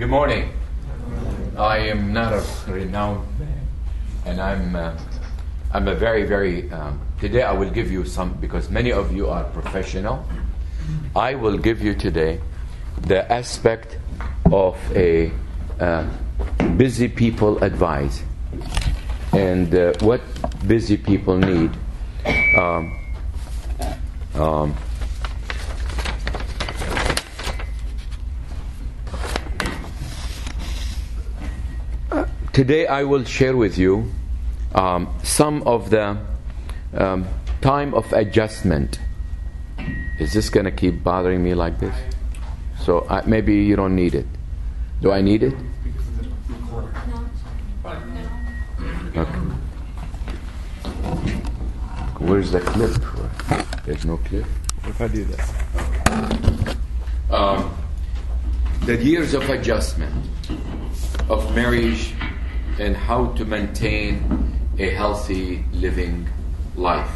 Good morning. I am not a renowned man, and I'm a very today I will give you some, because many of you are professional. I will give you today the aspect of a busy people advice, and what busy people need. Today I will share with you some of the time of adjustment. Is this going to keep bothering me like this? So maybe you don't need it. Do I need it? Okay. Where's the clip? There's no clip. If I do this. The years of adjustment of marriage and how to maintain a healthy living life.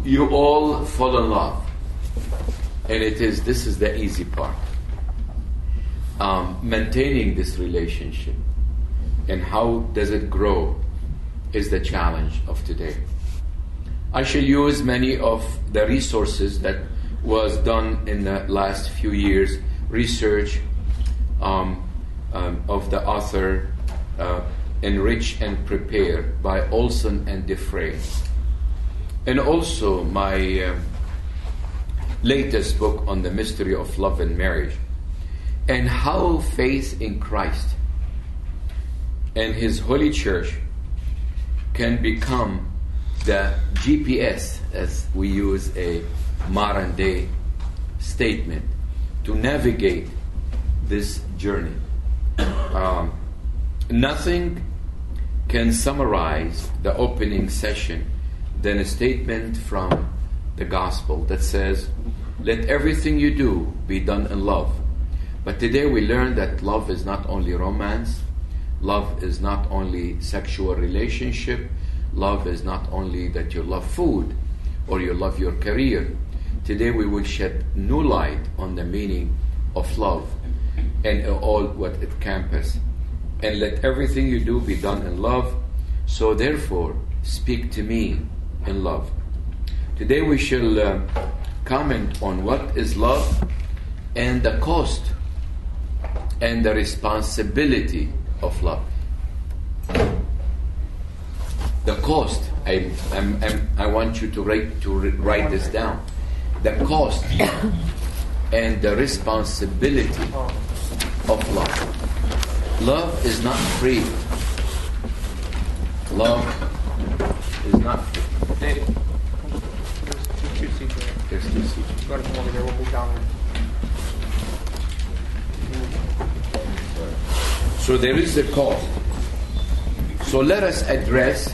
You all fall in love, and this is the easy part. Maintaining this relationship and how does it grow is the challenge of today. I shall use many of the resources that was done in the last few years, research of the author Enrich and Prepare by Olson and DeFrey, and also my latest book on the mystery of love and marriage, and how faith in Christ and His Holy Church can become the GPS, as we use a modern day statement, to navigate this journey. Nothing can summarize the opening session than a statement from the gospel that says, "Let everything you do be done in love." But today we learn that love is not only romance, love is not only sexual relationship, love is not only that you love food or you love your career. Today we will shed new light on the meaning of love and all what it encompasses. And let everything you do be done in love. So therefore, speak to me in love. Today we shall comment on what is love and the cost and the responsibility of love. The cost. I want you to write this down. The cost and the responsibility of love. Love is not free. Love is not free. Hey, there's two seats there. There's two seats. Go to come over there. We'll move down. So there is a cost. So let us address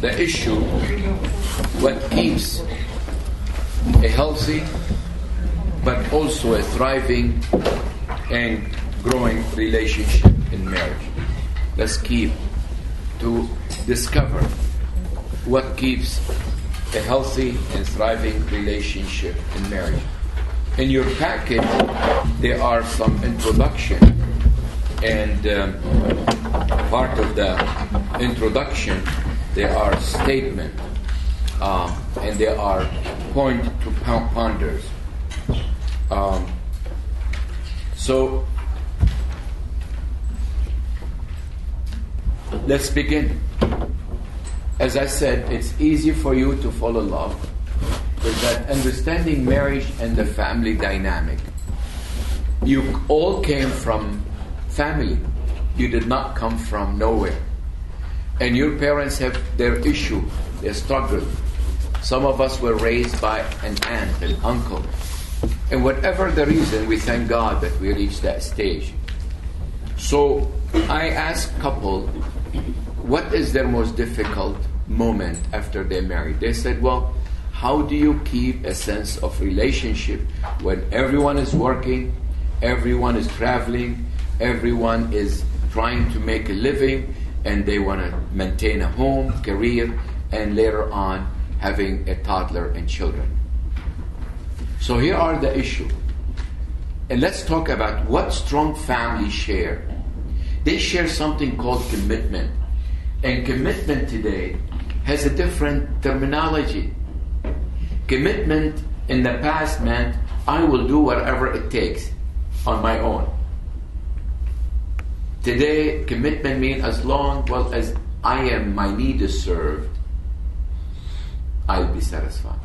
the issue, what keeps a healthy but also a thriving and growing relationship in marriage. Let's keep to discover what keeps a healthy and thriving relationship in marriage. In your packet, there are some introduction, and part of the introduction, there are statement, and there are point to ponders. So let's begin. As I said, it's easy for you to fall in love with that understanding marriage and the family dynamic. You all came from family. You did not come from nowhere. And your parents have their issue, their struggle. Some of us were raised by an aunt, an uncle. And whatever the reason, we thank God that we reached that stage. So I asked couple, what is their most difficult moment after they're married? They said, well, how do you keep a sense of relationship when everyone is working, everyone is traveling, everyone is trying to make a living, and they want to maintain a home, career, and later on having a toddler and children. So here are the issue. And let's talk about what strong families share. They share something called commitment. And commitment today has a different terminology. Commitment in the past meant, I will do whatever it takes on my own. Today, commitment means as long as my need is served, I'll be satisfied.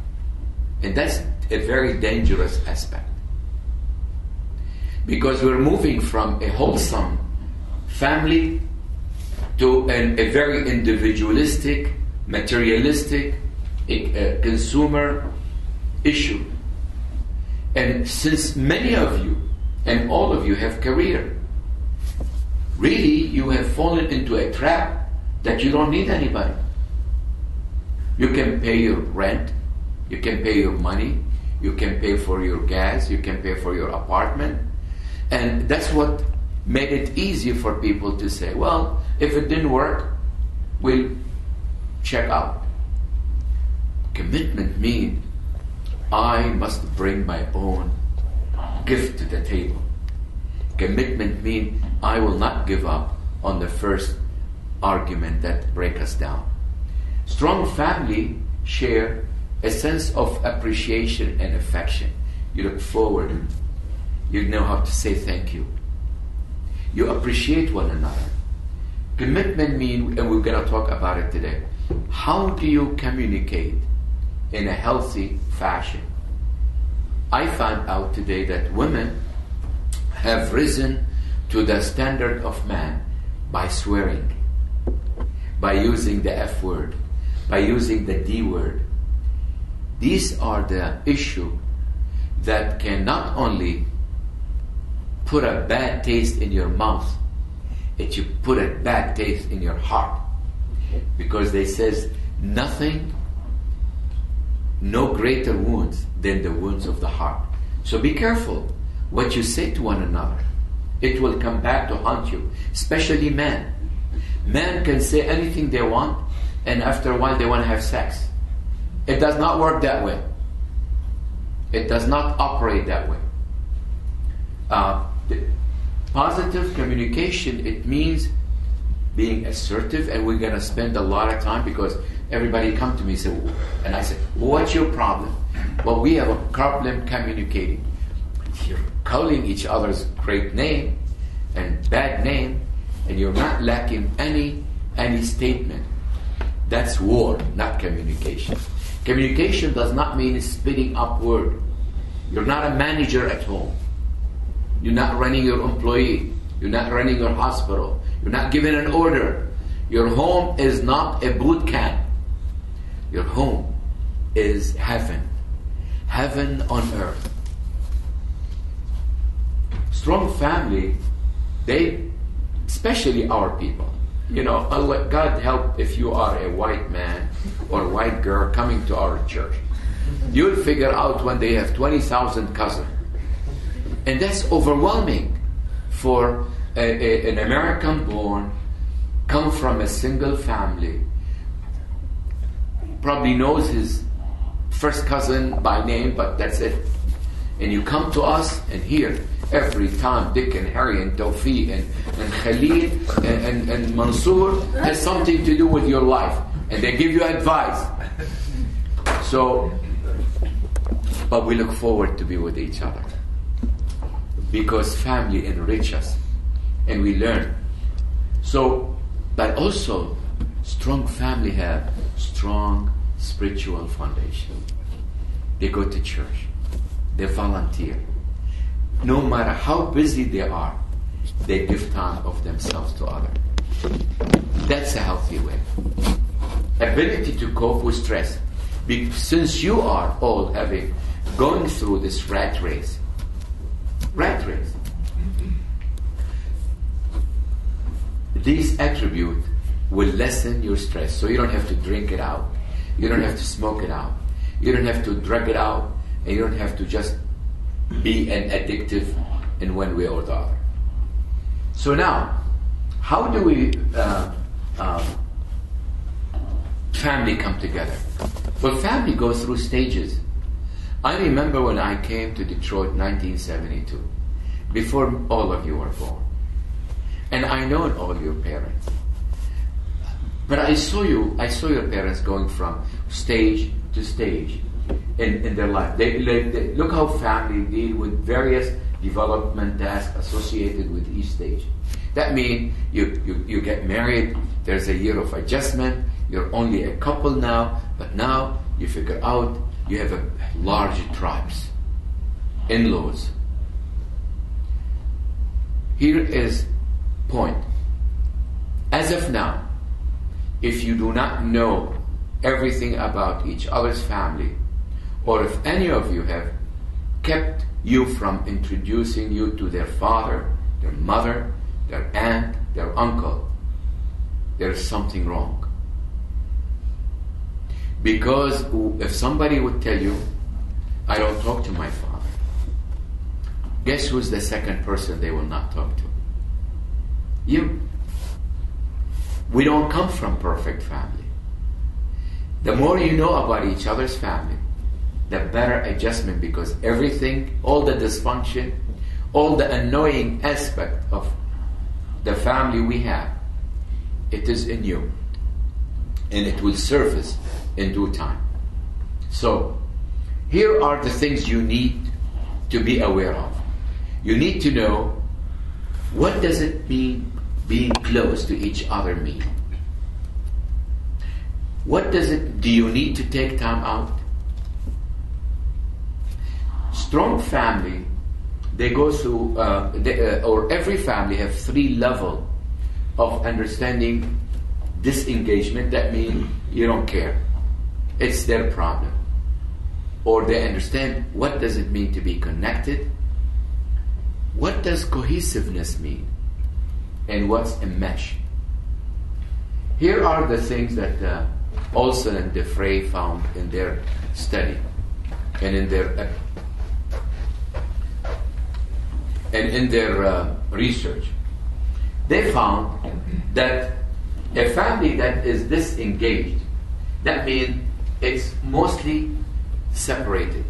And that's a very dangerous aspect. Because we're moving from a wholesome family to a very individualistic, materialistic, consumer issue. And since many of you and all of you have career, really you have fallen into a trap that you don't need anybody. You can pay your rent, you can pay your money, you can pay for your gas, you can pay for your apartment. And that's what made it easy for people to say, well, if it didn't work, we'll check out. Commitment means I must bring my own gift to the table. Commitment means I will not give up on the first argument that breaks us down. Strong family share a sense of appreciation and affection. You look forward. You know how to say thank you. You appreciate one another. Commitment means, and we're going to talk about it today, how do you communicate in a healthy fashion? I found out today that women have risen to the standard of man by swearing, by using the F word, by using the D word. These are the issue that can not only put a bad taste in your mouth, it you put a bad taste in your heart. Because they says nothing, no greater wounds than the wounds of the heart. So be careful what you say to one another. It will come back to haunt you, especially men. Men can say anything they want, and after a while they want to have sex. It does not work that way. It does not operate that way. Positive communication, it means being assertive, and we're going to spend a lot of time because everybody come to me and I say, what's your problem? Well, we have a problem communicating. You're calling each other's great name and bad name, and you're not lacking any statement. That's war, not communication. Communication does not mean spitting up word. You're not a manager at home. You're not running your employee. You're not running your hospital. You're not giving an order. Your home is not a boot camp. Your home is heaven. Heaven on earth. Strong family, they, especially our people, you know, God help if you are a white man or white girl coming to our church. You'll figure out when they have 20,000 cousins. And that's overwhelming for an American born, come from a single family, probably knows his first cousin by name, but that's it. And you come to us and here, every time Dick and Harry and Tawfiq and Khalid and Mansour has something to do with your life. And they give you advice. So, but we look forward to be with each other. Because family enrich us and we learn. So, but also strong family have strong spiritual foundation. They go to church. They volunteer. No matter how busy they are, they give time of themselves to others. That's a healthy way. Ability to cope with stress. Since you are all going through this rat race, these attributes will lessen your stress. So you don't have to drink it out. You don't have to smoke it out. You don't have to drug it out. And you don't have to just be an addictive in one way or the other. So now, how do we family come together? Well, family goes through stages. I remember when I came to Detroit in 1972. before all of you were born. And I know all your parents. But I saw your parents going from stage to stage in their life. They look how family deal with various development tasks associated with each stage. That means you get married, there's a year of adjustment, you're only a couple now, but now you figure out you have a large tribes, in-laws. Here is point. As of now, if you do not know everything about each other's family, or if any of you have kept you from introducing you to their father, their mother, their aunt, their uncle, there is something wrong. Because if somebody would tell you, I don't talk to my father, guess who's the second person they will not talk to? You. We don't come from perfect family. The more you know about each other's family, the better adjustment, because everything, all the dysfunction, all the annoying aspect of the family we have, it is in you. And it will surface in due time. So, here are the things you need to be aware of. You need to know, what does it mean being close to each other mean? Do you need to take time out? Strong family, they go through, or every family have 3 levels of understanding disengagement. That means you don't care. It's their problem. Or they understand, what does it mean to be connected? What does cohesiveness mean? And what's a mesh? Here are the things that Olson and DeFrey found in their study and in their research. They found that a family that is disengaged, that means it's mostly separated.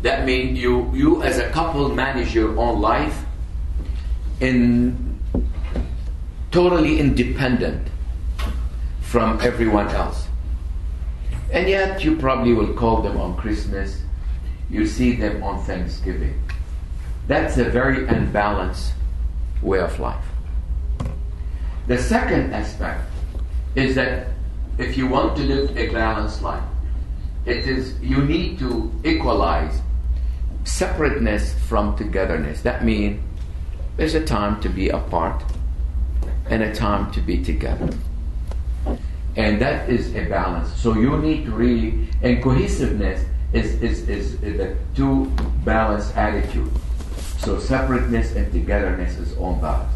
That means you as a couple manage your own life in totally independent from everyone else. And yet you probably will call them on Christmas, you see them on Thanksgiving. That's a very unbalanced way of life. The second aspect is that if you want to live a balanced life, it is you need to equalize separateness from togetherness. That means there's a time to be apart and a time to be together. And that is a balance. So you need to really, and cohesiveness is the two balanced attitude. So separateness and togetherness is on balance.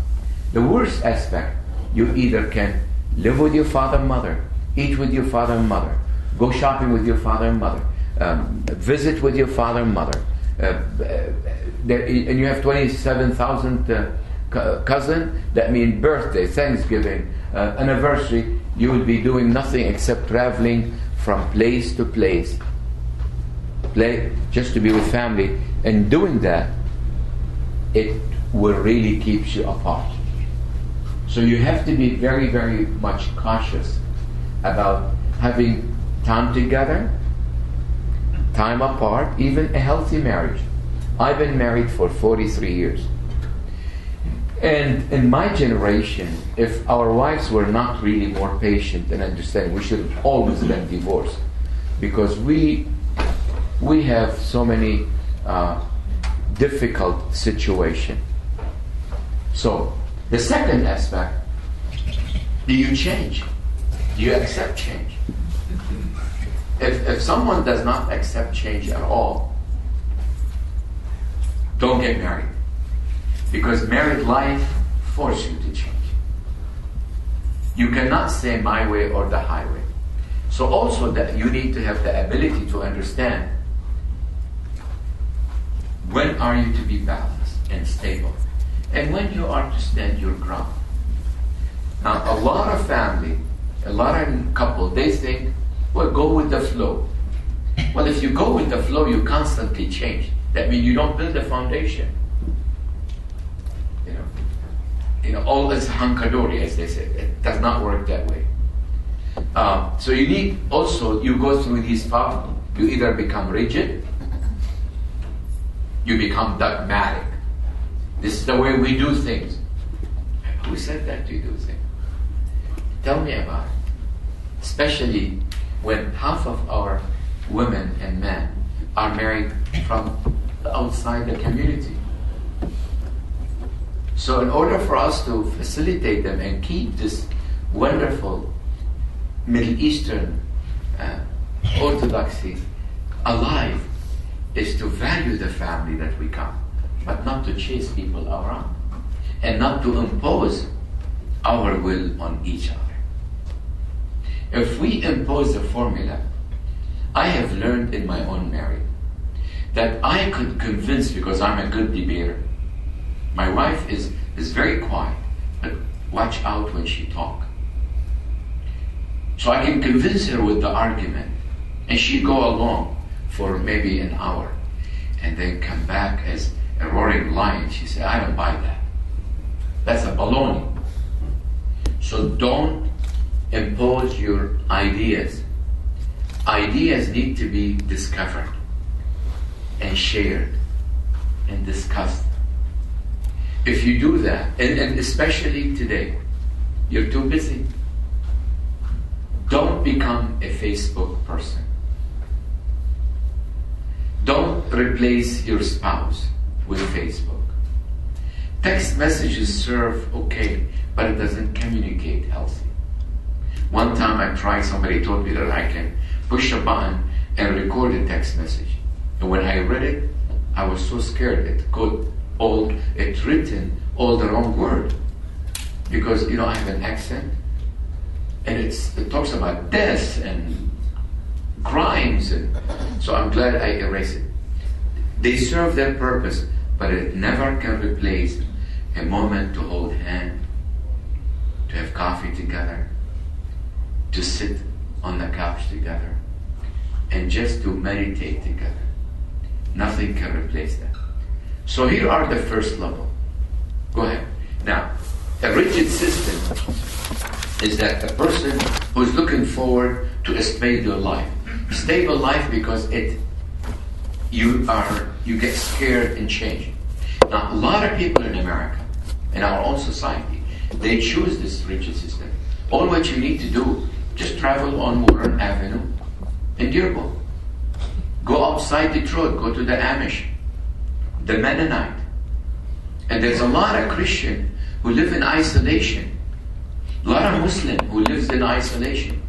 The worst aspect, you either can live with your father and mother, eat with your father and mother, go shopping with your father and mother, visit with your father and mother, and you have 27,000 cousins. That means birthday, Thanksgiving, anniversary. You will be doing nothing except traveling from place to place, just to be with family. And doing that, it will really keep you apart. So you have to be very, very much cautious about having time together, time apart, even a healthy marriage. I've been married for 43 years. And in my generation, if our wives were not really more patient and understanding, we should have always been divorced, because we have so many difficult situations. So the second aspect, do you change? Do you accept change? If someone does not accept change at all, don't get married. Because married life forces you to change. You cannot say my way or the highway. So also that you need to have the ability to understand when are you to be balanced and stable, and when you are to stand your ground. Now, a lot of family, a lot of couple, they think, well, go with the flow. Well, if you go with the flow, you constantly change. That means you don't build a foundation. All is hunky-dory, as they say. It does not work that way. So you need also, you go through these paths. You either become rigid, you become dogmatic. This is the way we do things. Who said that you do things? Tell me about it. Especially when half of our women and men are married from outside the community. So in order for us to facilitate them and keep this wonderful Middle Eastern orthodoxy alive, is to value the family that we come, but not to chase people around and not to impose our will on each other. If we impose a formula, I have learned in my own marriage that I could convince, because I'm a good debater. My wife is very quiet, but watch out when she talks. So I can convince her with the argument, and she'd go along for maybe an hour, and then come back as a roaring lion. She said, I don't buy that. That's a baloney. So don't impose your ideas. Ideas need to be discovered and shared and discussed. If you do that, and especially today, you're too busy. Don't become a Facebook person. Don't replace your spouse with Facebook. Text messages serve okay, but it doesn't communicate healthy. One time I tried, somebody told me that I can push a button and record a text message. And when I read it, I was so scared. It's written all the wrong word. Because, I have an accent. And it talks about death and crimes. And so I'm glad I erased it. They serve their purpose, but it never can replace a moment to hold hand, to have coffee together, to sit on the couch together, and just to meditate together. Nothing can replace that. So here are the first level. Go ahead. Now, a rigid system is that a person who's looking forward to a stable life. Stable life because you get scared and change. Now, a lot of people in America, in our own society, they choose this rigid system. All what you need to do, just travel on Warren Avenue in Dearborn. Go outside Detroit, go to the Amish, the Mennonite. And there's a lot of Christians who live in isolation. A lot of Muslims who live in isolation.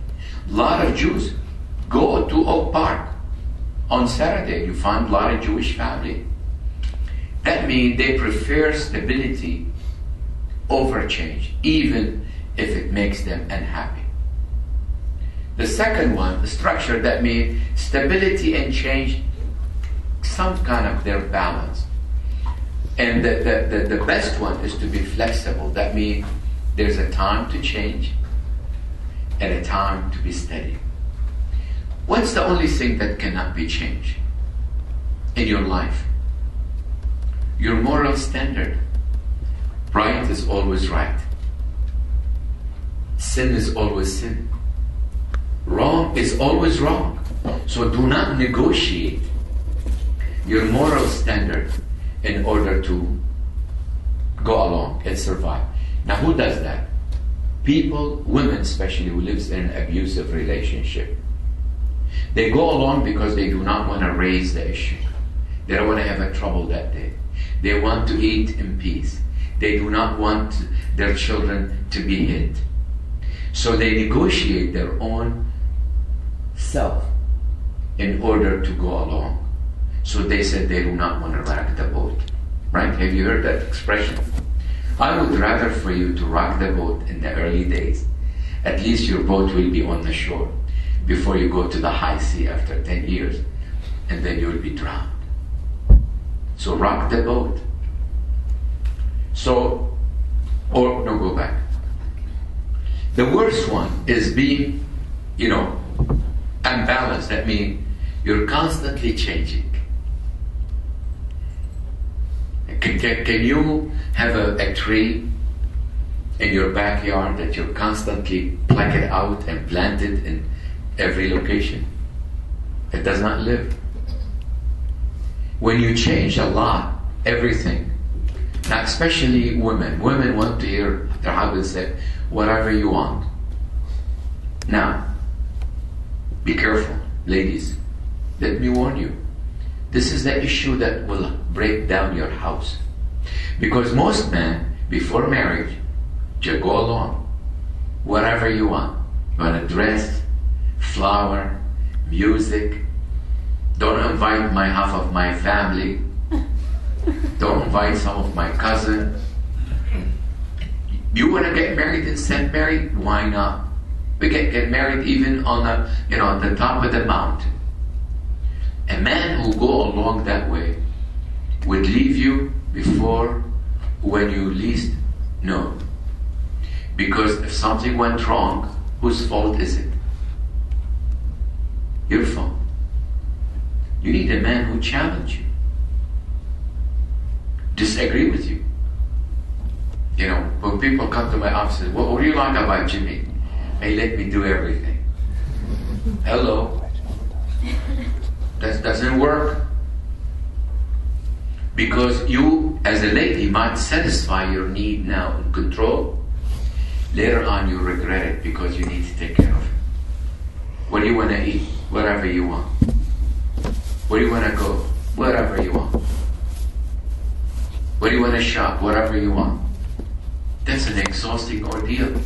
A lot of Jews. Go to Oak Park on Saturday. You find a lot of Jewish family. That means they prefer stability over change, even if it makes them unhappy. The second one, the structure, that means stability and change, some kind of their balance. And the best one is to be flexible. That means there's a time to change and a time to be steady. What's the only thing that cannot be changed in your life? Your moral standard. Right is always right. Sin is always sin. Wrong is always wrong. So do not negotiate your moral standard in order to go along and survive. Now, who does that? People, women especially, who lives in an abusive relationship. They go along because they do not want to raise the issue. They don't want to have a trouble that day. They want to eat in peace. They do not want their children to be hit. So they negotiate their own self in order to go along. So they said they do not want to rock the boat. Right? Have you heard that expression? I would rather for you to rock the boat in the early days. At least your boat will be on the shore before you go to the high sea after 10 years. And then you will be drowned. So rock the boat. Go back. The worst one is being, unbalanced. That means you're constantly changing. Can you have a tree in your backyard that you constantly pluck it out and plant it in every location? It does not live. When you change a lot, everything, now especially women want to hear their husband say, whatever you want. Now, be careful, ladies. Let me warn you. This is the issue that will break down your house. Because most men, before marriage, just go along. Whatever you want. You want a dress, flower, music. Don't invite half of my family. Don't invite some of my cousins. You want to get married in St. Mary? Why not? We can get married even on the top of the mountain. A man who go along that way would leave you before when you least know. Because if something went wrong, whose fault is it? Your fault. You need a man who challenges you, disagree with you. When people come to my office, what do you like about Jimmy? He let me do everything. Hello. That doesn't work. Because you, as a lady, might satisfy your need now and control. Later on, you regret it because you need to take care of it. What do you want to eat? Whatever you want. Where do you want to go? Whatever you want. Where do you want to shop? Whatever you want. That's an exhausting ordeal.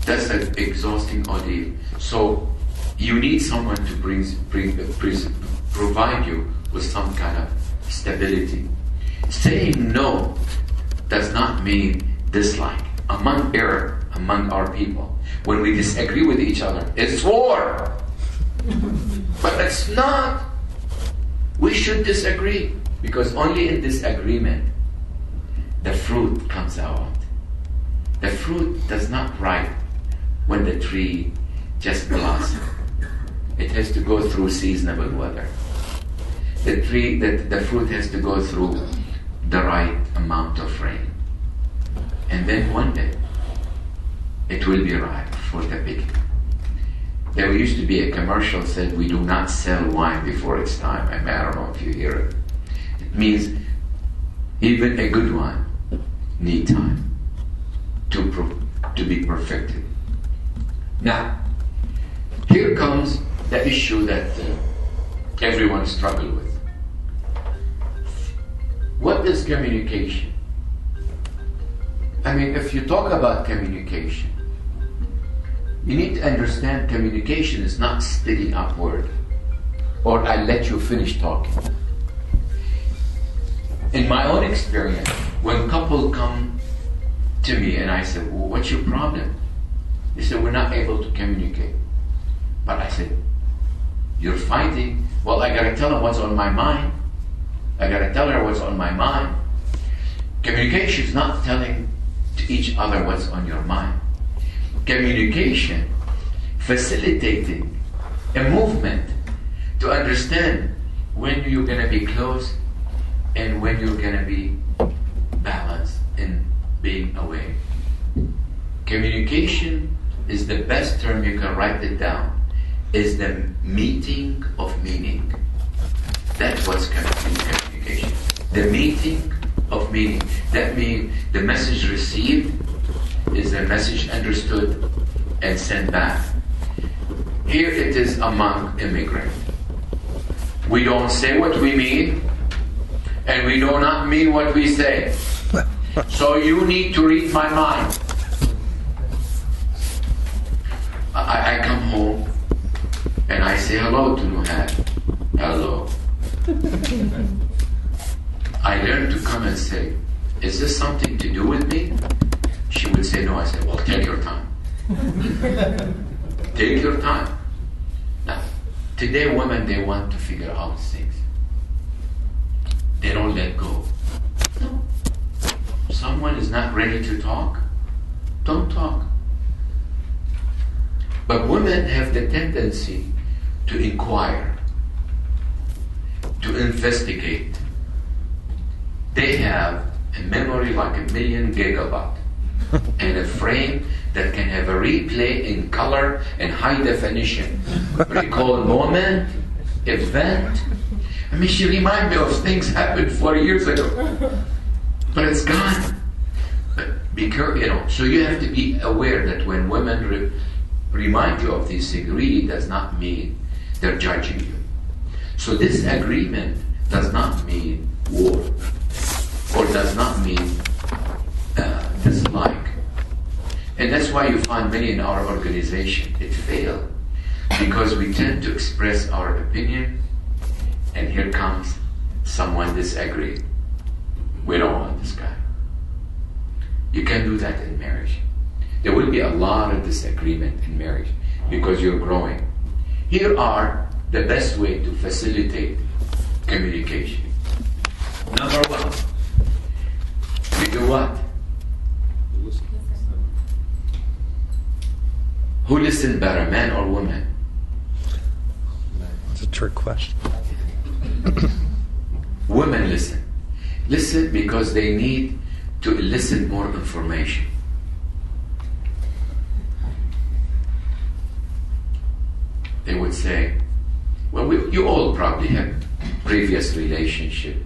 That's an exhausting ordeal. So you need someone to provide you with some kind of stability. Saying no does not mean dislike. Among our people, when we disagree with each other, it's war. But it's not. We should disagree, because only in disagreement the fruit comes out. The fruit does not ripe when the tree just blossoms. It has to go through seasonable weather. The fruit has to go through the right amount of rain. And then one day, it will be ripe for the picking. There used to be a commercial that said, we do not sell wine before it's time. I don't know if you hear it. It means even a good wine needs time to be perfected. Now, here comes the issue that everyone struggles with. What is communication? I mean, if you talk about communication, you need to understand communication is not spitting up word, or I let you finish talking. In my own experience, when couple come to me and I said, well, what's your problem? They said, we're not able to communicate. But I said, you're fighting. Well, I gotta tell her what's on my mind. I gotta tell her what's on my mind. Communication is not telling to each other what's on your mind. Communication, facilitating a movement to understand when you're going to be close and when you're going to be balanced in being away. Communication is the best term, you can write it down, is the meeting of meaning. That's what's communication. The meeting of meaning. That means the message received is a message understood and sent back. Here it is among immigrants. We don't say what we mean, and we do not mean what we say. So you need to read my mind. I come home and I say hello to Nuhat. Hello. I learned to come and say, is this something to do with me? She would say no. I said, well, take your time. Take your time. Now, today women, they want to figure out things. They don't let go. No. Someone is not ready to talk, don't talk. But women have the tendency to inquire, to investigate, They have a memory like 1,000,000 gigabyte and a frame that can have a replay in color and high definition. Recall moment, event. I mean, she reminds me of things happened 4 years ago. But it's gone. But be careful, so you have to be aware that when women remind you of these things, really does not mean they're judging you. So this agreement does not mean war, or does not mean dislike. And that's why you find many in our organization, it failed. Because we tend to express our opinion, and here comes someone disagree. We don't want this guy. You can do that in marriage. There will be a lot of disagreement in marriage because you're growing. Here are the best way to facilitate communication. Number one, you do what? Who listen better, man or woman? It's a trick question. Women listen. Listen because they need to elicit more information. They would say, well, you all probably have previous relationship,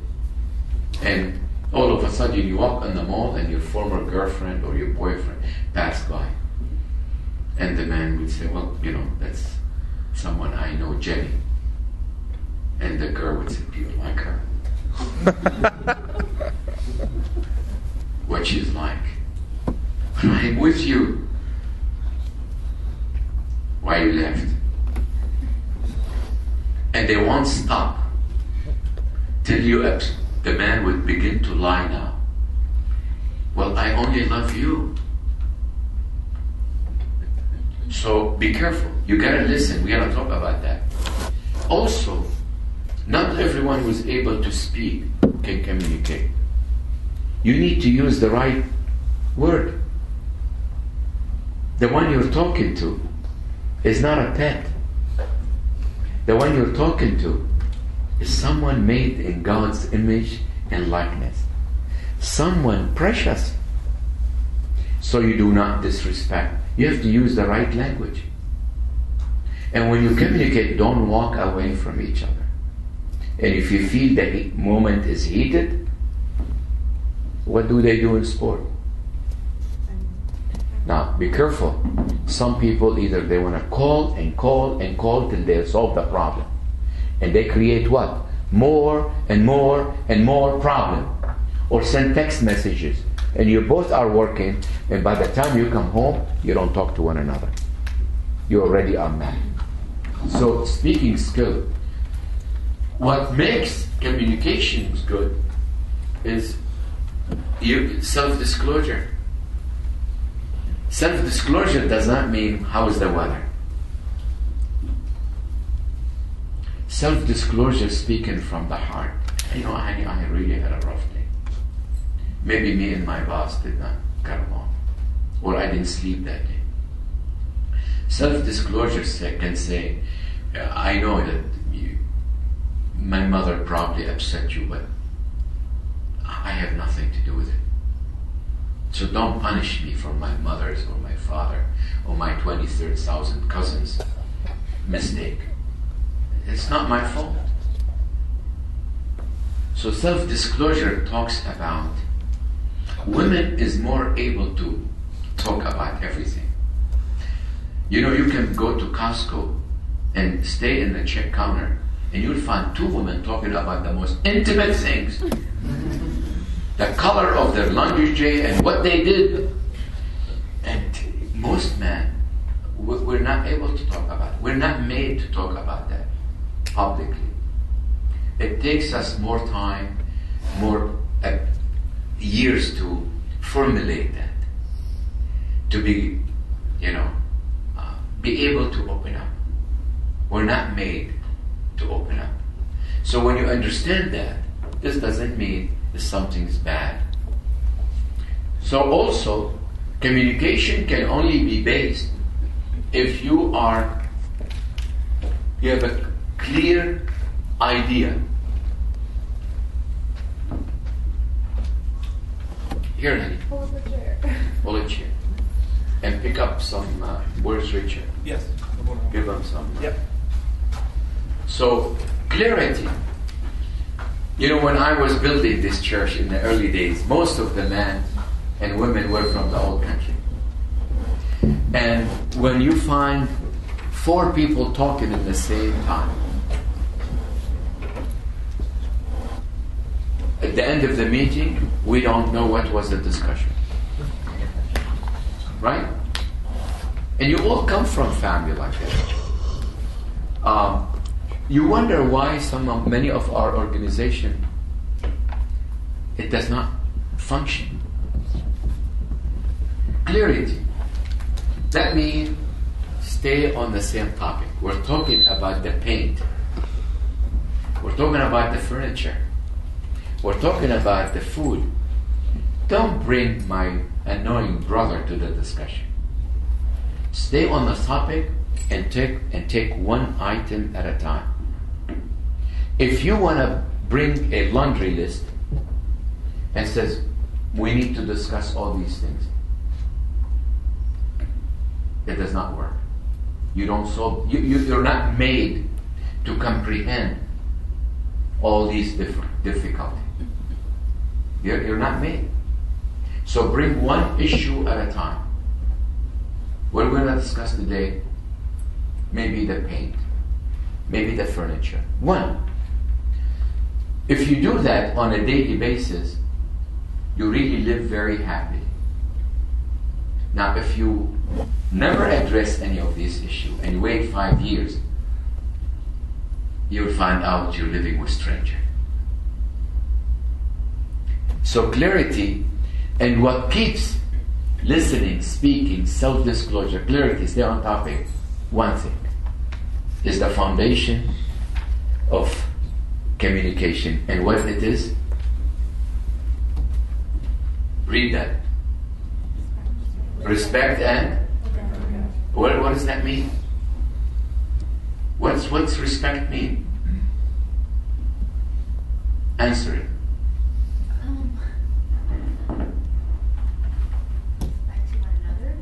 and all of a sudden you walk in the mall and your former girlfriend or your boyfriend passed by. And the man would say, well, that's someone I know, Jenny. And the girl would say, do you like her? What she's like. I'm with you. Why you left? And they won't stop till the man would begin to lie now. Well, I only love you. So be careful. You gotta listen. We gotta talk about that. Also, not everyone who's able to speak can communicate. You need to use the right word. The one you're talking to is not a pet. The one you're talking to is someone made in God's image and likeness. Someone precious. So you do not disrespect. You have to use the right language. And when you communicate, don't walk away from each other. And if you feel the moment is heated, what do they do in sport? Now, be careful. Some people either they want to call and call and call till they solve the problem. And they create what? More and more and more problem. Or send text messages. And you both are working, and by the time you come home, you don't talk to one another. You already are mad. So, speaking skill. What makes communications good is self-disclosure. Self-disclosure does not mean how's the weather. Self-disclosure speaking from the heart. Honey, I really had a rough day. Maybe me and my boss did not get along. Or I didn't sleep that day. Self-disclosure can say, I know that my mother probably upset you, but I have nothing to do with it. So don't punish me for my mother's or my father or my 23,000 cousins' mistake. It's not my fault. So self-disclosure talks about women is more able to talk about everything. You can go to Costco and stay in the check counter and you'll find two women talking about the most intimate things. The color of their lingerie and what they did. And most men, we're not able to talk about it. We're not made to talk about that publicly. It takes us more time, more years to formulate that, to be able to open up. We're not made to open up. So when you understand that, this doesn't mean that something's bad. So also, communication can only be based if you have a clear idea. Here, honey. Pull up a chair. Pull a chair. And pick up some, where's Richard? Yes. Give him some. Yep. So, clarity. You know, when I was building this church in the early days, most of the men and women were from the old country. And when you find 4 people talking at the same time, at the end of the meeting, we don't know what was the discussion. Right? And you all come from family like that. You wonder why many of our organization, it does not function. Clarity. That means stay on the same topic. We're talking about the paint. We're talking about the furniture. We're talking about the food. Don't bring my annoying brother to the discussion. Stay on the topic and take one item at a time. If you want to bring a laundry list and says, we need to discuss all these things, it does not work. You don't solve. You're not made to comprehend all these difficulties. You're not made. So bring one issue at a time. What we're going to discuss today, maybe the paint, maybe the furniture. One. If you do that on a daily basis, you really live very happy. Now, if you never address any of these issues and you wait 5 years, you'll find out you're living with strangers. So clarity, and what keeps listening, speaking, self-disclosure, clarity, stay on topic, one thing, is the foundation of communication. And what it is? Read that. Respect and? What does that mean? What's respect mean? Answer it. Respect to one another,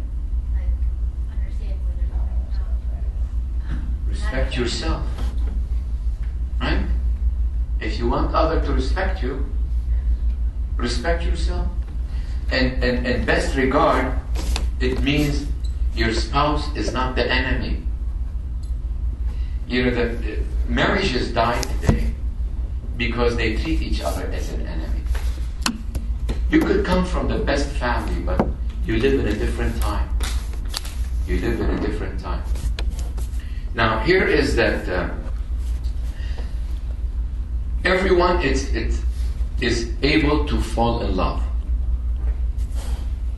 like understand where they're coming from. Respect yourself. Right? If you want others to respect you, respect yourself. And best regard, it means your spouse is not the enemy. You know, the marriages die today because they treat each other as an enemy. You could come from the best family, but you live in a different time. You live in a different time. Now, here is that everyone is able to fall in love.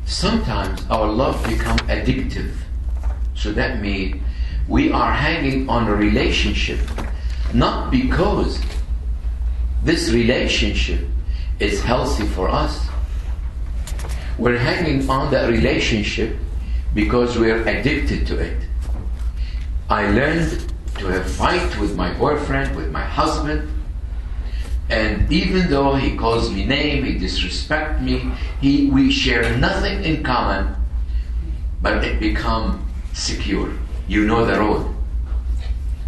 Sometimes our love becomes addictive. So that means we are hanging on a relationship, not because this relationship is healthy for us. We're hanging on that relationship because we're addicted to it. I learned to have fight with my boyfriend, with my husband, and even though he calls me name, he disrespects me, we share nothing in common, but it becomes secure. You know the road.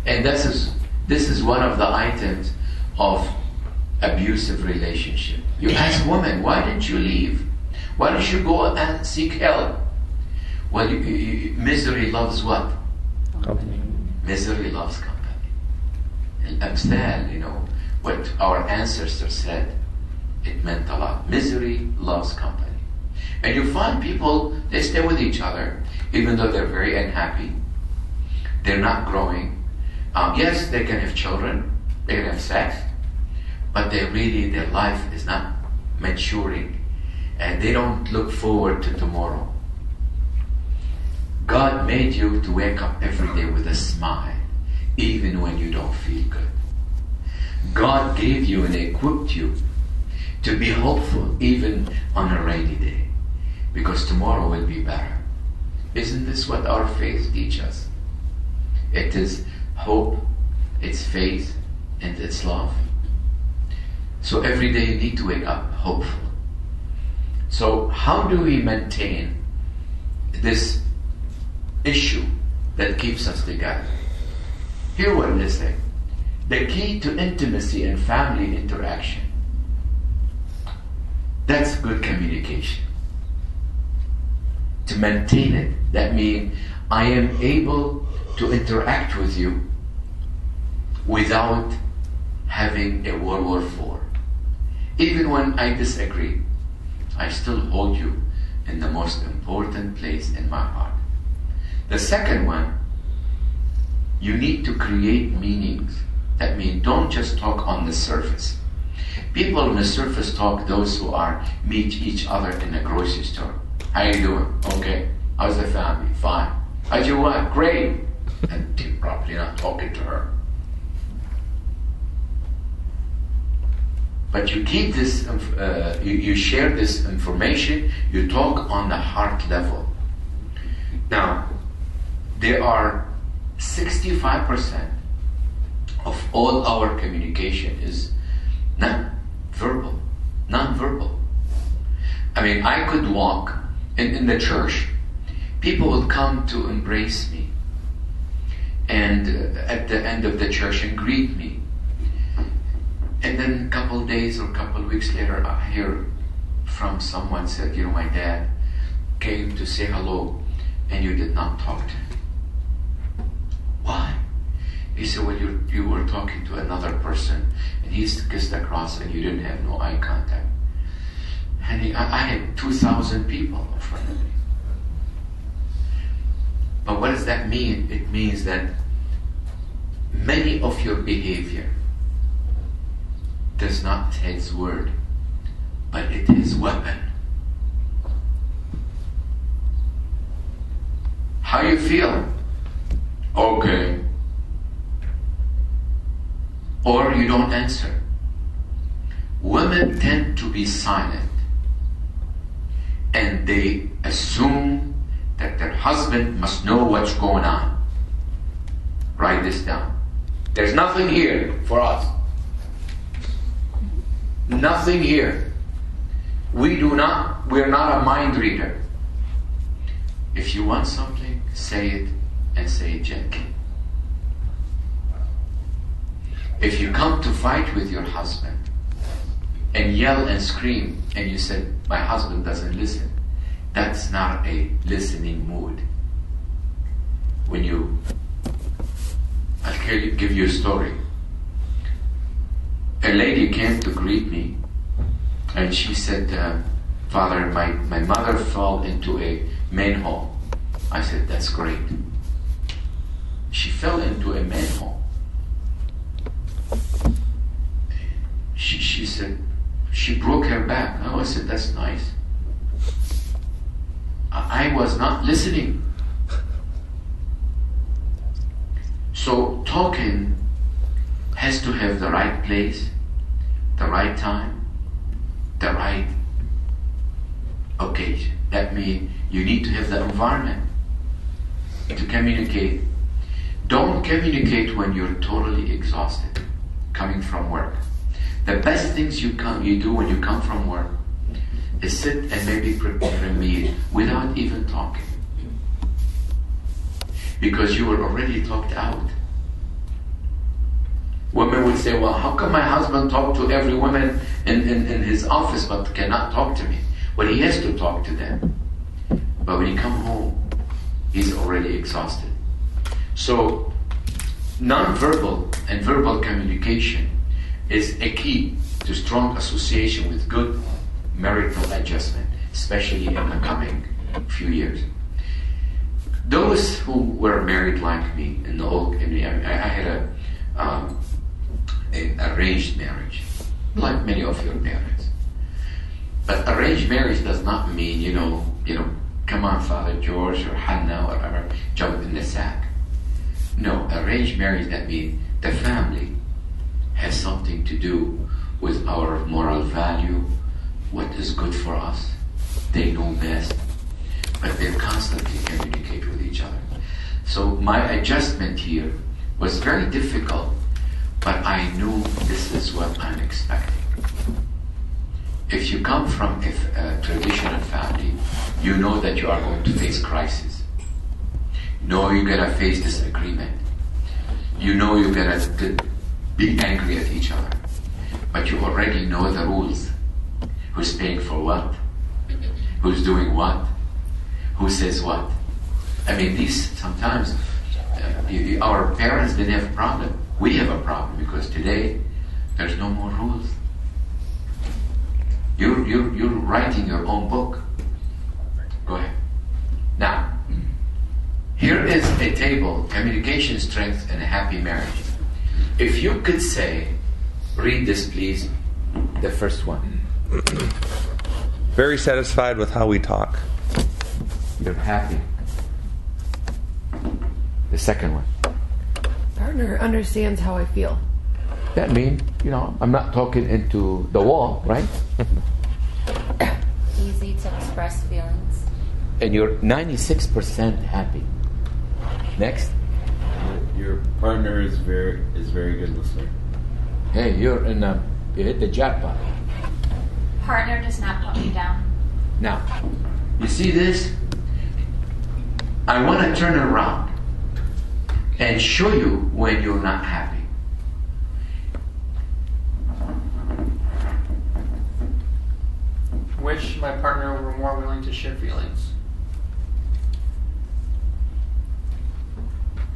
And this is one of the items of abusive relationship. You ask women, why didn't you leave? Why don't you go and seek help? Well, misery loves what? Company. Misery loves company. Amstal, you know, what our ancestors said, it meant a lot. Misery loves company. And you find people, they stay with each other, even though they're very unhappy. They're not growing. Yes, they can have children, they can have sex, but their life is not maturing, and they don't look forward to tomorrow. God made you to wake up every day with a smile, even when you don't feel good. God gave you and equipped you to be hopeful even on a rainy day, because tomorrow will be better. Isn't this what our faith teaches us? It is hope, it's faith, and it's love. So every day you need to wake up hopeful. So how do we maintain this issue that keeps us together? Hear what they say. The key to intimacy and family interaction. That's good communication. To maintain it, that means I am able to interact with you without having a World War IV. Even when I disagree, I still hold you in the most important place in my heart. The second one, you need to create meanings. That means don't just talk on the surface. People on the surface talk, those who are meet each other in a grocery store. How you doing? Okay. How's the family? Fine. How's your wife? Great. And you're probably not talking to her. But you keep this, you share this information, you talk on the heart level. Now, there are 65% of all our communication is non-verbal. I mean, I could walk in the church, people would come to embrace me, and at the end of the church and greet me. And then a couple of days or a couple of weeks later, I hear from someone said, you know, my dad came to say hello and you did not talk to him. Why? He said, well, you were talking to another person and he kissed across and you didn't have no eye contact. And I had 2,000 people in front of me. But what does that mean? It means that many of your behavior does not his word, but it is weapon. How you feel? Okay. Or you don't answer. Women tend to be silent, and they assume that their husband must know what's going on. Write this down. There's nothing here for us. Nothing here. We're not a mind reader. If you want something, say it, and say it gently. If you come to fight with your husband and yell and scream and you said, my husband doesn't listen, that's not a listening mood. I'll give you a story. A lady came to greet me and she said, Father, my mother fell into a manhole. I said, that's great. She fell into a manhole. She said, she broke her back. Oh, I said, that's nice. I was not listening. So talking has to have the right place, the right time, the right occasion. That means you need to have the environment to communicate. Don't communicate when you're totally exhausted, coming from work. The best things you do when you come from work is sit and maybe prepare a meal without even talking. Because you were already talked out. Women would say, well, how come my husband talk to every woman in his office but cannot talk to me? Well, he has to talk to them. But when he come home, he's already exhausted. So, non-verbal and verbal communication is a key to strong association with good marital adjustment, especially in the coming few years. Those who were married like me in the old, I had an arranged marriage, like many of your parents. But arranged marriage does not mean, come on, Father George or Hannah or whatever, jump in the sack. No, arranged marriage, that means the family has something to do with our moral value, what is good for us. They know best, but they constantly communicate with each other. So my adjustment here was very difficult, but I knew this is what I'm expecting. if you come from a traditional family, you know that you are going to face crisis. You know you're going to face disagreement. You know you're going to be angry at each other. But you already know the rules. Who's paying for what? Who's doing what? Who says what? I mean, these sometimes our parents didn't have a problem. We have a problem because today there's no more rules. You're writing your own book. Go ahead. Now, here is a table: communication strength and a happy marriage. If you could say, read this, please. The first one. Very satisfied with how we talk. You're happy. The second one. Partner understands how I feel. That means, I'm not talking into the wall, right? Easy to express feelings. And you're 96% happy. Next. Your partner is very good listener. Hey, you hit the jackpot. Partner does not put me down. Now, you see this? I want to turn around and show you when you're not happy. Wish my partner were more willing to share feelings.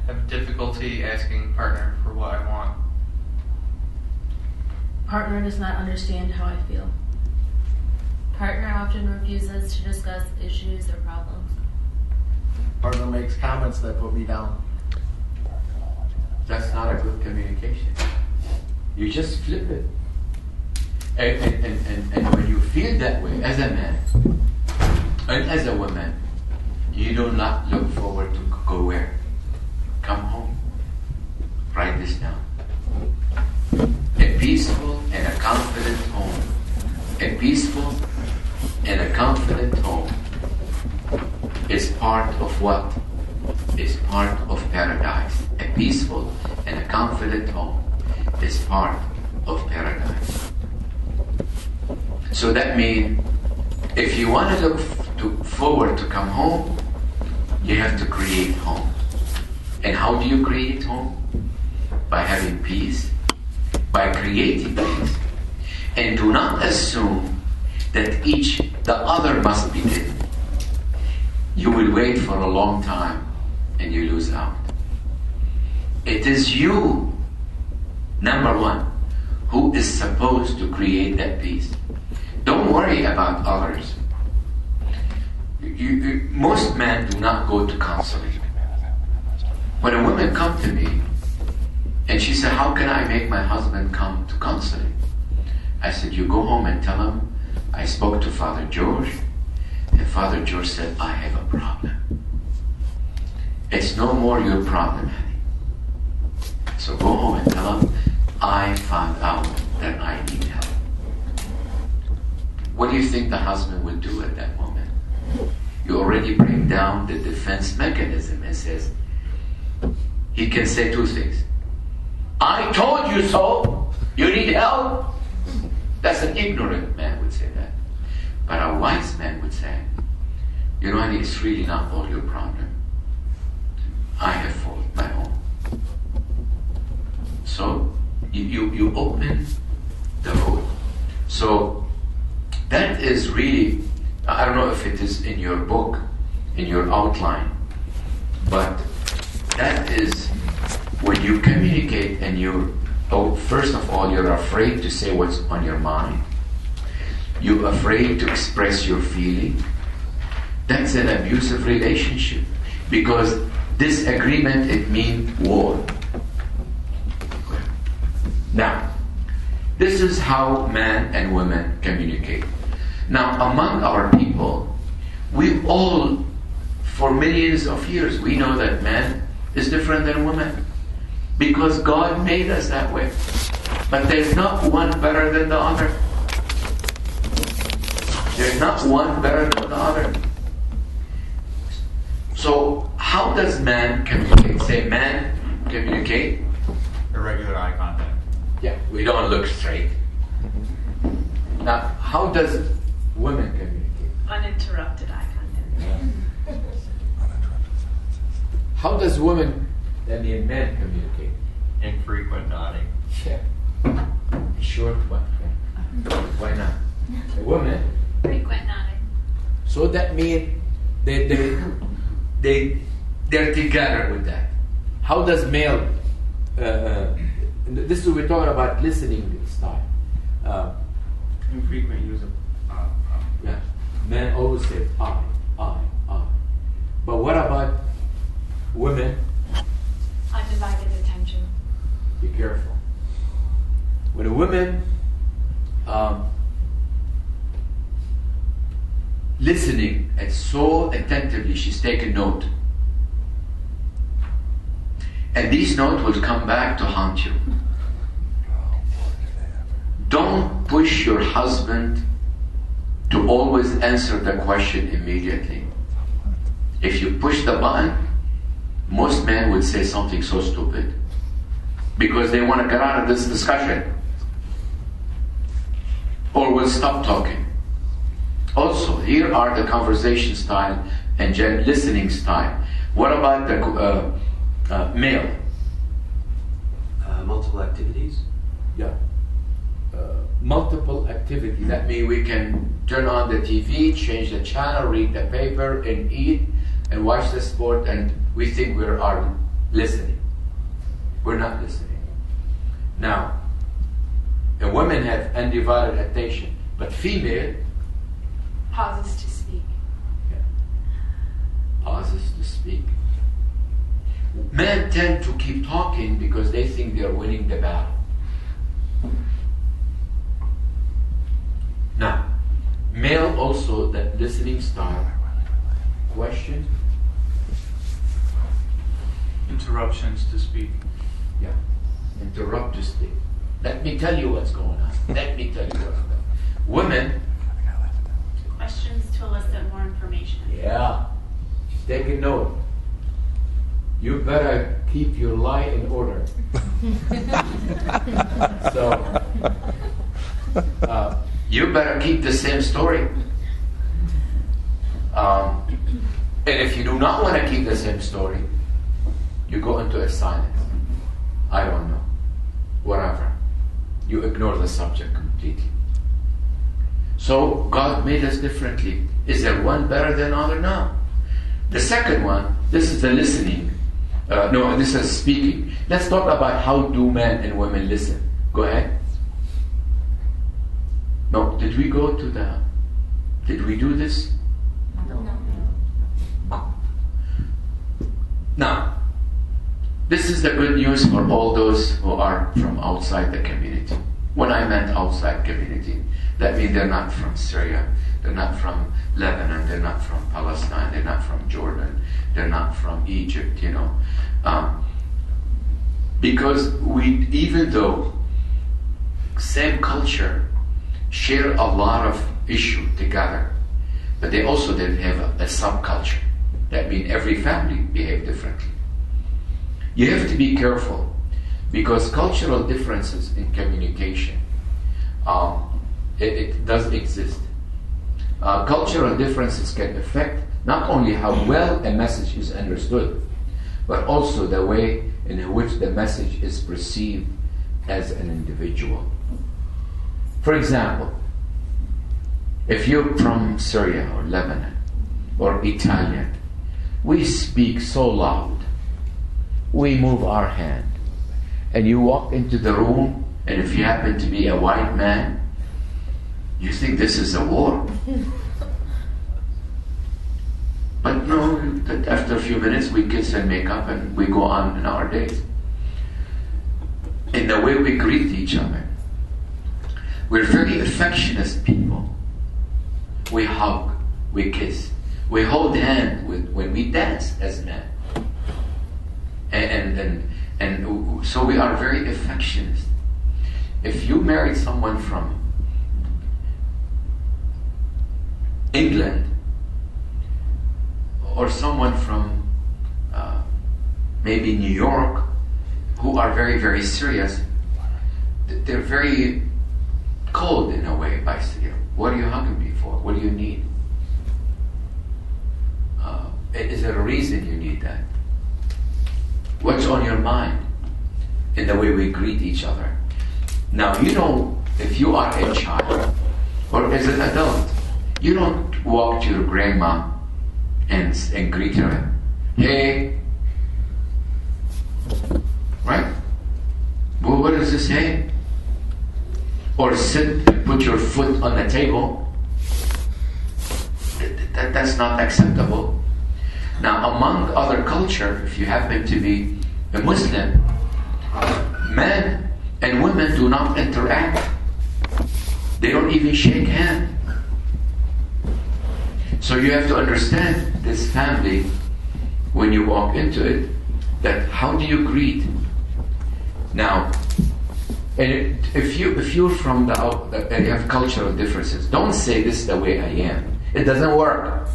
Have difficulty asking partner for what I want. Partner does not understand how I feel. Partner often refuses to discuss issues or problems. Partner makes comments that put me down. That's not a good communication. You just flip it. And when you feel that way, as a man and as a woman, you do not look forward to go where? Come home. Write this down. A peaceful and a confident home. A peaceful and a confident home is part of what? Is part of paradise. A peaceful and a confident home is part of paradise. So that means if you want to look forward to come home, you have to create home. And how do you create home? By having peace, by creating peace. And do not assume that the other must be it. You will wait for a long time and you lose out. It is you, number one, who is supposed to create that peace. Don't worry about others. Most men do not go to counseling. When a woman comes to me and she said, how can I make my husband come to counseling? I said, you go home and tell him, I spoke to Father George, and Father George said, I have a problem. It's no more your problem, honey. So go home and tell him, I found out that I need help. What do you think the husband would do at that moment? You already break down the defense mechanism and says, he can say two things. I told you so. You need help. That's an ignorant man would say that. But a wise man would say, you know, honey, it's really not all your problem. I have fault, my own. So you open the road. So that is really, I don't know if it is in your book, in your outline, but that is when you communicate and first of all, you're afraid to say what's on your mind. You're afraid to express your feeling. That's an abusive relationship because disagreement, it means war. Now, this is how men and women communicate. Now, among our people, we all, for millions of years, we know that man is different than women because God made us that way. But there's not one better than the other. There's not one better than the other. So, how does man communicate? Say, man communicate? Irregular eye contact. Yeah, we don't look straight. Now, how does women communicate? Uninterrupted eye contact. How does women, men communicate? Infrequent nodding. Yeah. Short one. Why not? A woman. Frequent nodding. So that means they're together with that. How does male? This is we're talking about listening style. Infrequent use of Yeah, men always say I. But what about women? Undivided attention. Be careful. When a woman listening and so attentively, she's taking note. And these notes will come back to haunt you. Don't push your husband to always answer the question immediately. If you push the button, most men would say something so stupid because they want to get out of this discussion or will stop talking. Also, here are the conversation style and listening style. What about the male? Multiple activities? Yeah. Multiple activity. That means we can turn on the TV, change the channel, read the paper, and eat, and watch the sport, and we think we are listening. We're not listening. Now, a woman have undivided attention, but female Pauses to speak. pauses to speak. Men tend to keep talking because they think they're winning the battle. Now, male also, that listening style. Question? Interruptions to speak. Yeah. Interrupt to speak. Let me tell you what's going on. Let me tell you what's going on. Women, Questions to elicit more information. yeah, take a note. You better keep your lie in order. So, you better keep the same story. And if you do not want to keep the same story, you go into a silence. I don't know. Whatever. You ignore the subject completely. So God made us differently. Is there one better than other? No. The second one, this is the listening. No, this is speaking. Let's talk about how do men and women listen. Go ahead. No, did we go to the... Did we do this? No. Now, this is the good news for all those who are from outside the community. When I meant outside community, that means they're not from Syria, they're not from Lebanon, they're not from Palestine, they're not from Jordan, they're not from Egypt, because we, even though same culture, share a lot of issue together, but they also didn't have a subculture. That means every family behave differently. You have to be careful because cultural differences in communication, it does exist. Cultural differences can affect not only how well a message is understood, but also the way in which the message is perceived as an individual. For example, if you're from Syria or Lebanon or Italian, we speak so loud, we move our hand, and you walk into the room, and if you happen to be a white man, you think this is a war. But no, that after a few minutes we kiss and make up and we go on in our days. In the way we greet each other, we're very affectionate people. We hug, we kiss, we hold hands when we dance as men. And so we are very affectionate. If you married someone from England or someone from maybe New York who are very, very serious, they're very cold in a way by saying, what are you hugging me for? What do you need? Is there a reason you need that? What's on your mind in the way we greet each other? Now, you know, if you are a child or as an adult, you don't walk to your grandma and greet her. Hey. Right? Well, what does this say? Or sit and put your foot on the table. That's not acceptable. Now, among other culture, if you happen to be a Muslim, men and women do not interact. They don't even shake hands. So you have to understand this family when you walk into it, that how do you greet? Now, and if you're from and you have cultural differences, don't say this is the way I am. It doesn't work.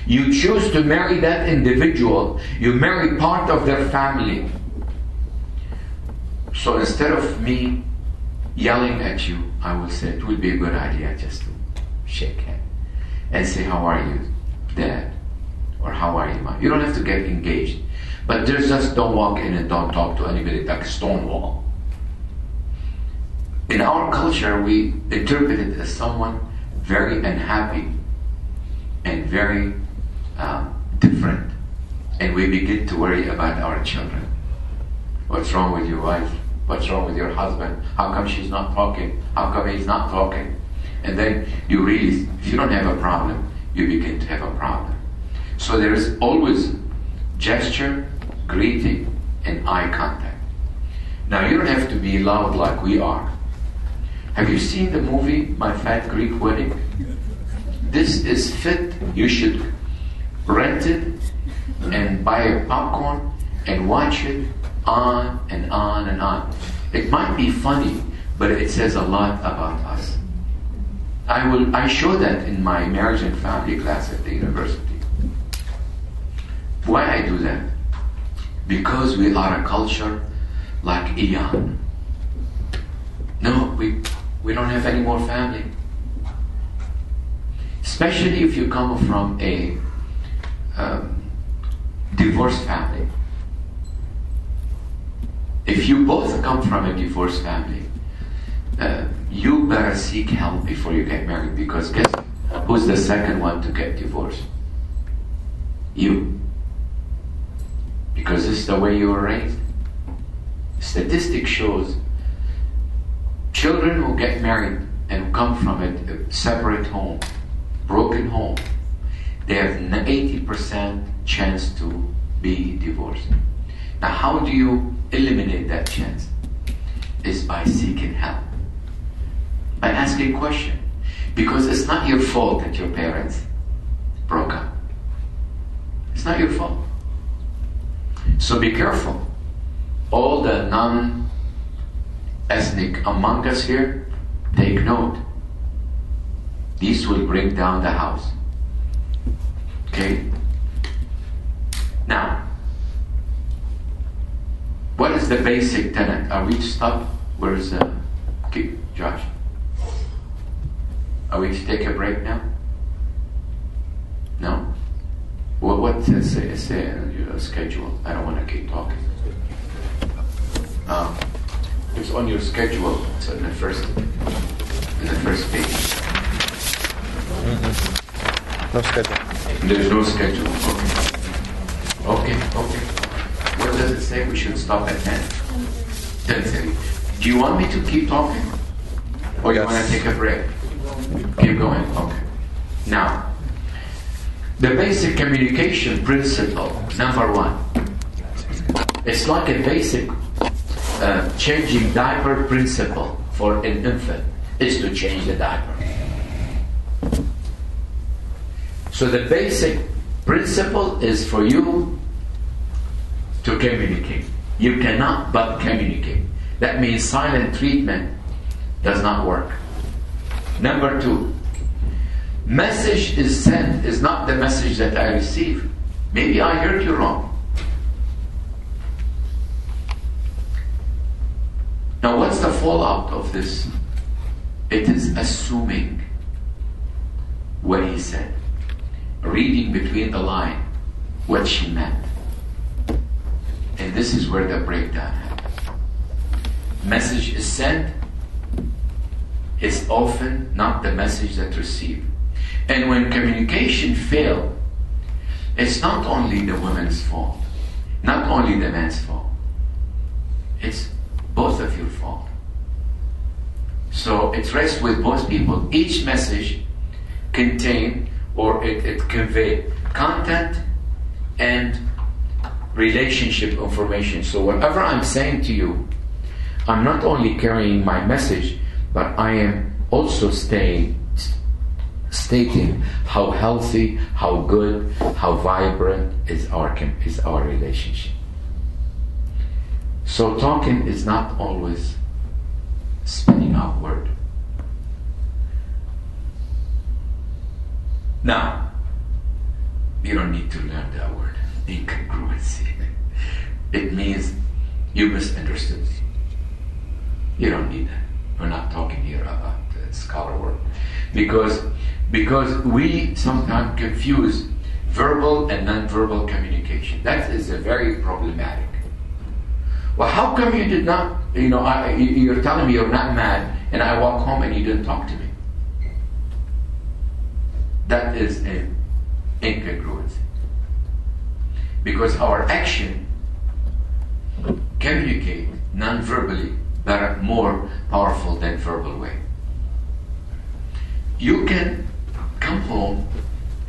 You choose to marry that individual. You marry part of their family. So instead of me yelling at you, I will say it would be a good idea just to shake hands and say, how are you, Dad? Or how are you, Mom? You don't have to get engaged. But there's just don't walk in and don't talk to anybody like a stone wall. In our culture, we interpret it as someone very unhappy and very different. And we begin to worry about our children. What's wrong with your wife? What's wrong with your husband? How come she's not talking? How come he's not talking? And then you really, if you don't have a problem, you begin to have a problem. So there is always gesture, greeting, and eye contact. Now you don't have to be loud like we are. Have you seen the movie, My Fat Greek Wedding? This is fit. You should rent it and buy a popcorn and watch it on and on and on. It might be funny, but it says a lot about us. I show that in my marriage and family class at the university. Why I do that? Because we are a culture like Iran. No, we don't have any more family. Especially if you come from a divorced family. If you both come from a divorced family, you better seek help before you get married, because guess who's the second one to get divorced? You. Because this is the way you were raised. Statistics shows children who get married and who come from a separate home, broken home, they have an 80% chance to be divorced. Now, how do you eliminate that chance? Is by seeking help, by asking questions, because it's not your fault that your parents broke up. It's not your fault. So be careful. All the non-ethnic among us here, take note. These will bring down the house. Okay? Now, what is the basic tenet? Are we to stop? Where's Josh? Are we to take a break now? No? What is your schedule? I don't want to keep talking. It's on your schedule. It's in the first page. No schedule. There's no schedule. Okay. What does it say? We should stop at 10. 10:30. Do you want me to keep talking? Or you want to take a break? Keep going. Okay. Now, the basic communication principle, number one. It's like a basic changing diaper principle for an infant is to change the diaper. So the basic principle is for you to communicate. You cannot but communicate. That means silent treatment does not work. Number two, message is sent is not the message that I receive. Maybe I heard you wrong. Now what's the fallout of this It is assuming what he said, reading between the line what she meant. And this is where the breakdown happens. Message is sent, is often not the message that's received. And when communication fails, it's not only the woman's fault, not only the man's fault. It's both of your fault. So it rests with both people. Each message contains or it conveys content and relationship information. So whatever I'm saying to you, I'm not only carrying my message, but I am also stating how healthy, how good, how vibrant is our relationship. So talking is not always spitting out word. Now, you don't need to learn that word, incongruency. It means you misunderstood me. You don't need that. We're not talking here about scholar work. Because we sometimes confuse verbal and non-verbal communication. That is a very problematic. Well, how come you did not, you're telling me you're not mad, and I walk home and you didn't talk to me? That is an incongruency. Because our action communicate non-verbally better, more powerful than verbal way. You can come home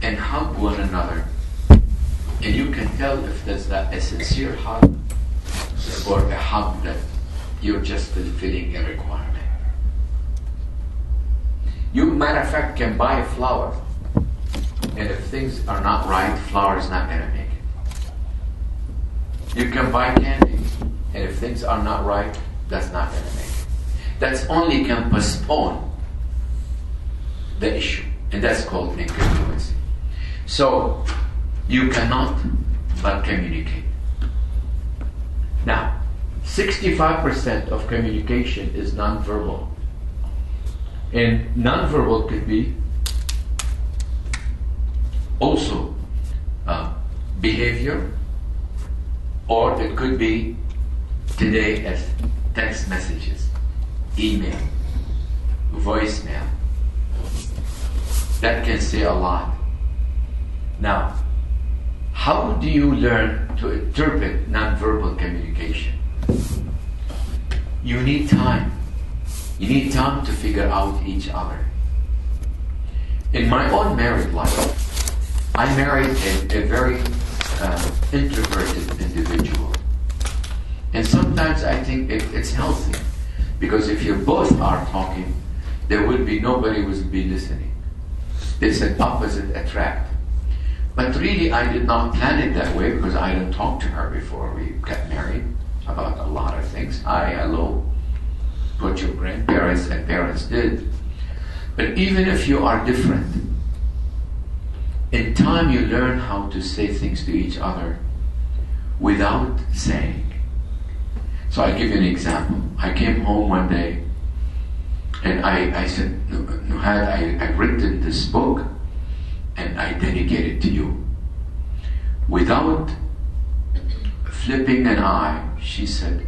and hug one another, and you can tell if there's a sincere hug or a hug that you're just fulfilling a requirement. You, matter of fact, can buy a flower, and if things are not right, flower is not going to make it. You can buy candy, and if things are not right, that's not going to make it. That's only can postpone the issue, and that's called incongruency. So you cannot but communicate. Now, 65% of communication is nonverbal, and nonverbal could be also behavior, or it could be today as text messages, email, voicemail. That can say a lot. Now, how do you learn to interpret nonverbal communication? You need time. You need time to figure out each other. In my own married life, I married a very introverted individual. And sometimes I think it's healthy, because if you both are talking, there would be nobody who would be listening. It's an opposite attract. But really, I did not plan it that way, because I didn't talk to her before we got married about a lot of things. Hi, hello, what your grandparents and parents did. But even if you are different, in time you learn how to say things to each other without saying. So I give you an example. I came home one day and I said, Nuhad, I've written this book and I dedicate it to you. Without flipping an eye, she said,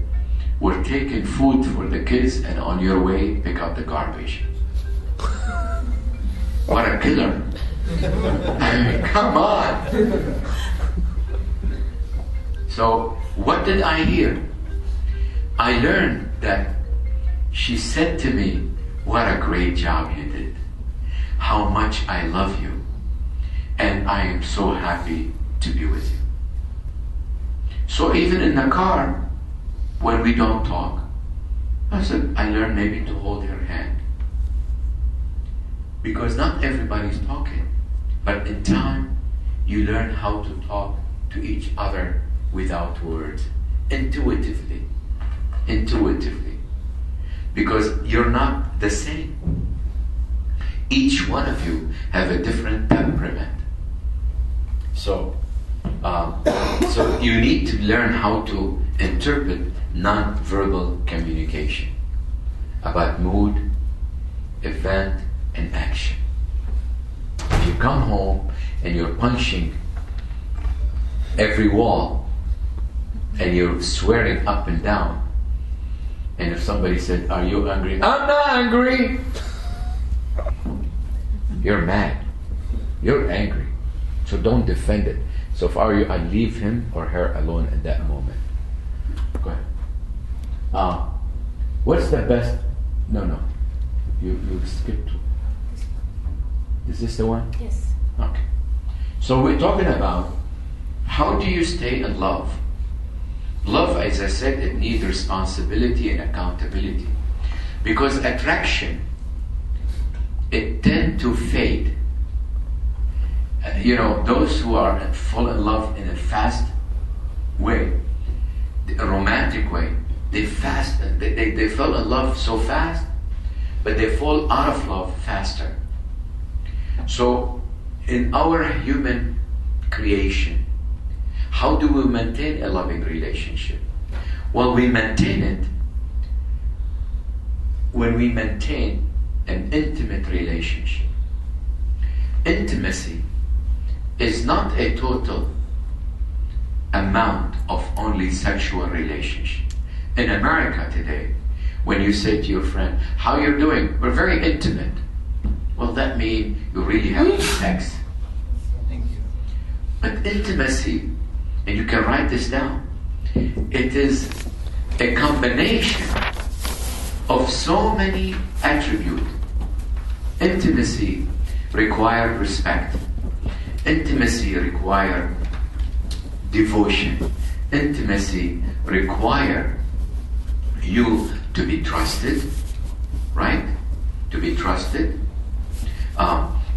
we're taking food for the kids, and on your way, pick up the garbage. What a killer. I mean, come on. So, what did I hear? I learned that she said to me, what a great job you did. How much I love you. And I am so happy to be with you. So even in the car, when we don't talk, I said, I learned maybe to hold her hand. Because not everybody's talking. But in time, you learn how to talk to each other without words. Intuitively. Because you're not the same. Each one of you have a different temperament. So you need to learn how to interpret non-verbal communication about mood, event, and action. If you come home and you're punching every wall and you're swearing up and down, and if somebody said, "Are you angry?" "I'm not angry." You're mad. You're angry. So don't defend it. So if I were you, I'd leave him or her alone at that moment. Go ahead. What's the best? No. You skipped. Is this the one? Yes. Okay. So we're talking about how do you stay in love? Love, as I said, it needs responsibility and accountability. Because attraction, it tends to fade. Those who are fall in love in a fast way, a romantic way, they fall in love so fast, but they fall out of love faster. So, in our human creation, how do we maintain a loving relationship? Well, we maintain it when we maintain an intimate relationship. Intimacy is not a total amount of only sexual relationship. In America today, when you say to your friend, "How you're doing?" "We're very intimate." Well, that means you really have sex. Thank you. But intimacy, and you can write this down, it is a combination of so many attributes. Intimacy requires respect. Intimacy requires devotion. Intimacy requires you to be trusted, right? To be trusted.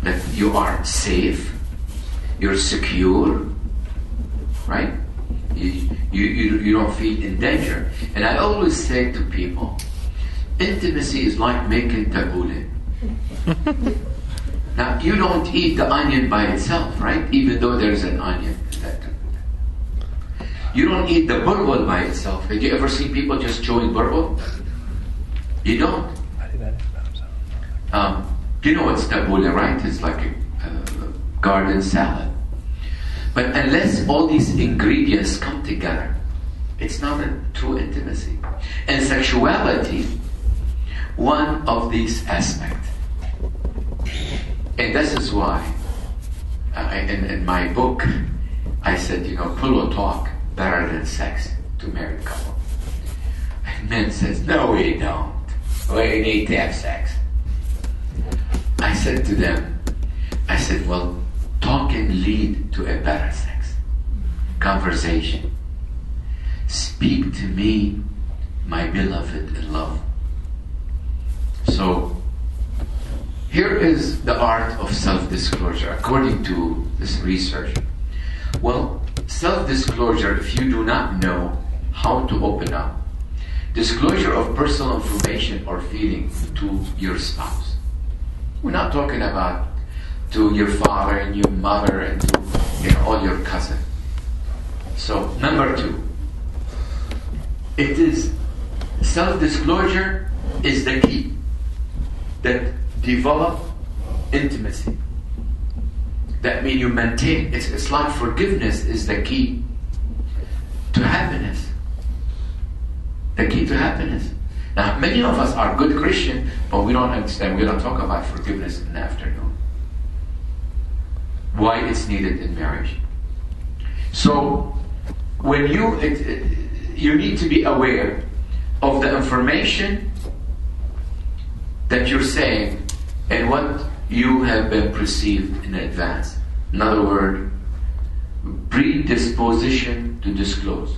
That you are safe, you're secure, right? You don't feel in danger. And I always say to people, intimacy is like making tabbouleh. Now, you don't eat the onion by itself, right? Even though there's an onion. You don't eat the bulbul by itself. Have you ever seen people just chewing bulbul? You don't. You know what's tabbouleh, right? It's like a garden salad. But unless all these ingredients come together, it's not a true intimacy. And sexuality, one of these aspects. And this is why, in my book, I said, pillow talk better than sex to married couple. And men says, "No, we don't. We need to have sex." I said to them, well, talk can lead to a better sex. Conversation. Speak to me, my beloved in love. So, here is the art of self-disclosure, according to this research. Well, self-disclosure, if you do not know how to open up, disclosure of personal information or feelings to your spouse. We're not talking about to your father and your mother and to all your cousins. So, number 2, it is self-disclosure is the key that develop intimacy. That means you maintain. It's like forgiveness is the key to happiness. The key to happiness. Now, many of us are good Christians, but we don't understand. We don't talk about forgiveness in the afternoon. Why it's needed in marriage. So, when you need to be aware of the information that you're saying and what you have been perceived in advance. In other words, predisposition to disclose.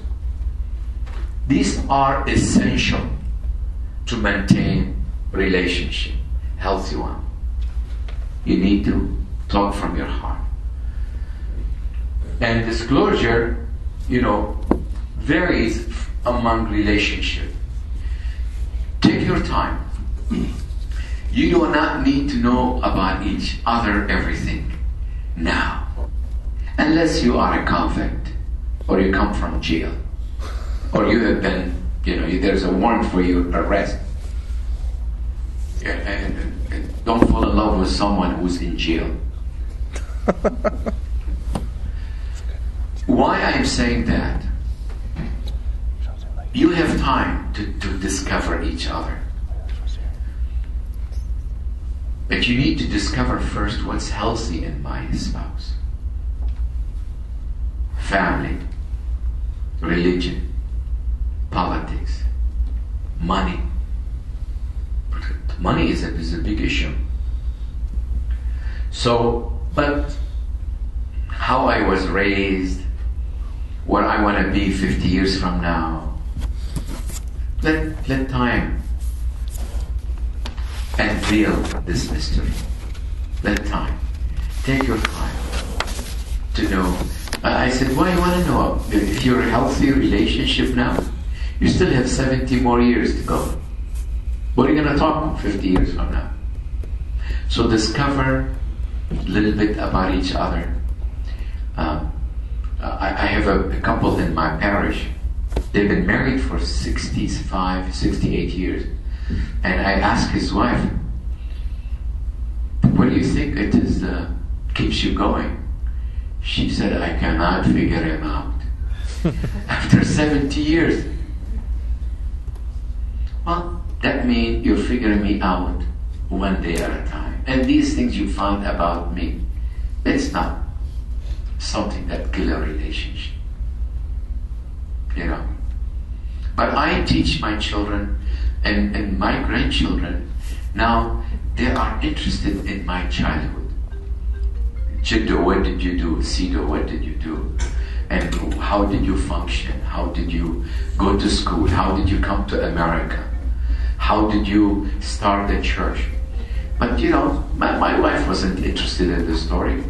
These are essential to maintain relationship, healthy one. You need to talk from your heart. And disclosure, varies among relationship. Take your time. You do not need to know about each other everything now. Unless you are a convict or you come from jail or you have been, there's a warrant for your arrest. and don't fall in love with someone who's in jail. Why I'm saying that? You have time to discover each other. But you need to discover first what's healthy in my spouse. Family, religion, politics, money. Money is a big issue. So, but how I was raised, what I want to be 50 years from now, let time unveil this mystery. Let time. Take your time to know. I said, why do you want to know? If you're a healthy relationship now, you still have 70 more years to go. What are you going to talk 50 years from now? So discover a little bit about each other. I have a couple in my parish. They've been married for 65, 68 years. And I asked his wife, what do you think it is keeps you going? She said, I cannot figure him out. After 70 years. Well, that means you're figuring me out one day at a time. And these things you found about me, it's not something that kills a relationship. You know. But I teach my children and my grandchildren, now they are interested in my childhood. Jiddo, what did you do? Sido, what did you do? And how did you function? How did you go to school? How did you come to America? How did you start the church? But you know, my wife wasn't interested in the story.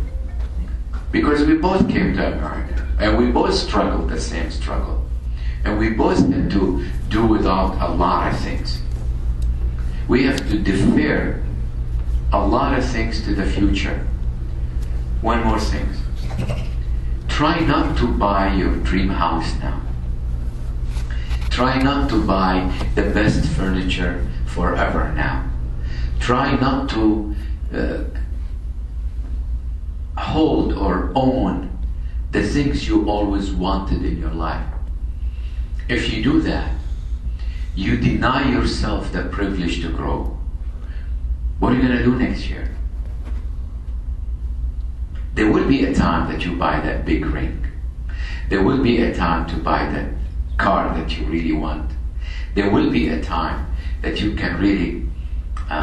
Because we both came to America. And we both struggled the same struggle. And we both had to do without a lot of things. We have to defer a lot of things to the future. One more thing. Try not to buy your dream house now. Try not to buy the best furniture forever now. Try not to hold or own the things you always wanted in your life. If you do that, you deny yourself the privilege to grow. What are you going to do next year? There will be a time that you buy that big ring. There will be a time to buy that car that you really want. There will be a time that you can really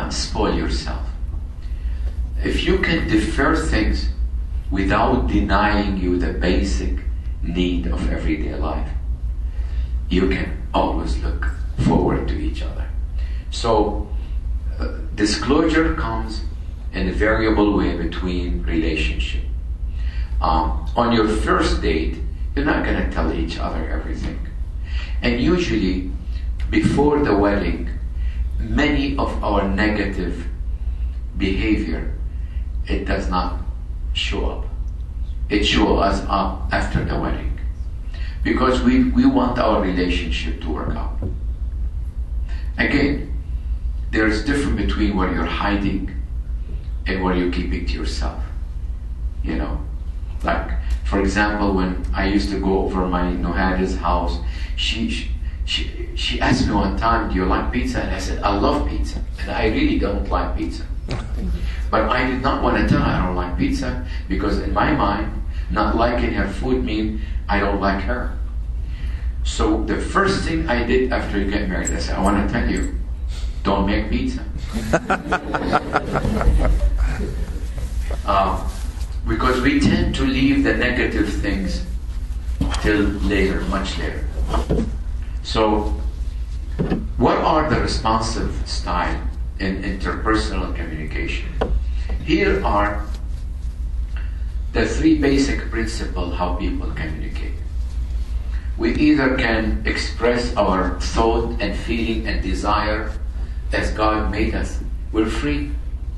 spoil yourself. If you can defer things without denying you the basic need of everyday life, you can always look forward to each other. So disclosure comes in a variable way between relationship. On your first date, you're not going to tell each other everything. And usually, before the wedding, many of our negative behavior, it does not show up. It shows us up after the wedding. Because we want our relationship to work out. Again, there's difference between what you're hiding and what you're keeping to yourself. You know, like for example, when I used to go over my Nohada's house, she asked me one time, "Do you like pizza?" And I said, "I love pizza, and I really don't like pizza." But I did not want to tell her I don't like pizza because in my mind, not liking her food means I don't like her. So the first thing I did after you get married, I said, "I want to tell you, don't make pizza." Because we tend to leave the negative things till later, much later. So, what are the responsive style in interpersonal communication? Here are the three basic principles how people communicate. We either can express our thought and feeling and desire as God made us. We're free.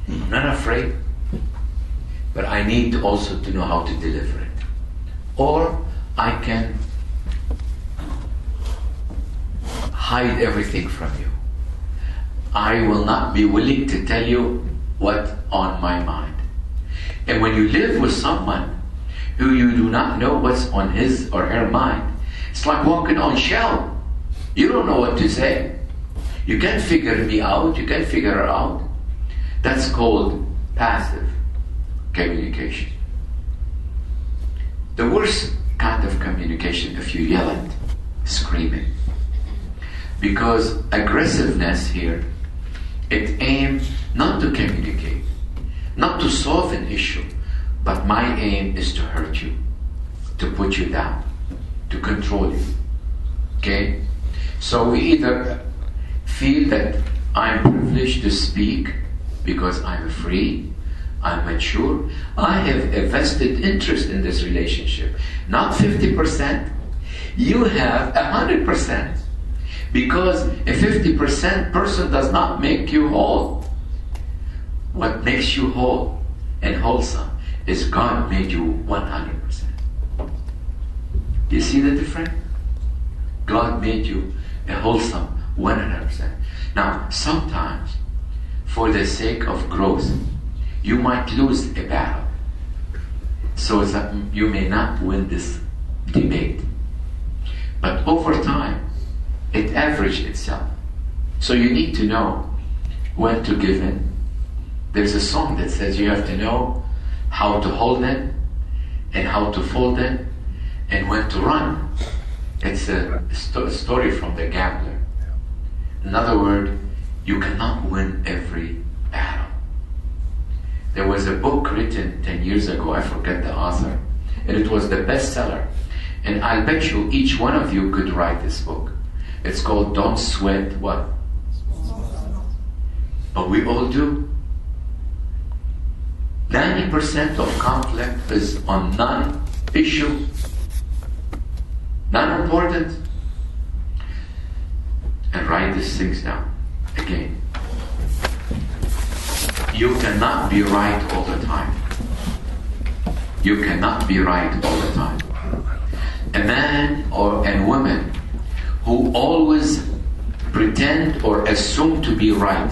I'm not afraid. But I need also to know how to deliver it. Or I can hide everything from you. I will not be willing to tell you what's on my mind. And when you live with someone who you do not know what's on his or her mind, it's like walking on shell. You don't know what to say. You can't figure me out. You can't figure her out. That's called passive communication. The worst kind of communication if you yell at, screaming. Because aggressiveness here, it aims not to communicate, not to solve an issue, but my aim is to hurt you, to put you down, to control you. Okay? So we either feel that I'm privileged to speak because I'm free, I'm mature, I have a vested interest in this relationship. Not 50%, you have 100%. Because a 50% person does not make you whole. What makes you whole and wholesome is God made you 100%. You see the difference? God made you a wholesome 100%. Now, sometimes, for the sake of growth, you might lose a battle. So that you may not win this debate. But over time, it averaged itself. So you need to know when to give in. There's a song that says you have to know how to hold it and how to fold it and when to run. It's a story from the gambler. In other words, you cannot win every battle. There was a book written 10 years ago, I forget the author, and it was the bestseller. And I'll bet you each one of you could write this book. It's called Don't Sweat What? But we all do. 90% of conflict is on non-issue, non-important. And write these things down. Again, you cannot be right all the time. You cannot be right all the time. A man and woman who always pretend or assume to be right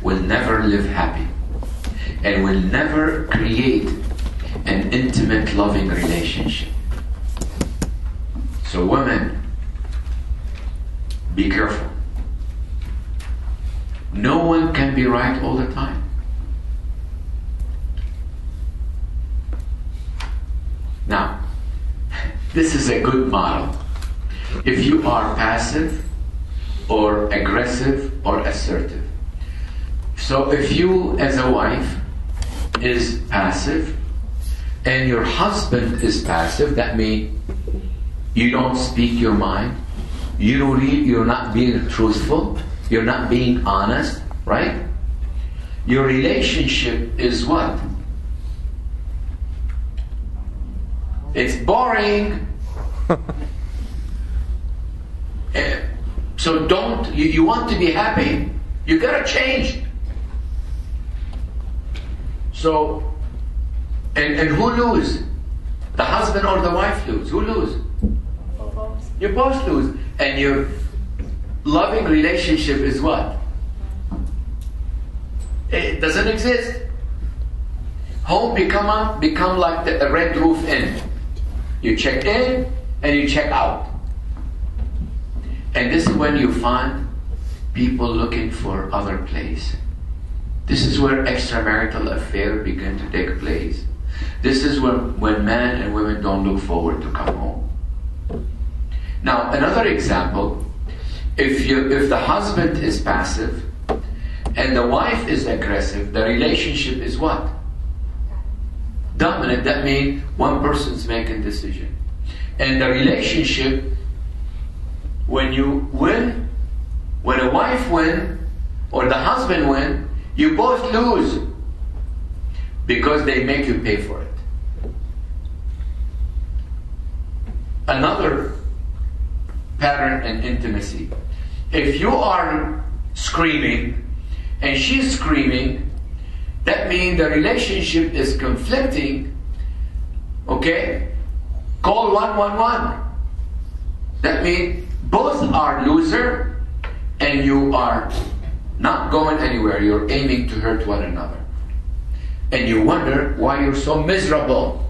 will never live happy and will never create an intimate, loving relationship. So women, be careful. No one can be right all the time. Now, this is a good model. If you are passive or aggressive or assertive. So if you as a wife is passive and your husband is passive, that means you don't speak your mind, you're not being truthful, you're not being honest, right? Your relationship is what? It's boring. So you want to be happy, you gotta change. So, and who lose? The husband or the wife lose? Who lose? You both lose. And your loving relationship is what? It doesn't exist. Home become like the red roof inn. You check in and you check out. And this is when you find people looking for other place. This is where extramarital affairs begin to take place. This is when men and women don't look forward to come home. Now, another example, if the husband is passive and the wife is aggressive, the relationship is what? Dominant. That means one person's making decision. And the relationship, when you win, when a wife wins or the husband wins, you both lose because they make you pay for it. Another pattern in intimacy. If you are screaming and she's screaming, that means the relationship is conflicting. Okay? Call 111. That means both are loser and you are not going anywhere. You're aiming to hurt one another. And you wonder why you're so miserable.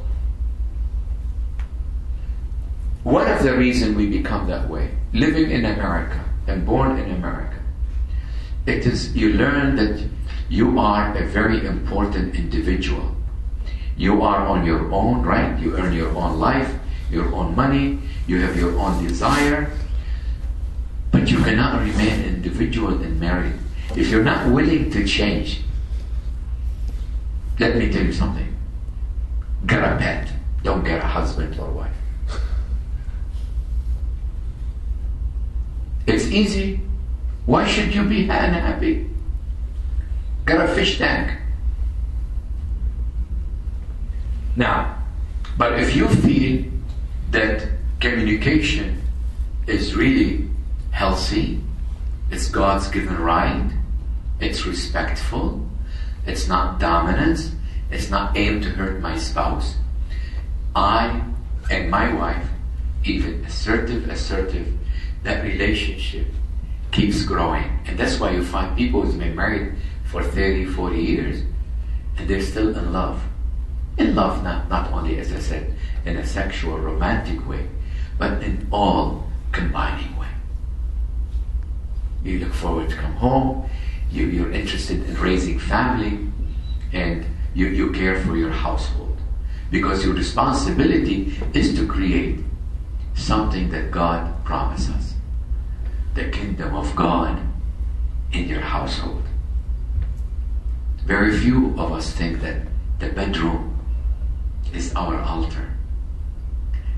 One of the reasons we become that way, living in America and born in America, it is you learn that you are a very important individual. You are on your own, right? You earn your own life, your own money, you have your own desire, but you cannot remain individual and married if you're not willing to change. Let me tell you something. Get a pet. Don't get a husband or wife. It's easy. Why should you be unhappy? Get a fish tank. Now, but if you feel that communication is really healthy, it's God's given right, it's respectful, it's not dominance, it's not aimed to hurt my spouse, I and my wife, even assertive, that relationship keeps growing. And that's why you find people who've been married for 30, 40 years and they're still in love. In love, not only, as I said, in a sexual, romantic way, but in all combining way. You look forward to come home, you're interested in raising family, and you care for your household. Because your responsibility is to create something that God promises. The kingdom of God in your household. Very few of us think that the bedroom is our altar.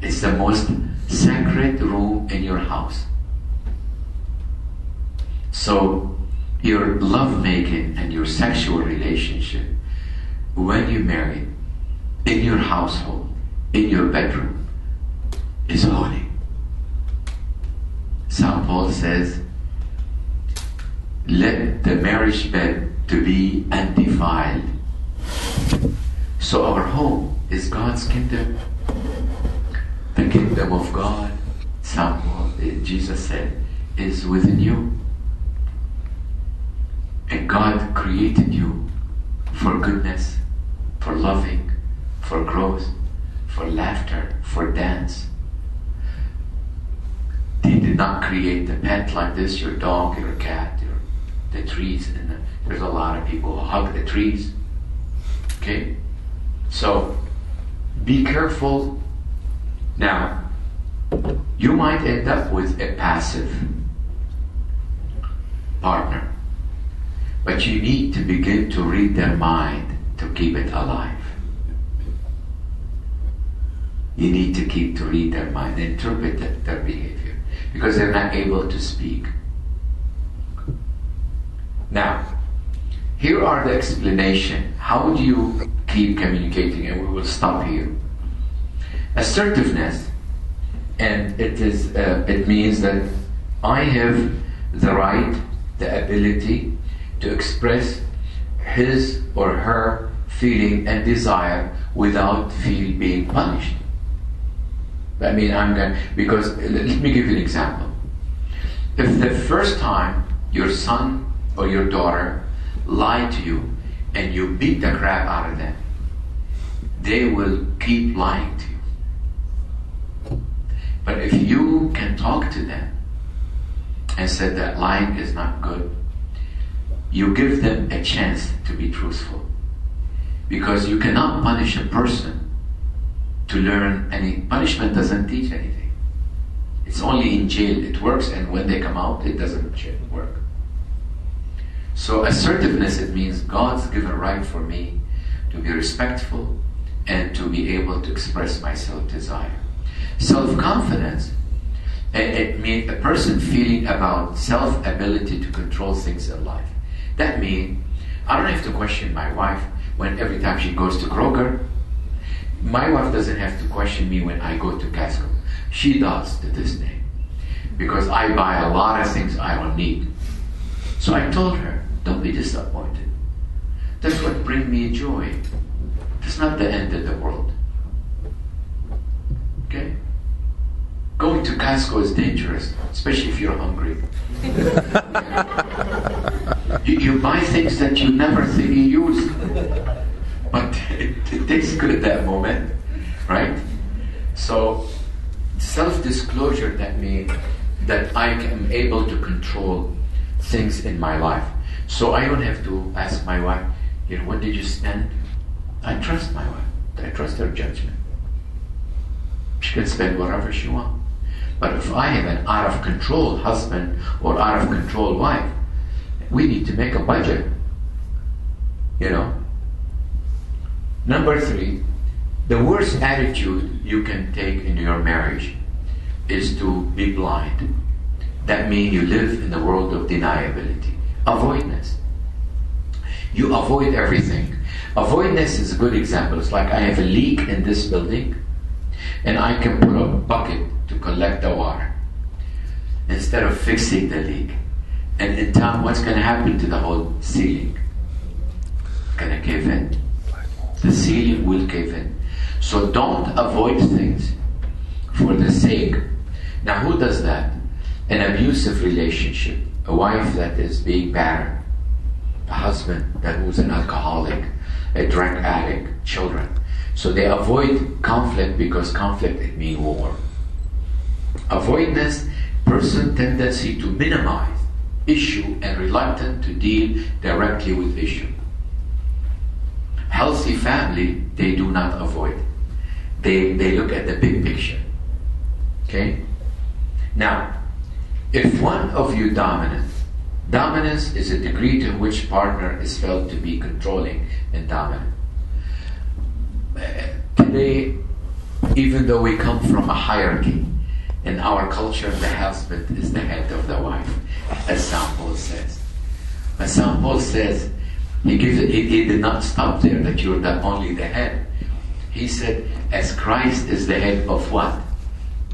It's the most sacred room in your house. So your lovemaking and your sexual relationship, when you marry, in your household, in your bedroom, is holy. St. Paul says, let the marriage bed to be undefiled. So our home is God's kingdom. The kingdom of God, St. Paul, Jesus said, is within you. And God created you for goodness, for loving, for growth, for laughter, for dance. He did not create a pet like this, your dog, your cat, the trees. And there's a lot of people who hug the trees. Okay? So, be careful. Now, you might end up with a passive partner. But you need to begin to read their mind to keep it alive. You need to read their mind, interpret their behavior, because they're not able to speak. Now, here are the explanation. How do you keep communicating? And we will stop here. Assertiveness, and it means that I have the right, the ability to express his or her feeling and desire without being punished. I mean, because let me give you an example. If the first time your son or your daughter lie to you and you beat the crap out of them, they will keep lying to you. But if you can talk to them and say that lying is not good, you give them a chance to be truthful. Because you cannot punish a person to learn any. Punishment doesn't teach anything. It's only in jail it works, and when they come out it doesn't work. So assertiveness, it means God's given right for me to be respectful and to be able to express my self-desire. Self-confidence, it means a person feeling about self-ability to control things in life. That means I don't have to question my wife when every time she goes to Kroger. My wife doesn't have to question me when I go to Costco. She does to this day. Because I buy a lot of things I don't need. So I told her, don't be disappointed. That's what brings me joy. It's not the end of the world. Okay? Going to Costco is dangerous, especially if you're hungry. You buy things that you never think you use. But it tastes good at that moment, right? So self-disclosure, that means that I am able to control things in my life. So I don't have to ask my wife, what did you spend? I trust my wife. I trust her judgment. She can spend whatever she wants. But if I have an out-of-control husband or out-of-control wife, we need to make a budget. Number 3, the worst attitude you can take in your marriage is to be blind. That means you live in the world of deniability. Avoidance. You avoid everything. Avoidance is a good example. It's like I have a leak in this building and I can put a bucket to collect the water instead of fixing the leak. And in time, what's going to happen to the whole ceiling? It's going to cave in. The ceiling will cave in. So don't avoid things for the sake. Now, who does that? An abusive relationship. A wife that is being battered. A husband that who's an alcoholic. A drug addict. Children. So they avoid conflict because conflict, it means war. Avoidance, person tendency to minimize issue and reluctant to deal directly with issue. Healthy family, they do not avoid. They look at the big picture. Okay? Now, if one of you dominance is a degree to which partner is felt to be controlling and dominant. Today, even though we come from a hierarchy, in our culture, the husband is the head of the wife, as St. Paul says. But St. Paul says, he did not stop there, that you're only the head. He said, as Christ is the head of what?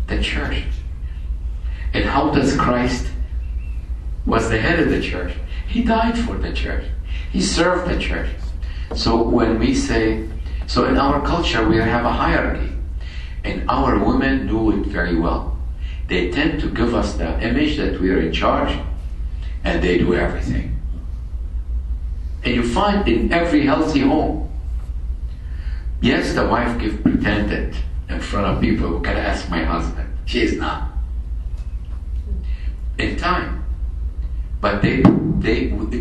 The church. And how does Christ was the head of the church? He died for the church. He served the church. So when we say, so in our culture we have a hierarchy, and our women do it very well. They tend to give us the image that we are in charge, and they do everything. And you find in every healthy home, yes, the wife pretended in front of people, who can ask my husband. She is not. In time. But it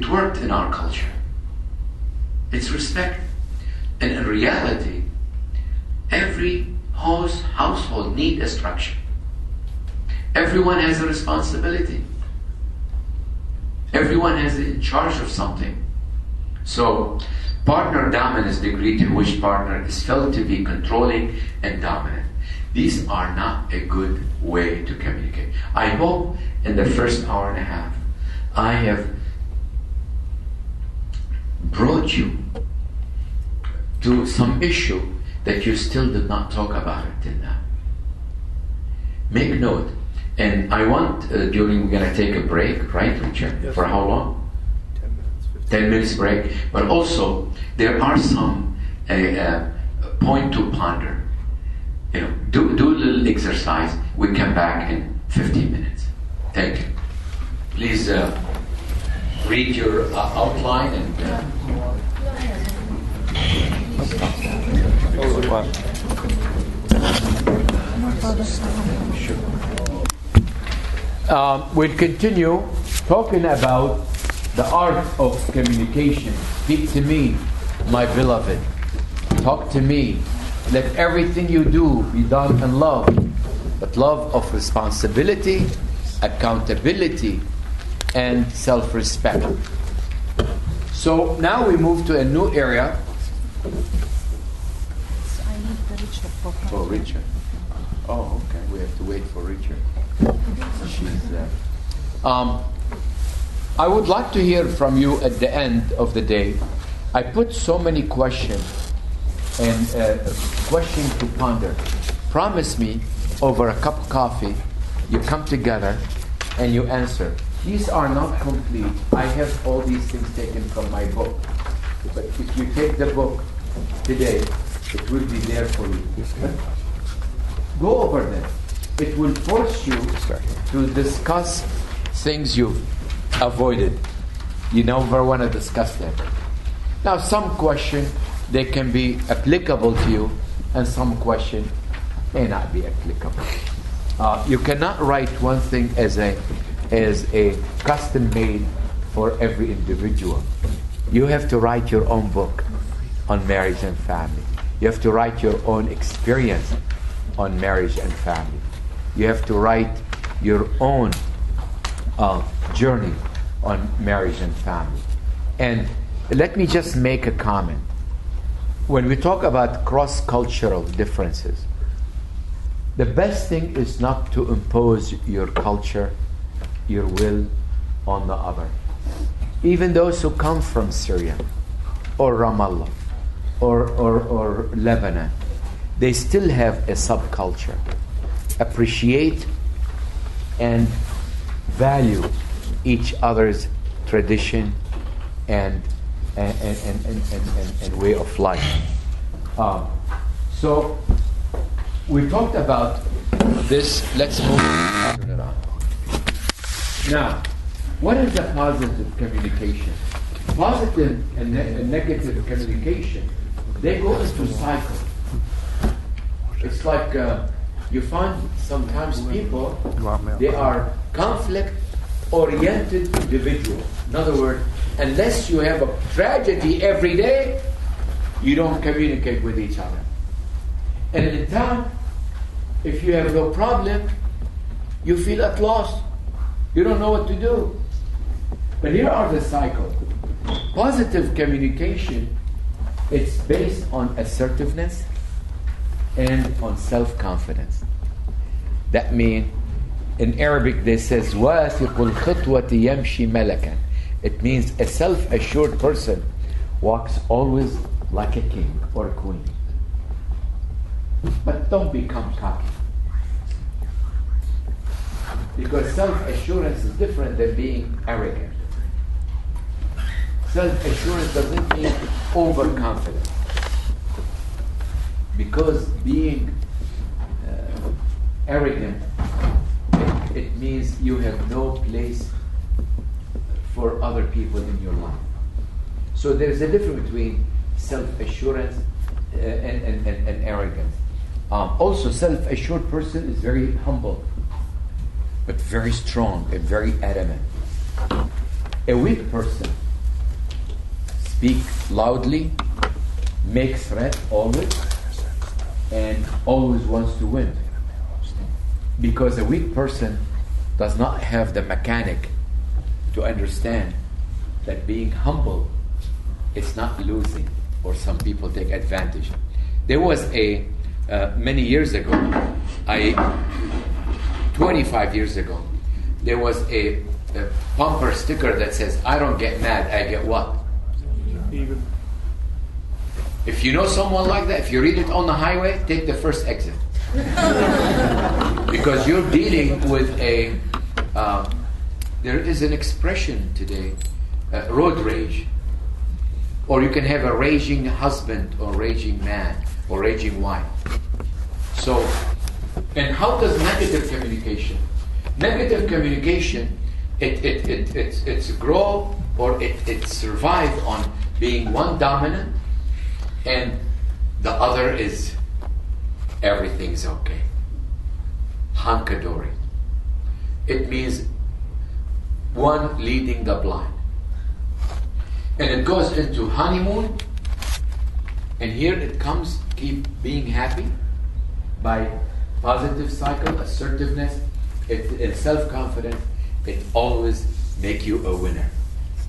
worked in our culture. It's respect. And in reality, every household needs a structure. Everyone has a responsibility. Everyone is in charge of something. So, partner dominance, degree to which partner is felt to be controlling and dominant. These are not a good way to communicate. I hope in the first hour and a half, I have brought you to some issue that you still did not talk about it till now. Make note. And I want, we're going to take a break, right, Richard? Yes. For how long? 10 minutes. 10 minutes break. But also, there are some point to ponder. Do a little exercise. We come back in 15 minutes. Thank you. Please read your outline and... We'll continue talking about the art of communication. Speak to me, my beloved. Talk to me. Let everything you do be done in love, but love of responsibility, accountability, and self-respect. So now we move to a new area. For Richard. Oh, okay. We have to wait for Richard. I would like to hear from you at the end of the day. I put so many questions and questions to ponder. Promise me, over a cup of coffee, you come together and you answer. These are not complete. I have all these things taken from my book. But if you take the book today, it will be there for you. Go over them. It will force you to discuss things you've avoided. You never want to discuss them. Now, some question, they can be applicable to you, and some question may not be applicable. You cannot write one thing as a custom made for every individual. You have to write your own book on marriage and family. You have to write your own experience on marriage and family. You have to write your own journey on marriage and family. And let me just make a comment. When we talk about cross-cultural differences, the best thing is not to impose your culture, your will on the other. Even those who come from Syria or Ramallah or Lebanon, they still have a subculture. Appreciate and value each other's tradition and way of life. So we talked about this. Let's move on. Now, what is a positive communication? Positive and negative communication, they go into cycles. It's like you find sometimes people, they are conflict-oriented individuals. In other words, unless you have a tragedy every day, you don't communicate with each other. And in town, if you have no problem, you feel at loss. You don't know what to do. But here are the cycles. Positive communication, it's based on assertiveness and on self-confidence. That means, in Arabic, they says, وَاثِقُ الْخِطْوَةِ يَمْشِي مَلَكًا. It means a self-assured person walks always like a king or a queen. But don't become cocky. Because self-assurance is different than being arrogant. Self-assurance doesn't mean overconfident. Because being arrogant, it means you have no place for other people in your life. So there's a difference between self-assurance and arrogance. Also, self-assured person is very humble, but very strong and very adamant. A weak person speaks loudly, makes threat always, and always wants to win. Because a weak person does not have the mechanic to understand that being humble is not losing, or some people take advantage. There was many years ago, 25 years ago, there was a bumper sticker that says, "I don't get mad, I get what?" Even. If you know someone like that, if you read it on the highway, take the first exit. Because you're dealing with there is an expression today, road rage. Or you can have a raging husband, or raging man, or raging wife. So, and how does negative communication? Negative communication, it's grow, or it survive on being one dominant, and the other is everything's okay. Hunkadory. It means one leading the blind. And it goes into honeymoon, and here it comes, keep being happy by positive cycle, assertiveness, and self-confidence. It always make you a winner.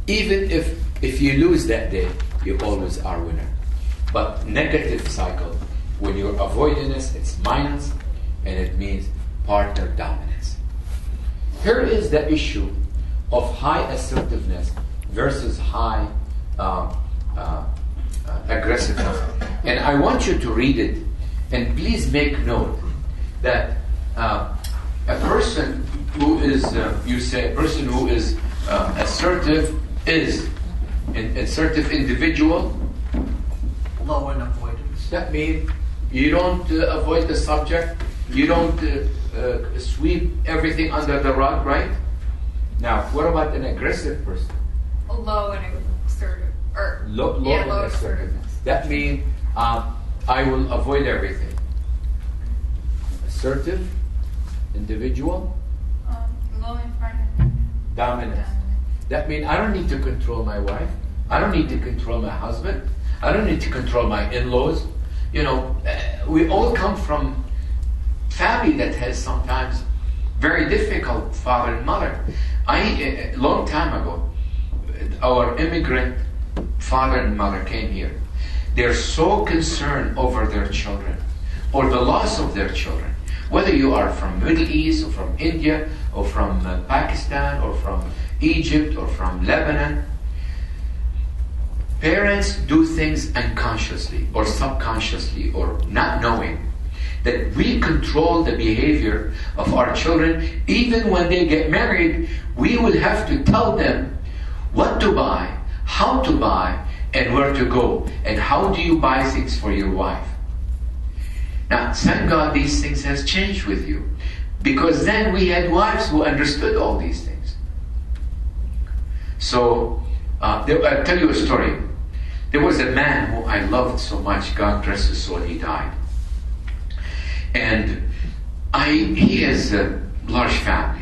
Even if you lose that day, you always are winner. But negative cycle, when you're avoidiness, it's minus, and it means partner dominance. Here is the issue of high assertiveness versus high aggressiveness. And I want you to read it, and please make note that a person who is, you say, a person who is assertive is an assertive individual. Low in avoidance. That means you don't avoid the subject, you don't sweep everything under the rug, right? Now, what about an aggressive person? low and assertive, or Low yeah, low and assertive. assertiveness. That means I will avoid everything. Assertive, individual, Low in front of dominance. That means I don't need to control my wife. I don't need to control my husband. I don't need to control my in-laws. You know, we all come from family that has sometimes very difficult father and mother. A long time ago, our immigrant father and mother came here. They're so concerned over their children or the loss of their children. Whether you are from Middle East or from India or from Pakistan or from Egypt or from Lebanon, parents do things unconsciously or subconsciously or not knowing that we control the behavior of our children. Even when they get married, we will have to tell them what to buy, how to buy, and where to go, and how do you buy things for your wife. Now, thank God these things has changed with you, because then we had wives who understood all these things. So, I'll tell you a story. There was a man who I loved so much, God rest his soul, he died. And he has a large family.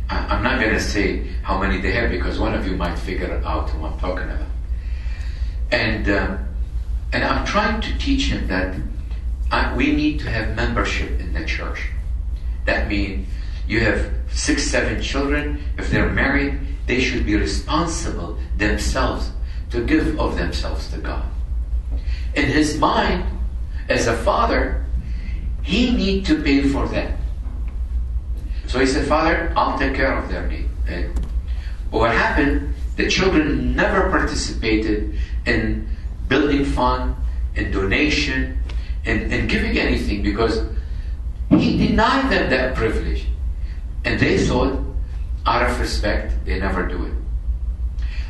I'm not going to say how many they have, because one of you might figure out who I'm talking about. And I'm trying to teach him that we need to have membership in the church. That means you have 6, 7 children. If they're married, they should be responsible themselves to give of themselves to God. In his mind, as a father, he need to pay for that. So he said, Father, I'll take care of their need. And what happened, the children never participated in building fund, in donation, in giving anything, because he denied them that privilege. And they thought, out of respect, they never do it.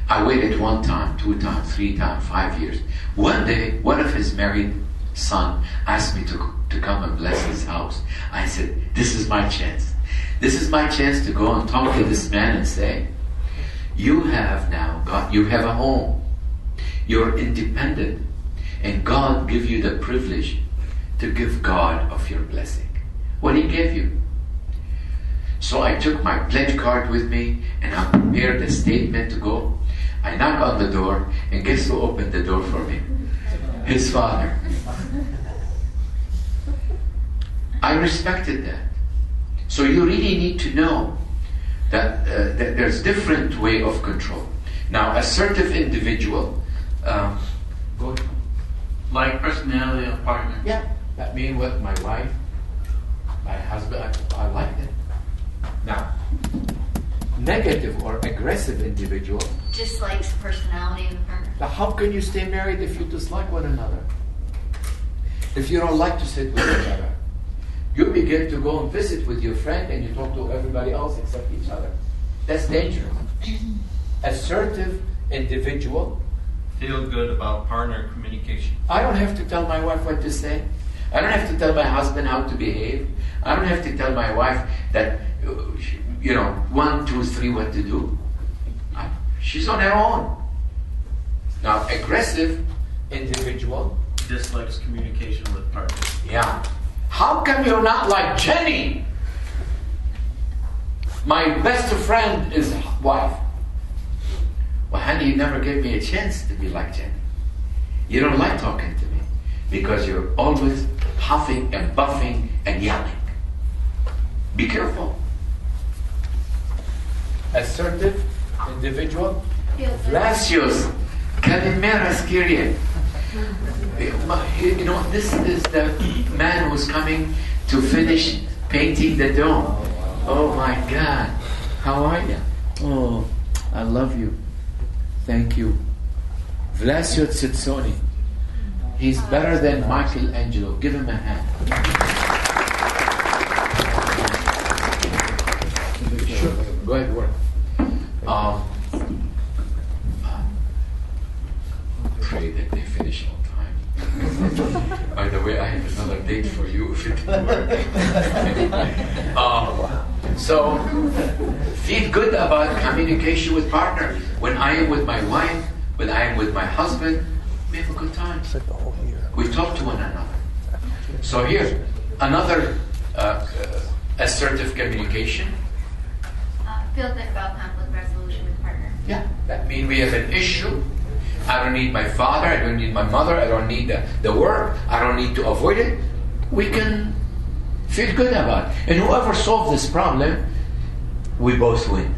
I waited 1 time, 2 times, 3 times, 5 years. One day, one of his married son asked me to come and bless his house. I said, this is my chance. This is my chance to go and talk to this man and say, you have now God, you have a home. You're independent. And God give you the privilege to give God of your blessing. What he gave you. So I took my pledge card with me and I prepared a statement to go. I knocked on the door, and guess who opened the door for me? His father. I respected that. So you really need to know that, that there's different way of control. Now, assertive individual, go ahead. Like personality of partner. Yeah, that means what my wife, my husband, I like it. Now, negative or aggressive individual dislikes the personality of the partner. Now, how can you stay married if you dislike one another? If you don't like to sit with each other, you begin to go and visit with your friend and you talk to everybody else except each other. That's dangerous. Assertive individual. Feel good about partner communication. I don't have to tell my wife what to say. I don't have to tell my husband how to behave. I don't have to tell my wife that, 1, 2, 3 what to do. She's on her own. Now, aggressive individual Dislikes communication with partners. Yeah. How come you're not like Jenny? My best friend is wife. Well, honey, you never gave me a chance to be like Jenny. You don't like talking to me because you're always huffing and buffing and yelling. Be careful. Assertive individual. Vlasios. Kalimeras Kyrie. This is the man who's coming to finish painting the dome. Oh my God. How are you? Oh, I love you. Thank you. Vlasio Tsitsoni. He's better than Michelangelo. Give him a hand. Sure. Go ahead, work. Pray that they finish on time. By the way, I have another date for you if it didn't work. So feel good about communication with partner. When I am with my wife, when I am with my husband, we have a good time. We talk to one another. So here, another assertive communication. Feel good about conflict resolution with partner. Yeah, that means we have an issue. I don't need my father, I don't need my mother, I don't need the work, I don't need to avoid it. We can feel good about it. And whoever solves this problem, we both win.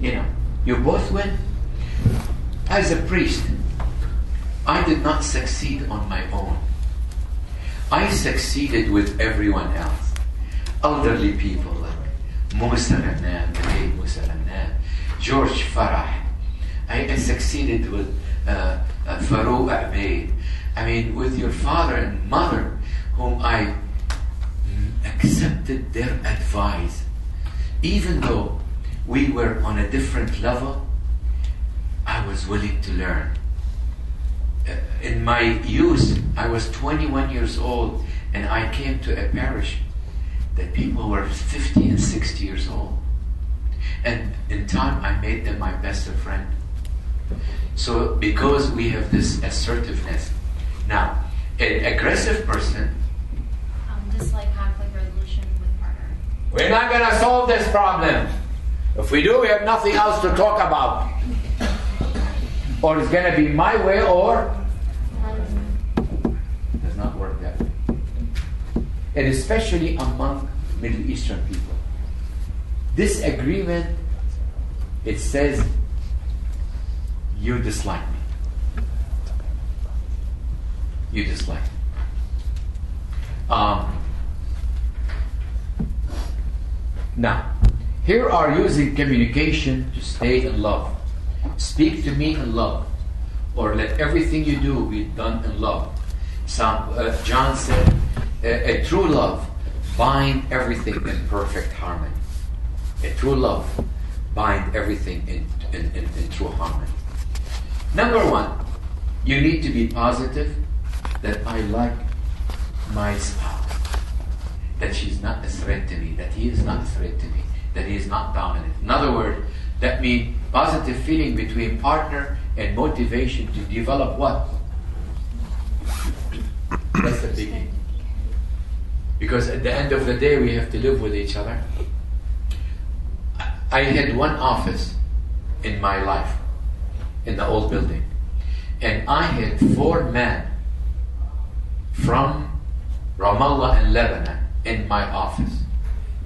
You know, you both win. As a priest, I did not succeed on my own. I succeeded with everyone else. Elderly people like Musa Rannan, the late Musa Rannan, George Farah. I succeeded with Farouk Abeid. I mean, with your father and mother, whom I accepted their advice. Even though we were on a different level, I was willing to learn. In my youth, I was 21 years old, and I came to a parish that people were 50 and 60 years old. And in time, I made them my best friend. So because we have this assertiveness. Now, an aggressive person, Dislike conflict resolution with partner. we're not going to solve this problem. If we do, we have nothing else to talk about. Or it's going to be my way, or it does not work that way. And especially among Middle Eastern people. Disagreement, it says, you dislike me. You dislike me. Now, here are using communication to stay in love. Speak to me in love, or let everything you do be done in love. John said, a true love bind everything in perfect harmony. A true love bind everything in true harmony. Number one, you need to be positive that I like my spouse, that she's not a threat to me, that he is not a threat to me, that he is not dominant. In other words, that means positive feeling between partner and motivation to develop what? That's the beginning. Because at the end of the day, we have to live with each other. I had one office in my life, in the old building. And I had 4 men from Ramallah and Lebanon in my office.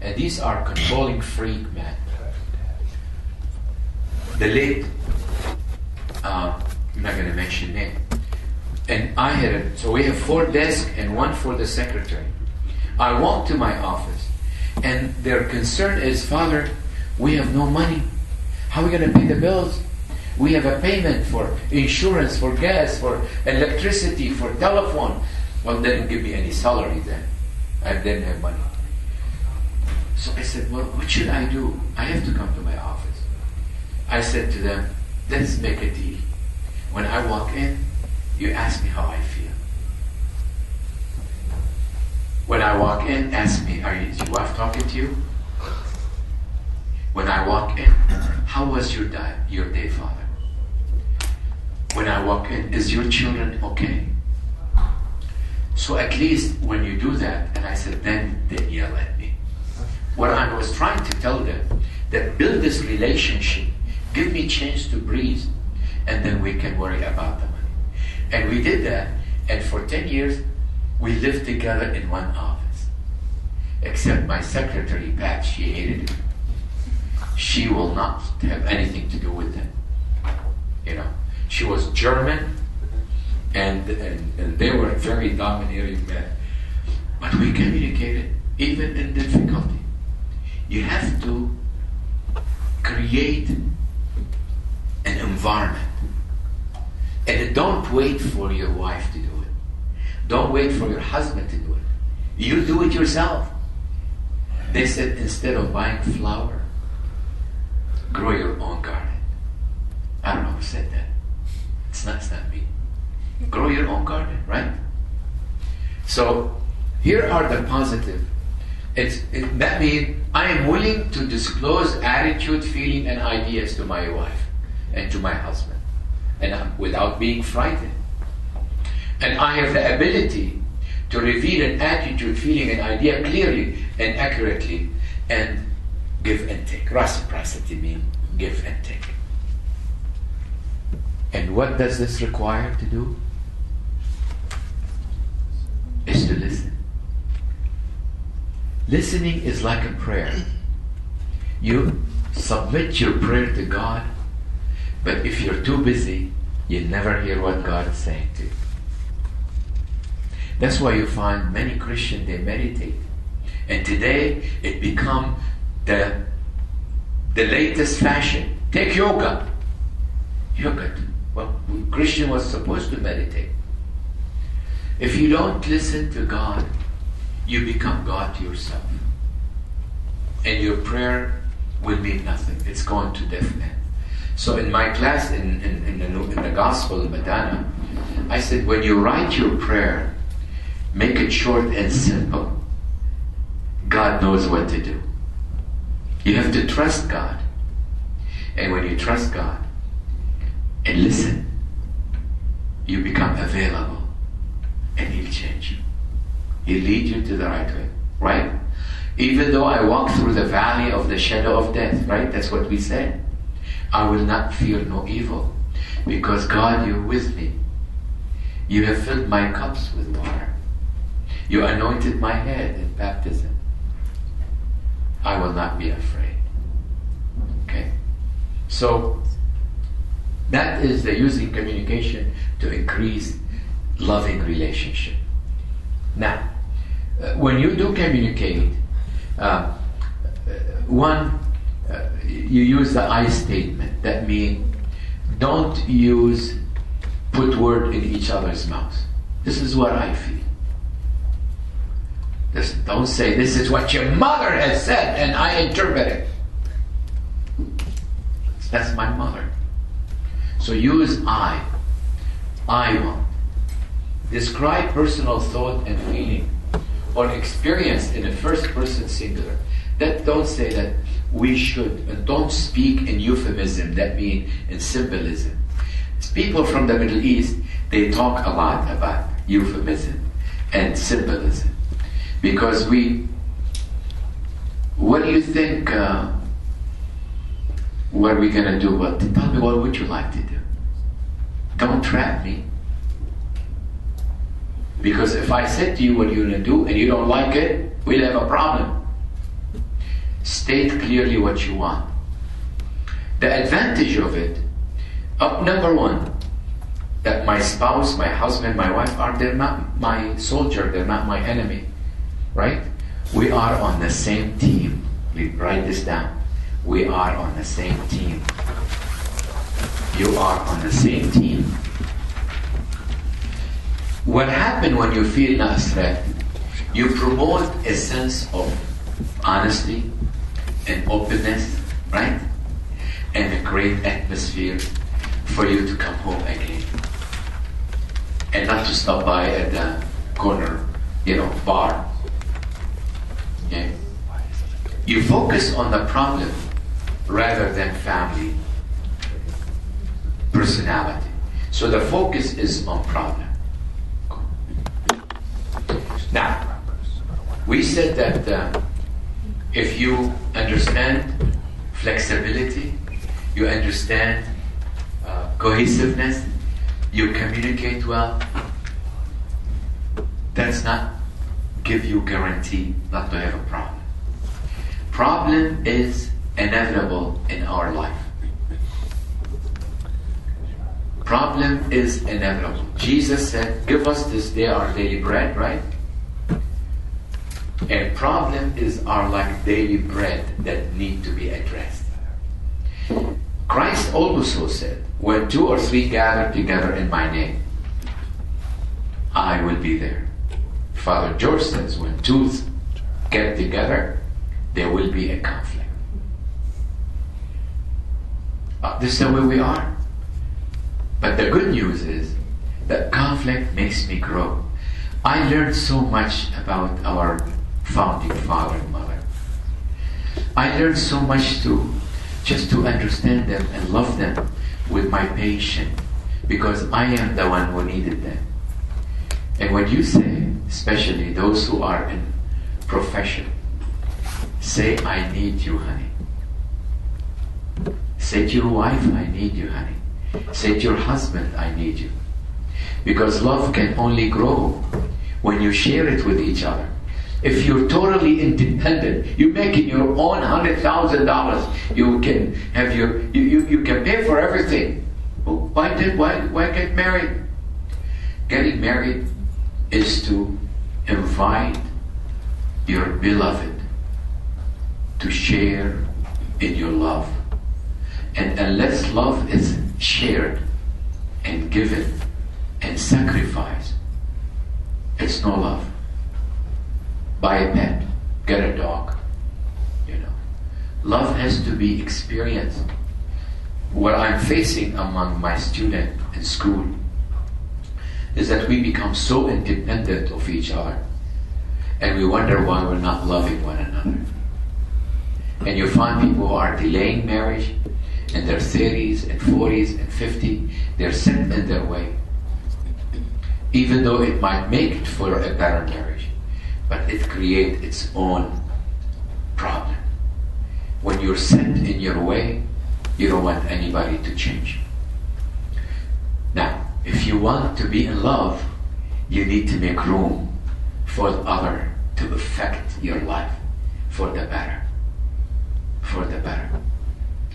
And these are controlling freak men. The late, I'm not going to mention name. And I had, so we have 4 desks and 1 for the secretary. I walked to my office, and their concern is, Father, we have no money. How are we going to pay the bills? We have a payment for insurance, for gas, for electricity, for telephone. Well, they didn't give me any salary then. I didn't have money. So I said, well, what should I do? I have to come to my office. I said to them, let's make a deal. When I walk in, you ask me how I feel. When I walk in, ask me, is your wife talking to you? When I walk in, how was your day, Father? When I walk in, is your children okay? So at least when you do that, and I said, then they yell at me. What I was trying to tell them, that build this relationship, give me a chance to breathe, and then we can worry about the money. And we did that, and for 10 years, we lived together in one office. Except my secretary, Pat, she hated it. She will not have anything to do with it. You know, she was German, and they were very domineering men. But we communicated, even in difficulty. You have to create an environment. And don't wait for your wife to do it. Don't wait for your husband to do it. You do it yourself. They said, instead of buying flour, grow your own garden. I don't know who said that. It's not me. Grow your own garden, right? So here are the positive. That means I am willing to disclose attitude, feeling, and ideas to my wife and to my husband, and without being frightened. And I have the ability to reveal an attitude, feeling, and idea clearly and accurately, and give and take. Reciprocity means give and take. And what does this require to do? Is to listen. Listening is like a prayer. You submit your prayer to God, but if you're too busy, you never hear what God is saying to you. That's why you find many Christians, they meditate. And today, it become the latest fashion. Take yoga. Yoga. Well, Christian was supposed to meditate. If you don't listen to God, you become God to yourself. And your prayer will mean nothing. It's going to death end. So in my class in the Gospel of Madonna, I said, when you write your prayer, make it short and simple. God knows what to do. You have to trust God. And when you trust God and listen, you become available, and He'll change you. He'll lead you to the right way, right? Even though I walk through the valley of the shadow of death, right? That's what we said. I will not fear no evil, because God, you're with me. You have filled my cups with water. You anointed my head in baptism. I will not be afraid. Okay? So, that is the using communication to increase loving relationship. Now, when you do communicate, you use the I statement. That means don't put word in each other's mouth. This is what I feel. Don't say, this is what your mother has said and I interpret it. That's my mother. So use I want. Describe personal thought and feeling or experience in the first person singular. Don't say that we should, and don't speak in euphemism, that means in symbolism. People from the Middle East, they talk a lot about euphemism and symbolism. Because what do you think, what are we going to do? Well, tell me, what would you like to do? Don't trap me. Because if I said to you what you're going to do and you don't like it, we'll have a problem. State clearly what you want. The advantage of it, number one, that my spouse, my husband, my wife, they're not my soldier, they're not my enemy. Right? We are on the same team. Write this down. We are on the same team. You are on the same team. What happens when you feel not threat? You promote a sense of honesty and openness, right? And a great atmosphere for you to come home again. And not to stop by at the corner, bar. Okay? You focus on the problem rather than family personality. So the focus is on problem. Now, we said that if you understand flexibility, you understand cohesiveness, you communicate well, that's not give you guarantee not to have a problem. Problem is inevitable in our life. Problem is inevitable. Jesus said, give us this day our daily bread, right? And problem is our like daily bread that need to be addressed. Christ also said, when 2 or 3 gather together in my name, I will be there. Father George says, when 2 get together, there will be a conflict. This is the way we are. But the good news is that conflict makes me grow. I learned so much about our founding father and mother. I learned so much just to understand them and love them with my patience, because I am the one who needed them. And when you say, especially those who are in profession, say, I need you, honey. Say to your wife, I need you, honey. Say to your husband, I need you. Because love can only grow when you share it with each other. If you're totally independent, you're making your own $100,000. You can have you can pay for everything. Why get married? Getting married is to invite your beloved to share in your love. And unless love is shared and given and sacrificed, it's no love. Buy a pet, get a dog. Love has to be experienced. What I'm facing among my students in school is that we become so independent of each other, and we wonder why we're not loving one another. And you find people who are delaying marriage in their 30s and 40s and 50s, they're set in their way. Even though it might make it for a better marriage, but it creates its own problem. When you're set in your way, you don't want anybody to change. Now, if you want to be in love, you need to make room for the other to affect your life for the better. For the better.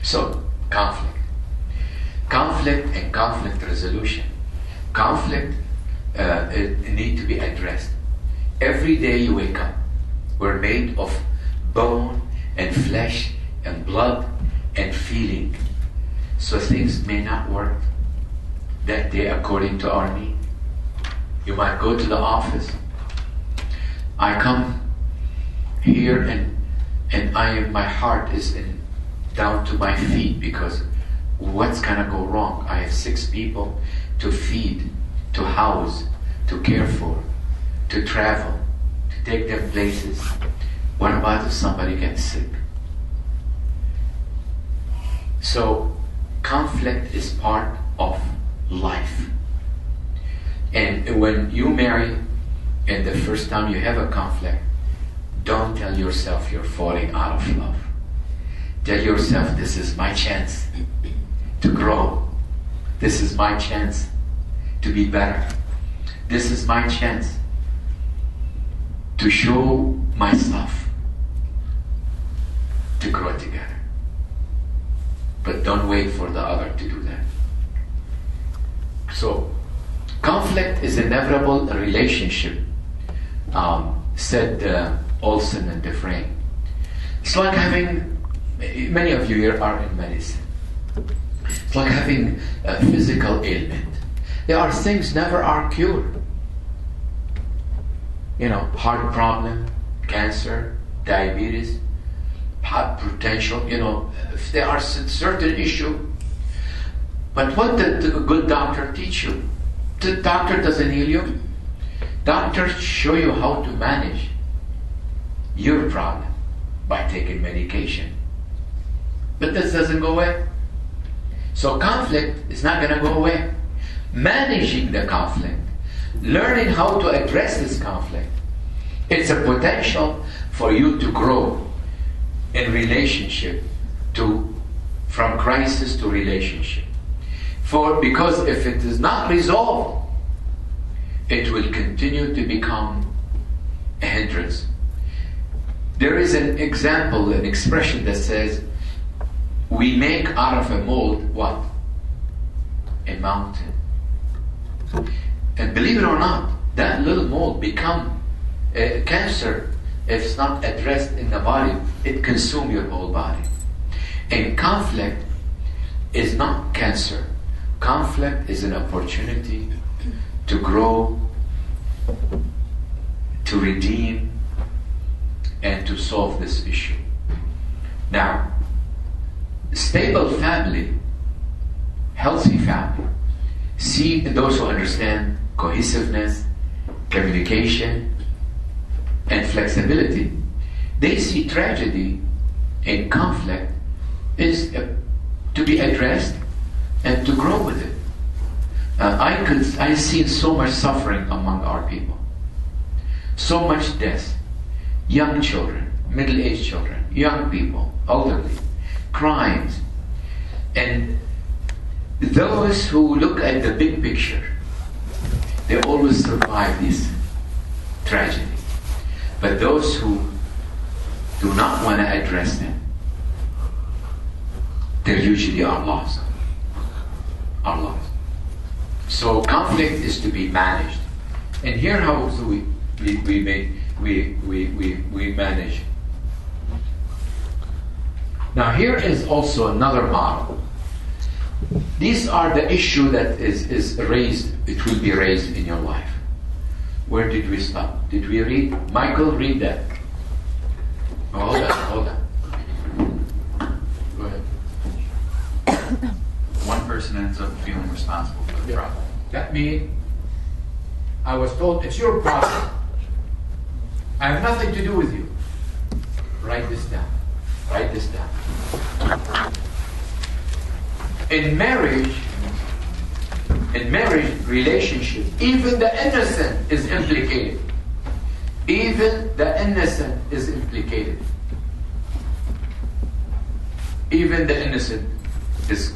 So, conflict. Conflict and conflict resolution. Conflict need to be addressed. Every day you wake up, we're made of bone and flesh and blood and feeling. So things may not work that day according to our need. You might go to the office. I come here and my heart is down to my feet, because what's gonna go wrong? I have 6 people to feed, to house, to care for, to travel, to take them places. What about if somebody gets sick? So conflict is part of life. And when you marry and the first time you have a conflict, don't tell yourself you're falling out of love. Tell yourself, this is my chance to grow. This is my chance to be better. This is my chance to show myself, to grow together. But don't wait for the other to do that. So, conflict is inevitable in a relationship, said Olson and Dufresne. It's like having, many of you here are in medicine. It's like having a physical ailment. There are things never are cured. Heart problem, cancer, diabetes, hypertension, if there are certain issues. But what did the good doctor teach you? The doctor doesn't heal you. Doctors show you how to manage your problem by taking medication. But this doesn't go away. So conflict is not going to go away. Managing the conflict, learning how to address this conflict, it's a potential for you to grow in relationship from crisis to relationship. Because if it is not resolved, it will continue to become a hindrance. There is an example, an expression that says, we make out of a mold what? A mountain. And believe it or not, that little mold become a cancer. If it's not addressed in the body, it consumes your whole body. And conflict is not cancer. Conflict is an opportunity to grow, to redeem, and to solve this issue. Now, stable family, healthy family, see those who understand cohesiveness, communication, and flexibility, they see tragedy and conflict is to be addressed and to grow with it. I see so much suffering among our people, so much death, young children, middle-aged children, young people, elderly, crimes, and those who look at the big picture, they always survive this tragedy. But those who do not want to address them, they usually are lost. So conflict is to be managed, and here how do we manage. Now here is also another model. These are the issue that is raised. It will be raised in your life. Where did we stop? Did we read? Michael, read that. Oh, hold on. Go ahead. One person ends up feeling responsible for the problem. That means I was told it's your problem. I have nothing to do with you. Write this down. Write this down. In marriage relationship, even the innocent is implicated. Even the innocent is implicated. Even the innocent is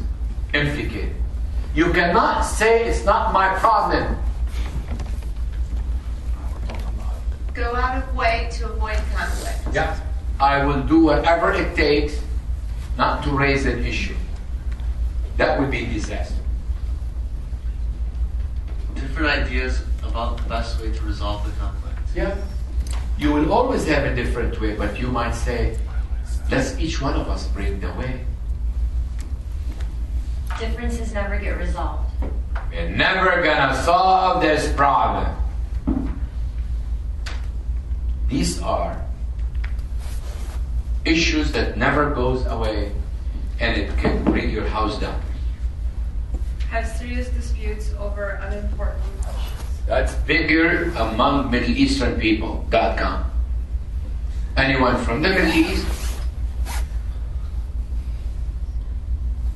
implicated. You cannot say it's not my problem. Go out of way to avoid conflict. Yeah. I will do whatever it takes not to raise an issue. That would be disaster. Different ideas about the best way to resolve the conflict. Yeah. You will always have a different way, but you might say, let's each one of us bring the way. Differences never get resolved. We're never gonna solve this problem. These are issues that never goes away, and it can bring your house down. Have serious disputes over unimportant issues. That's bigger among Middle Eastern people.com. Anyone from the Middle East?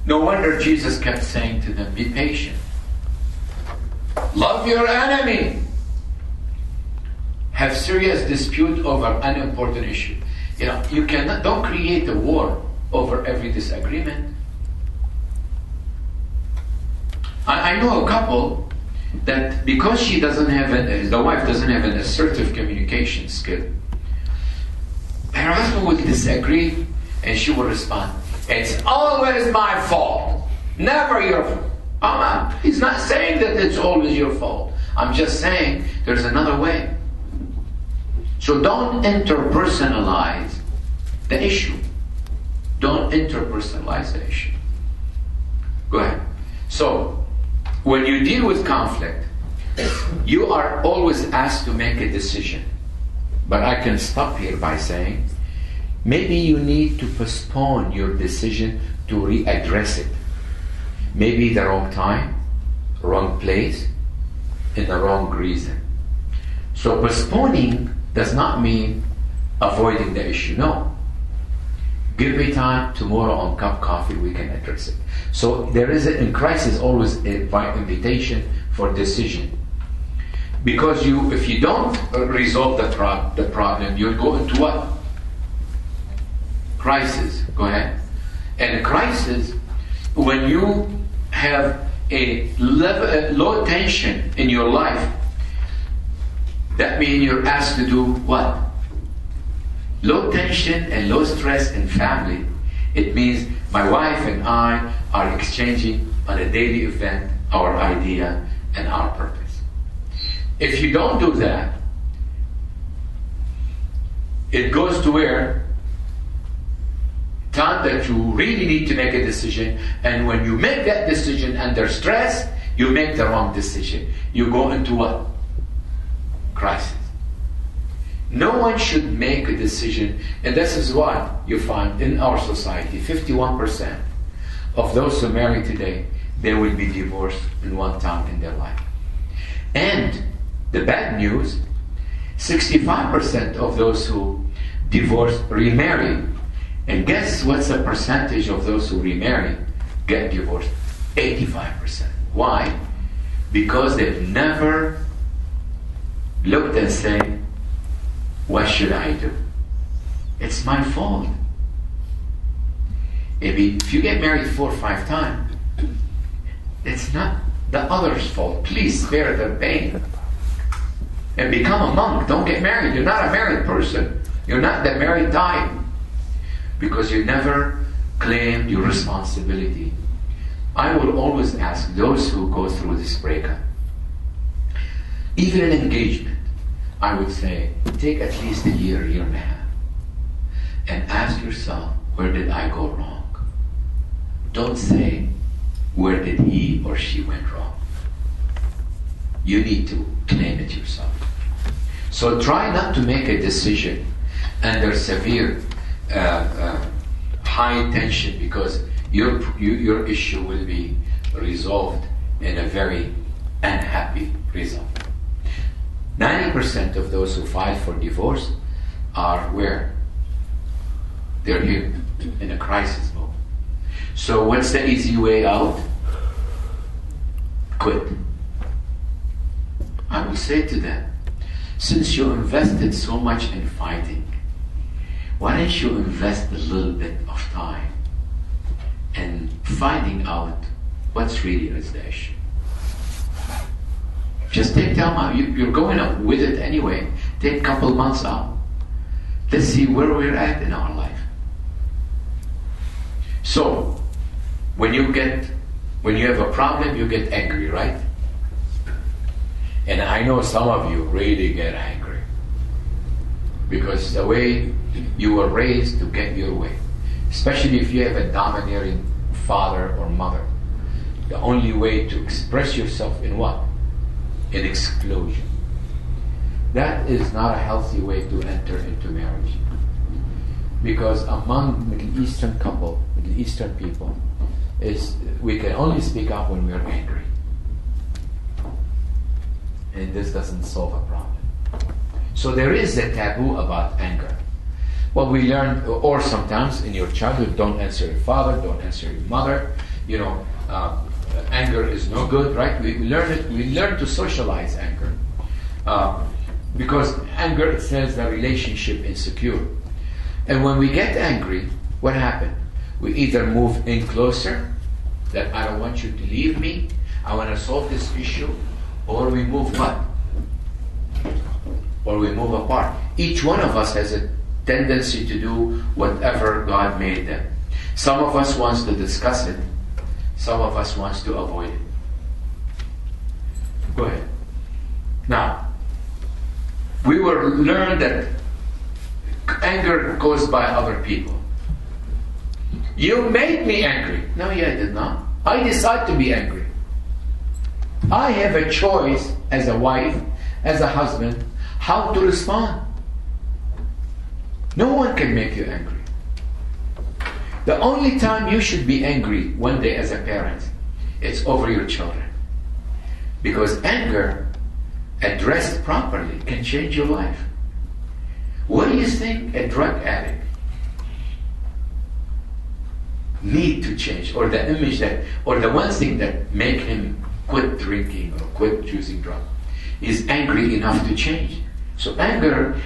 No wonder Jesus kept saying to them, be patient. Love your enemy. Have serious dispute over unimportant issue. You know, you cannot, don't create a war over every disagreement. I know a couple that because she doesn't have the wife doesn't have an assertive communication skill, her husband will disagree and she will respond, it's always my fault, never your fault. He's not saying that it's always your fault. I'm just saying there's another way. So don't interpersonalize the issue. Don't interpersonalize the issue. Go ahead. So, when you deal with conflict, you are always asked to make a decision. But I can stop here by saying, maybe you need to postpone your decision to readdress it. Maybe the wrong time, wrong place, and the wrong reason. So postponing does not mean avoiding the issue. No. Give me time, tomorrow on cup of coffee we can address it. So there is, in crisis, always an invitation for decision. Because if you don't resolve the problem, you'll go into what? Crisis. Go ahead. And a crisis, when you have a low tension in your life, that means you're asked to do what? Low tension and low stress in family. It means my wife and I are exchanging on a daily event our idea and our purpose. If you don't do that, it goes to where time that you really need to make a decision, and when you make that decision under stress, you make the wrong decision. You go into what? Crisis. No one should make a decision, and this is what you find in our society. 51% of those who marry today, they will be divorced in one time in their life. And the bad news, 65% of those who divorce remarry. And guess what's the percentage of those who remarry get divorced? 85%. Why? Because they've never looked and said, what should I do? It's my fault. If you get married 4 or 5 times, it's not the other's fault. Please spare their pain. And become a monk. Don't get married. You're not a married person. You're not the married type. Because you never claimed your responsibility. I will always ask those who go through this breakup, even an engagement, I would say, take at least a year and a half, and ask yourself, where did I go wrong? Don't say, where did he or she went wrong? You need to claim it yourself. So try not to make a decision under severe high tension, because your issue will be resolved in a very unhappy result. 90% of those who file for divorce are where? They're here in a crisis mode. So what's the easy way out? Quit. I will say to them, since you invested so much in fighting, why don't you invest a little bit of time in finding out what's really is the issue? Just take time out. You're going up with it anyway. Take a couple months out. Let's see where we're at in our life. So, when you have a problem, you get angry, right? And I know some of you really get angry because the way you were raised to get your way, especially if you have a domineering father or mother. The only way to express yourself in what? In exclusion. That is not a healthy way to enter into marriage. Because among Middle Eastern people, we can only speak up when we are angry. And this doesn't solve a problem. So there is a taboo about anger. What we learn, or sometimes in your childhood, don't answer your father, don't answer your mother. Anger is no good, right? We learn it. We learn to socialize anger, because anger, it says, the relationship insecure. And when we get angry, what happens? We either move in closer, that I don't want you to leave me, I want to solve this issue, or we move what? Or we move apart. Each one of us has a tendency to do whatever God made them. Some of us wants to discuss it. Some of us wants to avoid it. Go ahead. Now, we will learn that anger goes by other people. You made me angry. No, I did not. I decide to be angry. I have a choice as a wife, as a husband, how to respond. No one can make you angry. The only time you should be angry one day as a parent, it's over your children. Because anger, addressed properly, can change your life. What do you think a drug addict need to change? Or the image that, or the one thing that make him quit drinking or quit using drugs is angry enough to change. So anger,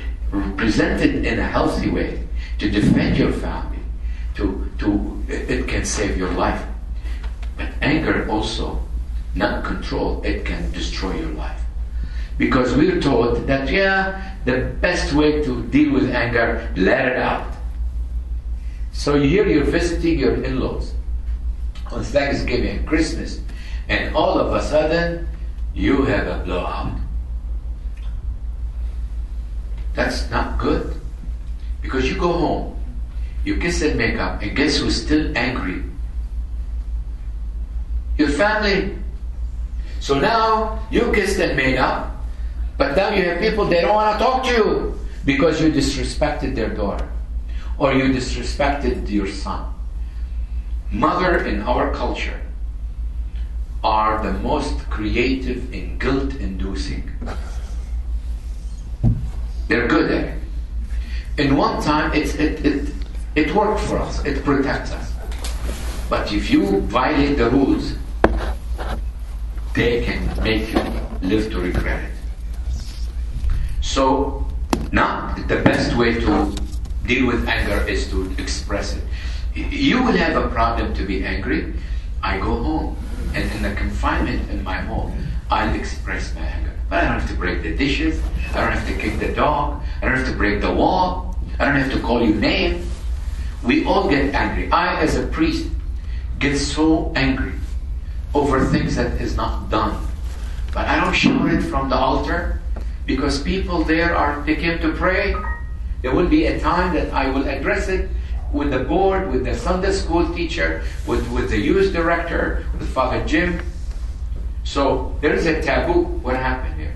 presented in a healthy way, to defend your family, it can save your life. But anger also, not control, it can destroy your life. Because we're taught that, the best way to deal with anger, let it out. So here you're visiting your in-laws on Thanksgiving and Christmas, and all of a sudden, you have a blowout. That's not good. Because you go home, you kiss and make up, and guess who's still angry? Your family. So now, you kissed and made up, but now you have people, they don't want to talk to you because you disrespected their daughter or you disrespected your son. Mother in our culture are the most creative and guilt-inducing. They're good at it. In one time, it worked for us. It protects us. But if you violate the rules, they can make you live to regret it. So, now the best way to deal with anger is to express it. You will have a problem to be angry. I go home, and in the confinement in my home, I'll express my anger. But I don't have to break the dishes. I don't have to kick the dog. I don't have to break the wall. I don't have to call you name. We all get angry. I, as a priest, get so angry over things that is not done. But I don't shout it from the altar, because people there they came to pray. There will be a time that I will address it with the board, with the Sunday school teacher, with the youth director, with Father Jim. So there is a taboo. What happened here?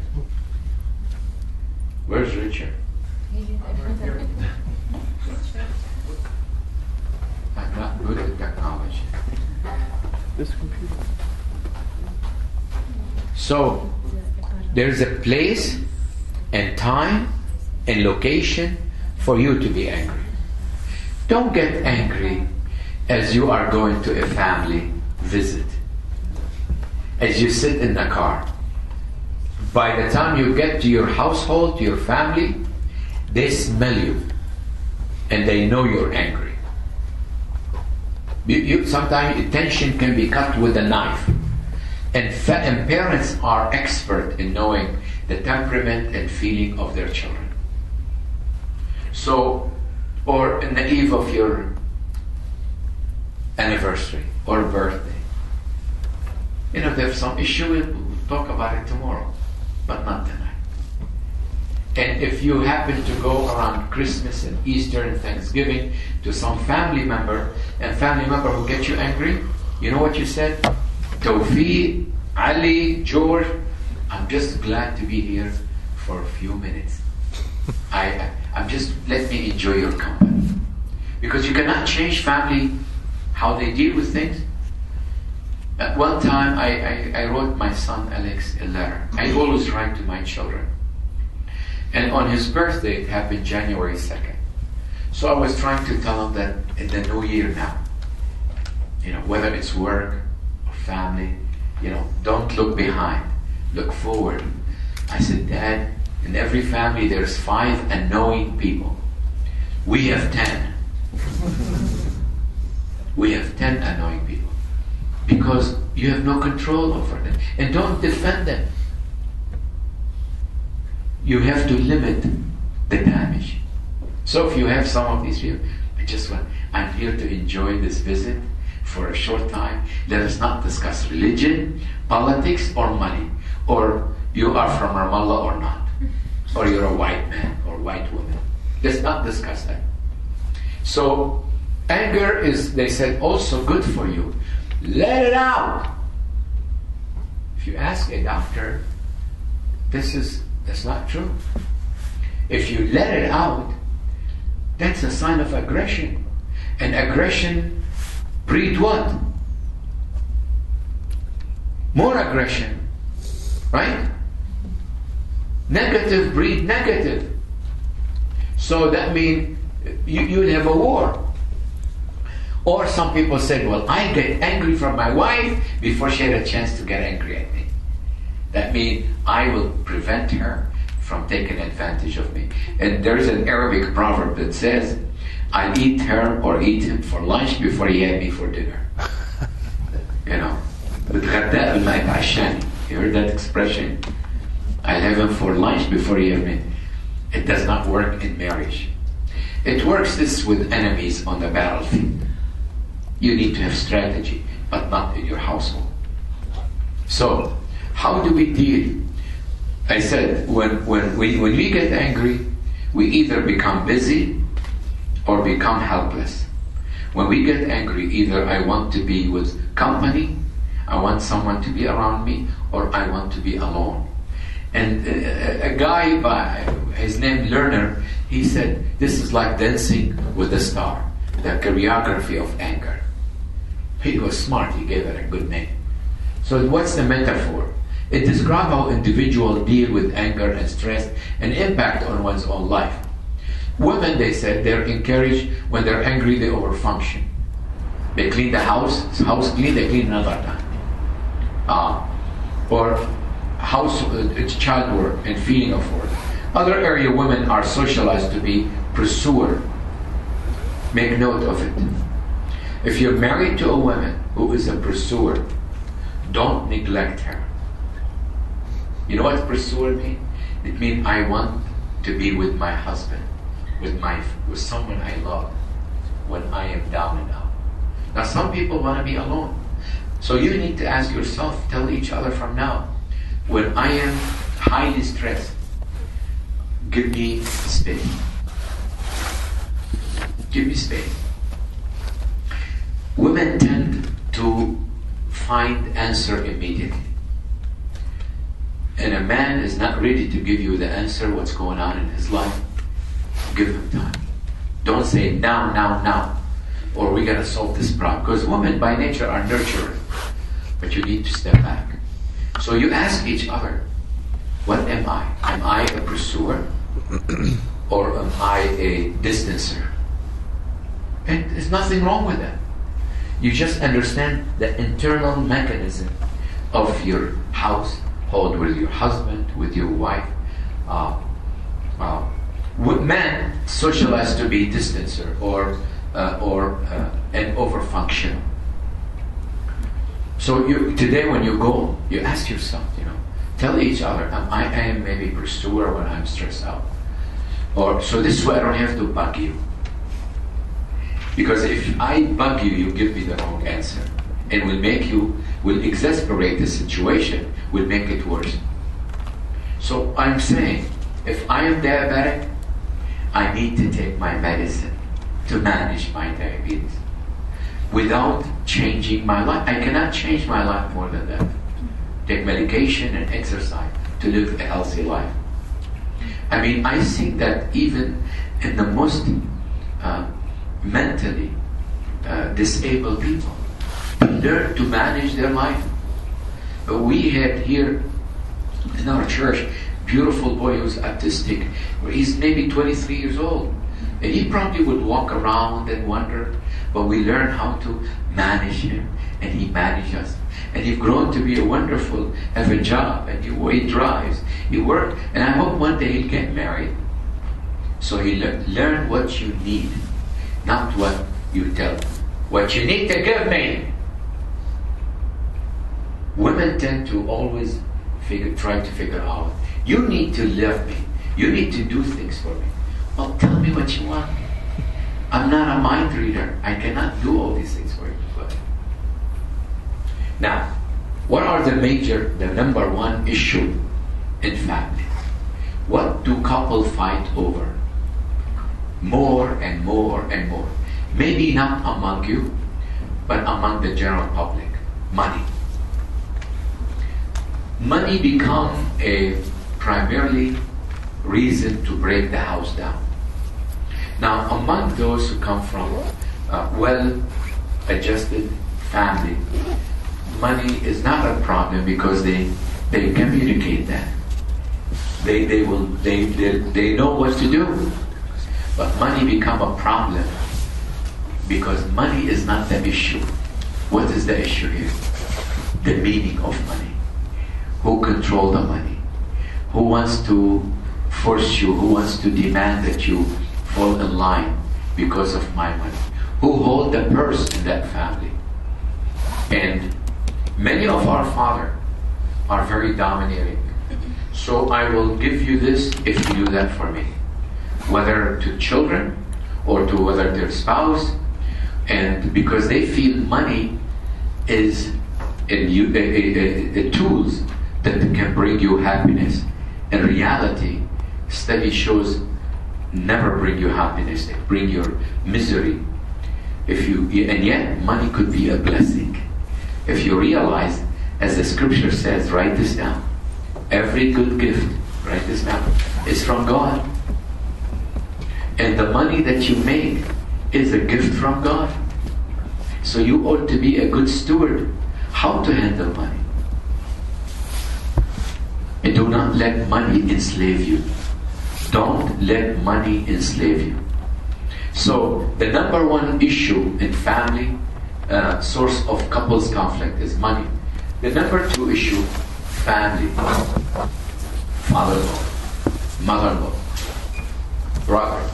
Where's Richard? I'm not good at technology. This computer. So there's a place and time and location for you to be angry. Don't get angry as you are going to a family visit. As you sit in the car. By the time you get to your household, to your family, they smell you and they know you're angry. Sometimes tension can be cut with a knife. And parents are expert in knowing the temperament and feeling of their children. So, or in the eve of your anniversary or birthday, there's some issue, we'll talk about it tomorrow, but not tonight. And if you happen to go around Christmas and Easter and Thanksgiving to some family member, and family member who get you angry, you know what you said? Tawfiq, Ali, George, I'm just glad to be here for a few minutes. I'm just, let me enjoy your company. Because you cannot change family, how they deal with things. At one time, I wrote my son Alex a letter. I always write to my children. And on his birthday, it happened January 2nd. So I was trying to tell him that in the new year now, whether it's work or family, don't look behind, look forward. I said, Dad, in every family there's 5 annoying people. We have 10. We have 10 annoying people. Because you have no control over them. And don't defend them. You have to limit the damage. So if you have some of these people, I'm here to enjoy this visit for a short time. Let us not discuss religion, politics, or money. Or you are from Ramallah or not. Or you're a white man or white woman. Let's not discuss that. So anger is, they said, also good for you. Let it out. If you ask a doctor, that's not true. If you let it out, that's a sign of aggression. And aggression breeds what? More aggression. Right? Negative breed negative. So that means you'll have a war. Or some people said, well, I get angry from my wife before she had a chance to get angry at me. That means I will prevent her from taking advantage of me. And there's an Arabic proverb that says, I'll eat her or eat him for lunch before he had me for dinner. You heard that expression? I'll have him for lunch before he had me. It does not work in marriage. It works this with enemies on the battlefield. You need to have strategy, but not in your household. So, how do we deal? I said, when we get angry, we either become busy or become helpless. When we get angry, either I want to be with company, I want someone to be around me, or I want to be alone. And a guy, by his name Lerner, he said, this is like dancing with the star, the choreography of anger. He was smart, he gave it a good name. So what's the metaphor? It describes how individuals deal with anger and stress and impact on one's own life. Women, they said, they're encouraged when they're angry, they overfunction. They clean the house clean, they clean another time. Or house, child work and feeding of work. Other area, women are socialized to be pursuer. Make note of it. If you're married to a woman who is a pursuer, don't neglect her. You know what pursuer means? It means I want to be with my husband, with someone I love when I am down and out. Now some people want to be alone. So you need to ask yourself, tell each other from now, when I am highly stressed, give me space. Give me space. Women tend to find answer immediately. And a man is not ready to give you the answer, what's going on in his life. Give him time. Don't say now, or we gotta solve this problem. Because women by nature are nurturers. But you need to step back. So you ask each other, what am I? Am I a pursuer? Or am I a distancer? And there's nothing wrong with that. You just understand the internal mechanism of your household with your husband, with your wife. Men socialize to be distancer or an overfunction. So today when you go, you ask yourself, tell each other, I am maybe pursuer when I'm stressed out. Or so this way I don't have to bug you. Because if I bug you, you give me the wrong answer. And will exasperate the situation, will make it worse. So I'm saying, if I am diabetic, I need to take my medicine to manage my diabetes without changing my life. I cannot change my life more than that. Take medication and exercise to live a healthy life. I mean, I think that even in the most mentally disabled people learn to manage their life. We had here in our church beautiful boy who's autistic. He's maybe 23 years old. And he probably would walk around and wonder, but we learned how to manage him, and he managed us. And he's grown to be have a job, and he drives, he works, and I hope one day he'll get married. So he learn what you need, not what you tell him. What you need to give me. Women tend to always try to figure out, you need to love me. You need to do things for me. Well, tell me what you want. I'm not a mind reader. I cannot do all these things for you. Now, what are the number one issue in family? What do couples fight over? More and more and more. Maybe not among you, but among the general public. Money. Money become a primarily reason to break the house down. Now, among those who come from well-adjusted family, money is not a problem because they communicate that. They know what to do. But money become a problem because money is not the issue. What is the issue here? The meaning of money. Who control the money? Who wants to force you? Who wants to demand that you fall in line because of my money? Who hold the purse in that family? And many of our fathers are very domineering. So I will give you this if you do that for me. Whether to children or to whether their spouse, and because they feel money is a tools that can bring you happiness. In reality, study shows never bring you happiness, they bring your misery. And yet money could be a blessing. If you realize, as the scripture says, write this down. Every good gift, write this down, is from God. And the money that you make is a gift from God. So you ought to be a good steward. How to handle money? And do not let money enslave you. Don't let money enslave you. So the number one issue in family, source of couples conflict, is money. The number two issue, family, father-in-law, mother-in-law, brother,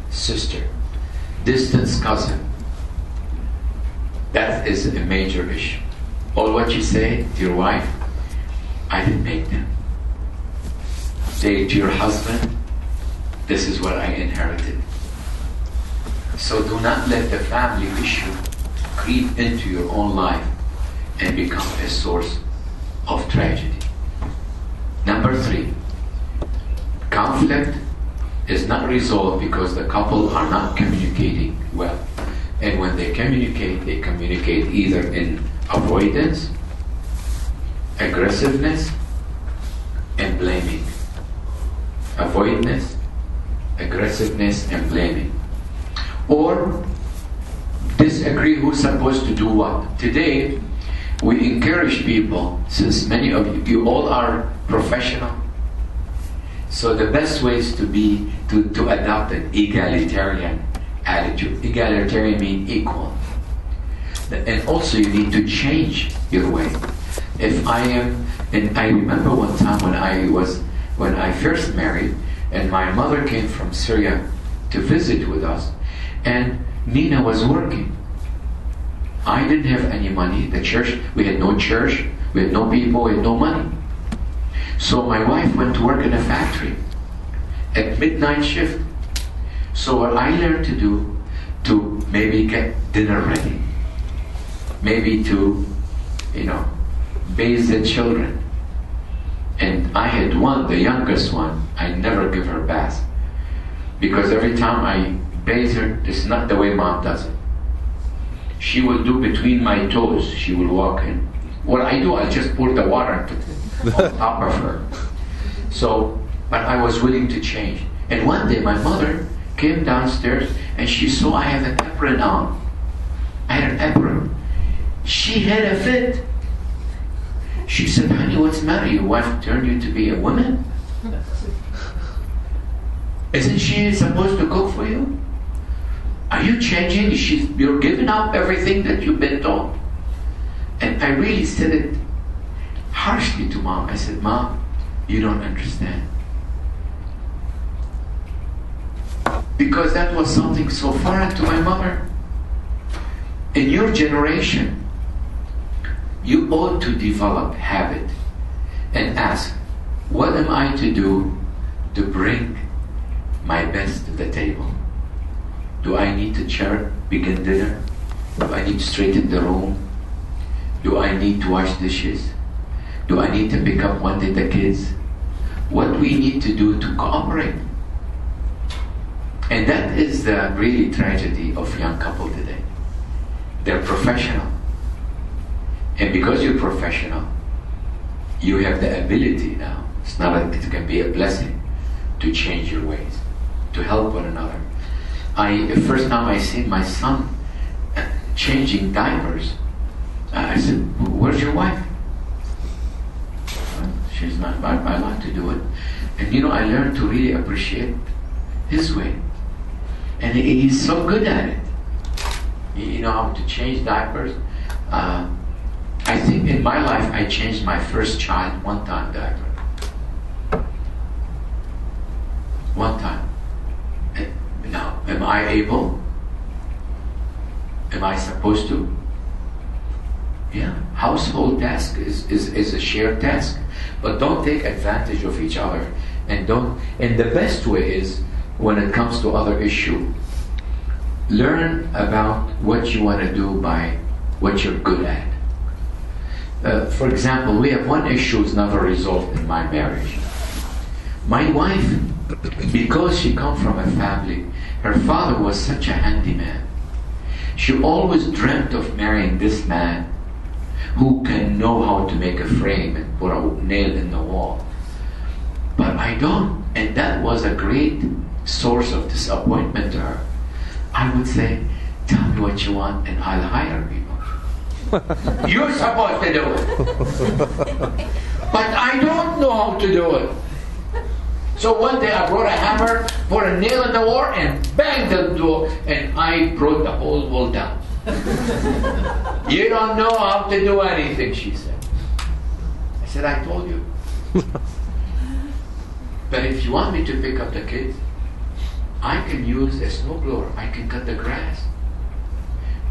sister, distant cousin. That is a major issue. All what you say to your wife, I didn't make them. Say to your husband, this is what I inherited. So do not let the family issue creep into your own life and become a source of tragedy. Number three, conflict is not resolved because the couple are not communicating well. And when they communicate either in avoidance, aggressiveness, and blaming. Avoidance, aggressiveness, and blaming. Or disagree who's supposed to do what. Today, we encourage people, since many of you all are professional, so the best way is to adopt an egalitarian attitude. Egalitarian means equal. And also you need to change your way. If I am, and I remember one time when I first married, and my mother came from Syria to visit with us, and Nina was working. I didn't have any money. The church, we had no church, we had no people, we had no money. So my wife went to work in a factory at midnight shift. So what I learned to do, to maybe get dinner ready, maybe to, bathe the children. And I had one, the youngest one, I never give her a bath. Because every time I bathe her, it's not the way mom does it. She will do between my toes, she will walk in. What I do, I just pour the water on top of her. So, but I was willing to change. And one day my mother came downstairs and she saw I have an apron on. I had an apron. She had a fit. She said, honey, what's the matter? Your wife turned you to be a woman? Isn't she supposed to cook for you? Are you changing? You're giving up everything that you've been taught. And I really said it harshly to mom. I said, Mom, you don't understand. Because that was something so foreign to my mother. In your generation, you ought to develop habit and ask, what am I to do to bring my best to the table? Do I need to begin dinner? Do I need to straighten the room? Do I need to wash dishes? Do I need to pick up one day the kids? What we need to do to cooperate. And that is the really tragedy of young couple today. They're professional. And because you're professional, you have the ability now. It can be a blessing to change your ways, to help one another. The first time I seen my son changing diapers, I said, where's your wife? Well, she's not, I like to do it. And I learned to really appreciate his way. And he's so good at it. You know how to change diapers. I think in my life I changed my first child one time diaper. One time. Now, am I able? Am I supposed to? Yeah. Household task is a shared task. But don't take advantage of each other. And the best way is, when it comes to other issue, learn about what you want to do by what you're good at. For example, we have one issue that's never resolved in my marriage. My wife, because she comes from a family, her father was such a handyman. She always dreamt of marrying this man who can know how to make a frame and put a nail in the wall. But I don't. And that was a great source of disappointment to her. I would say, tell me what you want and I'll hire people. You're supposed to do it. But I don't know how to do it. So one day I brought a hammer, put a nail in the wall, and banged the door, and I brought the whole wall down. You don't know how to do anything, she said. I said, I told you. But if you want me to pick up the kids, I can use a snowblower. I can cut the grass.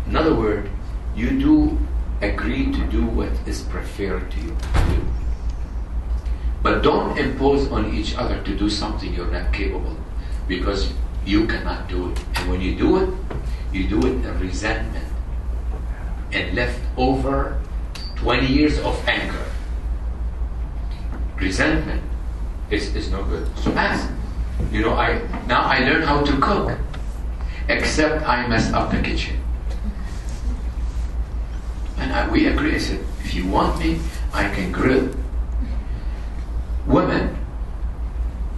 In other words, you do agree to do what is preferred to you to do. But don't impose on each other to do something you're not capable, because you cannot do it. And when you do it in resentment and left over 20 years of anger. Resentment is no good. So ask. Now I learned how to cook, except I messed up the kitchen. And we agree. I said, if you want me, I can grill. Women,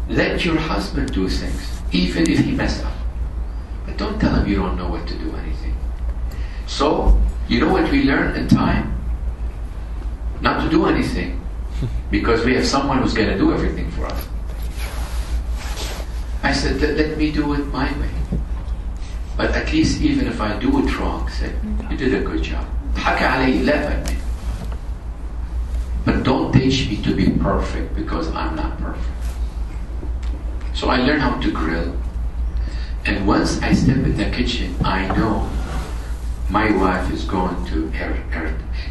let your husband do things, even if he messes up. But don't tell him you don't know what to do anything. So, you know what we learn in time? Not to do anything, because we have someone who's going to do everything for us. I said, let me do it my way. But at least even if I do it wrong, say, you did a good job. حكى علي laugh at me. But don't teach me to be perfect, because I'm not perfect. So I learned how to grill. And once I step in the kitchen, I know my wife is going to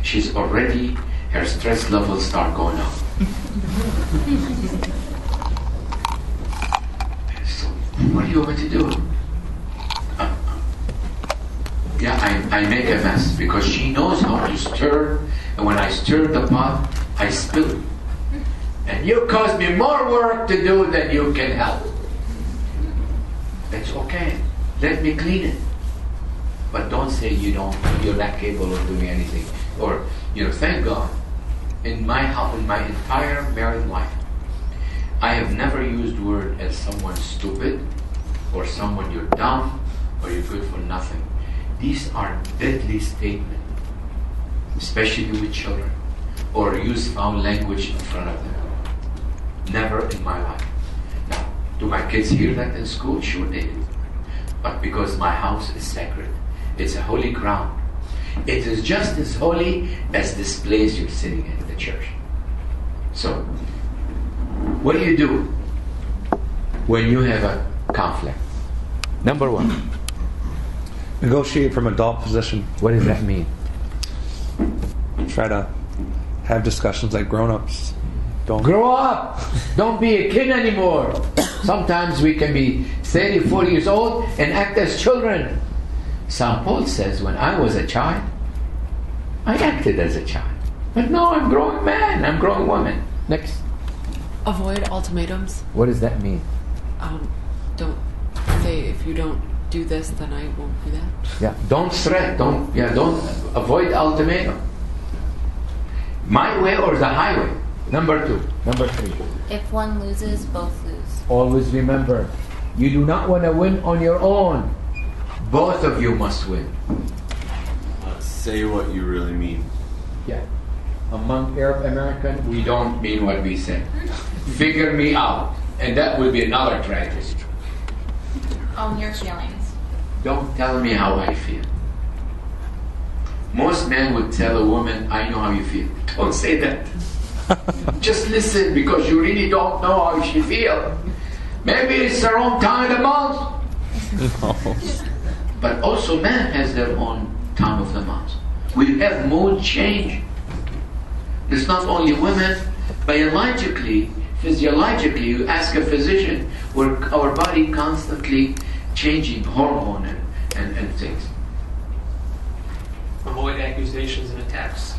she's already, her stress levels start going up. So, what do you want me to do? I make a mess, because she knows how to stir, and when I stir the pot, I spill it. And you cause me more work to do than you can help. It's okay. Let me clean it. But don't say you're not capable of doing anything. Or, thank God, in my entire married life, I have never used word as someone stupid, or someone you're dumb, or you're good for nothing. These are deadly statements, especially with children, or use foul language in front of them. Never in my life. Now, do my kids hear that in school? Sure they do. But because my house is sacred, it's a holy ground. It is just as holy as this place you're sitting in, the church. So, what do you do when you have a conflict? Number one, negotiate from adult position. What does that mean? Try to have discussions like grown-ups. Don't grow up. Don't be a kid anymore. Sometimes we can be 30, 40 years old and act as children. St. Paul says, when I was a child, I acted as a child. But now I'm growing man, I'm growing woman. Next. Avoid ultimatums. What does that mean? Don't say, if you don't do this, then I won't do that. Yeah, don't threat. Don't avoid ultimatum. My way or the highway. Number 2. Number 3. If one loses, both lose. Always remember, you do not want to win on your own. Both of you must win. Say what you really mean. Yeah. Among Arab American, we don't mean what we say. Figure me out. And that would be another tragedy. Own your feelings. Don't tell me how I feel. Most men would tell a woman, I know how you feel. Don't say that. Just listen, because you really don't know how she feels. Maybe it's the wrong time of the month. No. But also man has their own time of the month. We have mood change. It's not only women. Biologically, physiologically, you ask a physician, our body constantly changing hormone and things. Avoid accusations and attacks.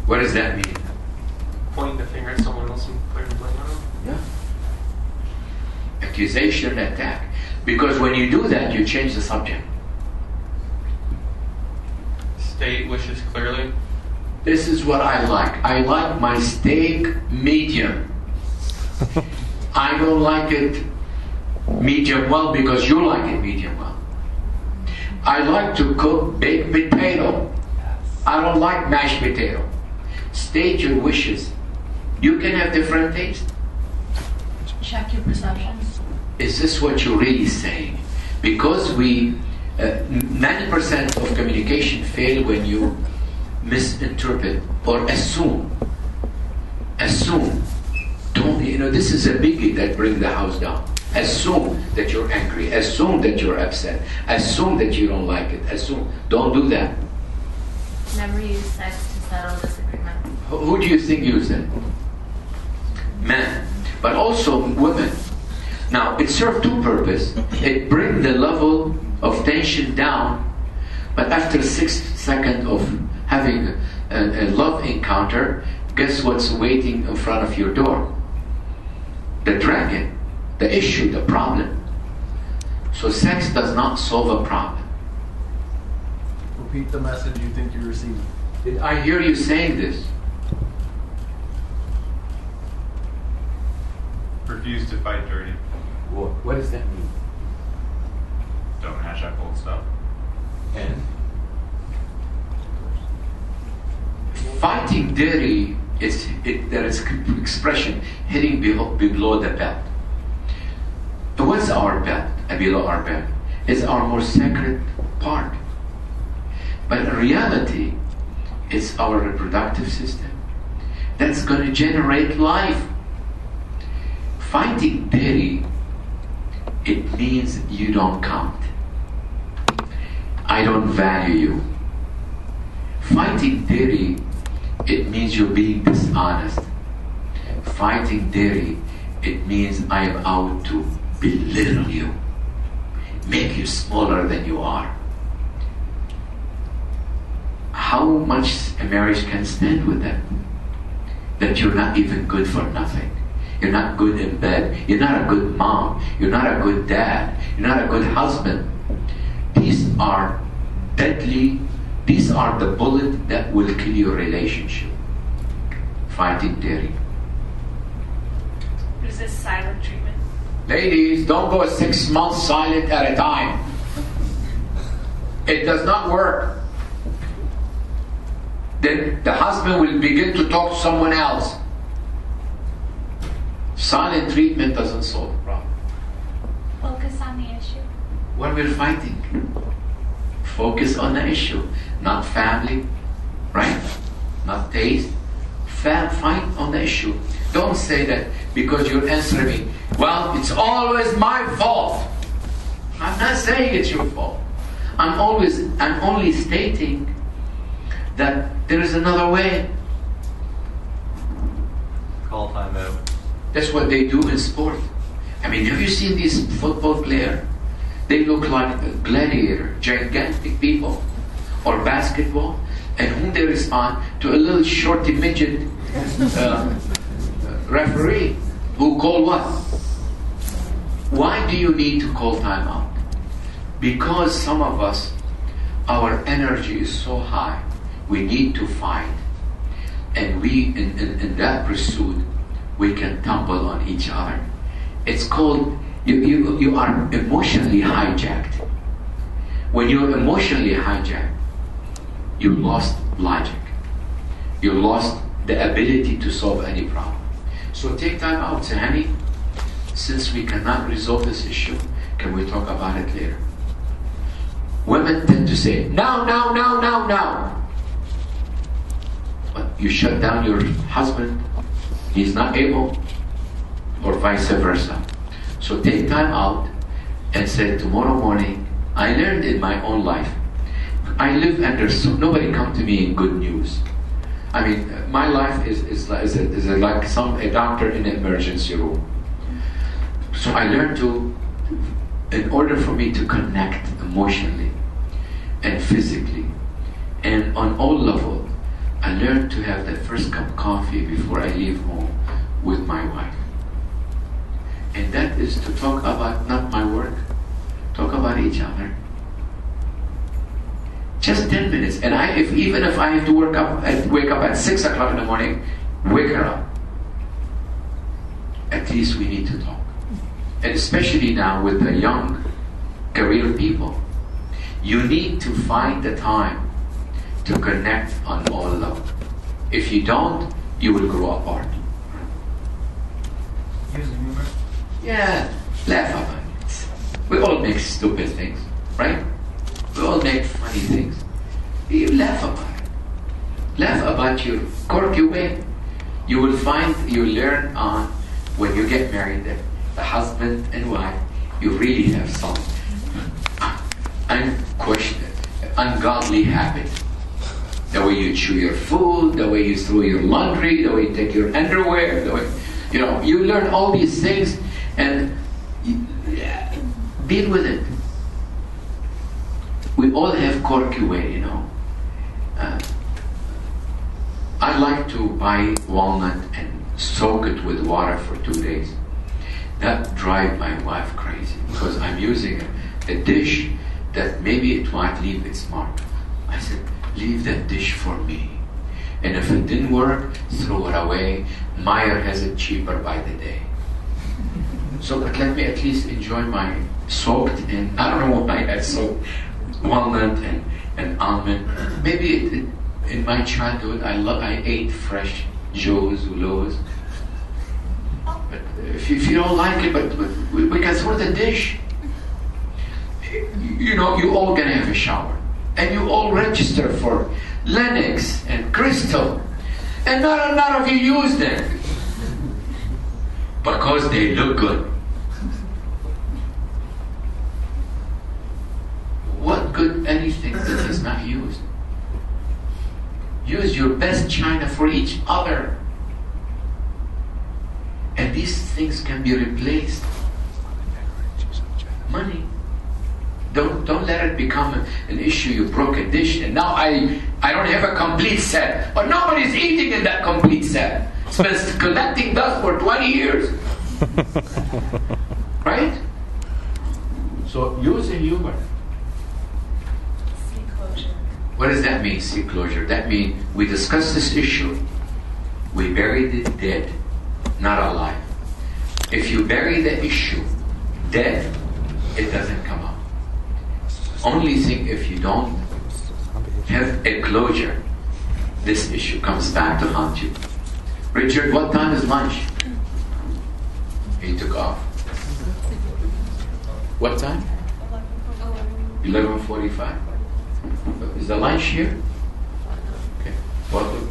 What does that mean? Pointing the finger at someone else and putting the blame on them. Yeah. Accusation, attack. Because when you do that, you change the subject. State wishes clearly. This is what I like. I like my steak medium. I don't like it medium well because you like it medium well. I like to cook baked potato. I don't like mashed potato. State your wishes. You can have different tastes. Check your perceptions. Is this what you're really saying? Because 90% of communication fail when you misinterpret or assume. Assume. Don't, this is a biggie that brings the house down. Assume that you're angry. Assume that you're upset. Assume that you don't like it. Assume. Don't do that. Never use sex to settle disagreement. Who do you think used it? Men. But also women. Now, it serves two purposes. It brings the level of tension down, but after 6 seconds of having a love encounter, guess what's waiting in front of your door? The dragon, the issue, the problem. So sex does not solve a problem. Repeat the message you think you received. Did I hear you saying this? Refuse to fight dirty. What does that mean? Don't hash up old stuff. And fighting dirty there is expression hitting below the belt. What's our belt? Below our belt is our more sacred part. But in reality, it's our reproductive system that's going to generate life. Fighting dirty, it means you don't count. I don't value you. Fighting dirty, it means you're being dishonest. Fighting dirty, it means I am out to belittle you, make you smaller than you are. How much a marriage can stand with that? That you're not even good for nothing. You're not good in bed. You're not a good mom. You're not a good dad. You're not a good husband. These are deadly. These are the bullet that will kill your relationship. Fighting dirty. What is this silent treatment? Ladies, don't go 6 months silent at a time. It does not work. Then the husband will begin to talk to someone else. Silent treatment doesn't solve the problem. Focus on the issue. What we're fighting. Focus on the issue. Not family, right? Not taste. Fight on the issue. Don't say that because you're answering me, well, it's always my fault. I'm not saying it's your fault. I'm only stating that there is another way. Call time out. That's what they do in sport. I mean, have you seen these football players? They look like a gladiator, gigantic people. Or basketball, and whom they respond to a little shorty midget referee who call what? Why do you need to call time out? Because some of us, our energy is so high, we need to fight. And we, in that pursuit, we can tumble on each other. It's called, you are emotionally hijacked. When you're emotionally hijacked, you lost logic. You lost the ability to solve any problem. So take time out. Say, honey, since we cannot resolve this issue, can we talk about it later? Women tend to say, no. But you shut down your husband, he's not able, or vice versa. So take time out and say, tomorrow morning, I learned in my own life, I live under, nobody come to me in good news. I mean, my life is like a doctor in an emergency room. So I learned to, in order for me to connect emotionally and physically and on all levels, I learned to have that first cup of coffee before I leave home with my wife. And that is to talk about not my work, talk about each other. Just 10 minutes. And even if I have to wake up at 6 o'clock in the morning, wake her up. At least we need to talk. And especially now with the young career people, you need to find the time to connect on all levels. If you don't, you will grow apart. Use humor. Yeah, laugh about it. We all make stupid things, right? We all make funny things. You laugh about it. Laugh about your quirky way. You will find, you learn on when you get married that the husband and wife, you really have some unquestioned, ungodly habit. The way you chew your food, the way you throw your laundry, the way you take your underwear, the way, you learn all these things and deal with it. We all have quirky way, I like to buy walnut and soak it with water for 2 days. That drives my wife crazy because I'm using a dish that maybe it might leave its mark. I said, leave that dish for me. And if it didn't work, throw it away. Meyer has it cheaper by the day. So let me at least enjoy my soaked, and I don't know why I soaked walnut and almond. Maybe in my childhood I ate fresh Joe's, Lowe's. But if you don't like it, but we can throw the dish. You all gonna have a shower, and you all register for Lennox and Crystal, and none of you use them because they look good. What good anything that is not used? Use your best china for each other. And these things can be replaced. Money. Don't let it become an issue. You broke a dish and now I don't have a complete set. But nobody's eating in that complete set. It's been collecting dust for 20 years. Right? So use a humor. Seek closure. What does that mean, seek closure? That means we discussed this issue. We buried it dead, not alive. If you bury the issue dead, it doesn't come up. Only thing, if you don't have a closure, this issue comes back to haunt you. Richard, what time is lunch? He took off. What time? 11:45. Is the lunch here? Okay. Welcome.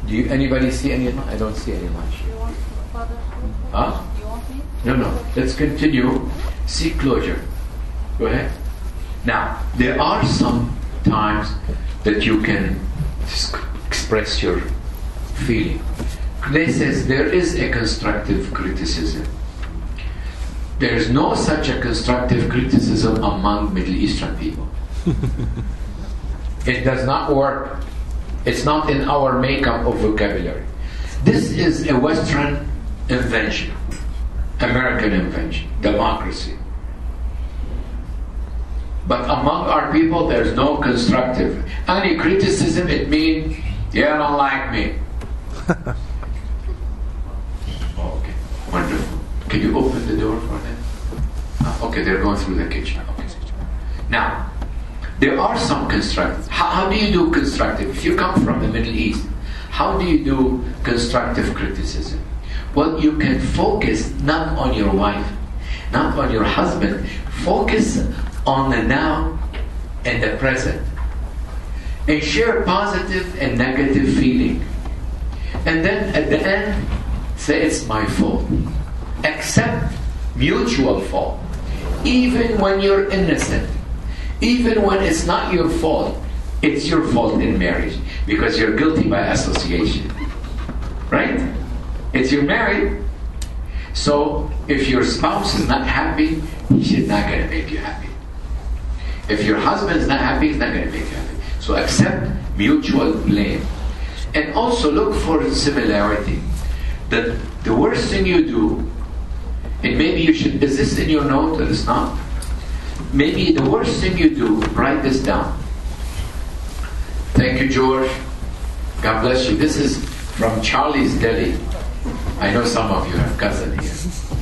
Anybody see any? I don't see any lunch. Huh? No. Let's continue. Seek closure. Go ahead. Now, there are some times that you can express your feeling. Clay says there is a constructive criticism. There is no such a constructive criticism among Middle Eastern people. It does not work. It's not in our makeup of vocabulary. This is a Western invention, American invention, democracy. But among our people, there's no constructive. Any criticism, it means, you don't like me. Okay, wonderful. Can you open the door for them? Okay, they're going through the kitchen. Okay. Now, there are some constructive. How do you do constructive? If you come from the Middle East, how do you do constructive criticism? Well, you can focus not on your wife, not on your husband. Focus on the now and the present. And share positive and negative feeling. And then at the end, say it's my fault. Accept mutual fault. Even when you're innocent. Even when it's not your fault, it's your fault in marriage because you're guilty by association. Right? You're married. So if your spouse is not happy, she's not going to make you happy. If your husband is not happy, he's not going to make you happy. So accept mutual blame. And also look for similarity. The worst thing you do, and maybe you should, is this in your note or it's not? Maybe the worst thing you do, write this down. Thank you, George. God bless you. This is from Charlie's Deli. I know some of you have cousins here.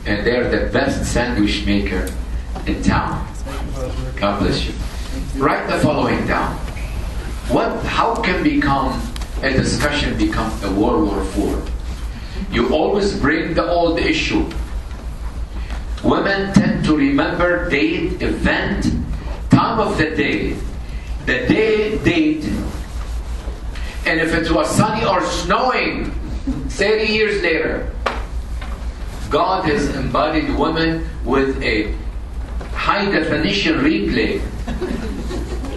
And they're the best sandwich maker in town. God bless you. Write the following down. How can become a discussion become a World War IV? You always bring the old issue. Women tend to remember date, event, time of the day, date, and if it was sunny or snowing 30 years later. God has embodied women with a high definition replay,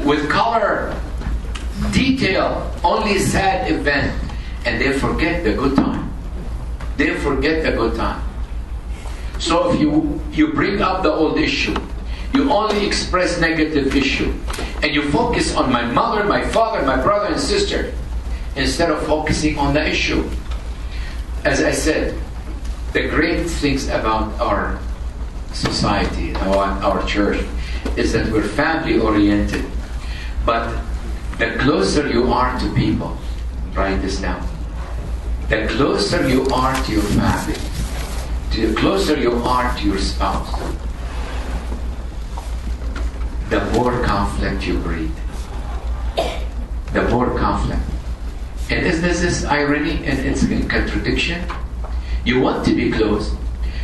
with color, detail, only sad event, and they forget the good time. They forget the good time. So if you bring up the old issue, you only express negative issue, and you focus on my mother, my father, my brother and sister, instead of focusing on the issue. As I said, the great things about our society, our church, is that we're family oriented. But the closer you are to people, write this down, the closer you are to your family, the closer you are to your spouse, the more conflict you breed. The more conflict. And is this irony and it's in contradiction? You want to be close,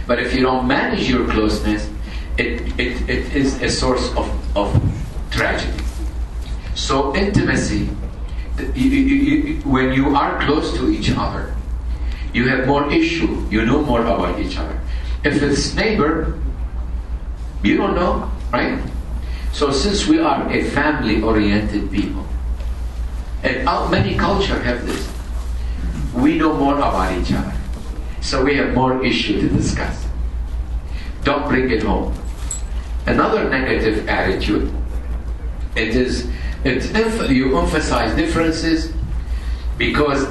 but if you don't manage your closeness, it is a source of tragedy. So intimacy, when you are close to each other, you have more issue, you know more about each other. If it's neighbor, you don't know, right? So since we are a family-oriented people, and many cultures have this, we know more about each other. So we have more issue to discuss. Don't bring it home. Another negative attitude, you emphasize differences, because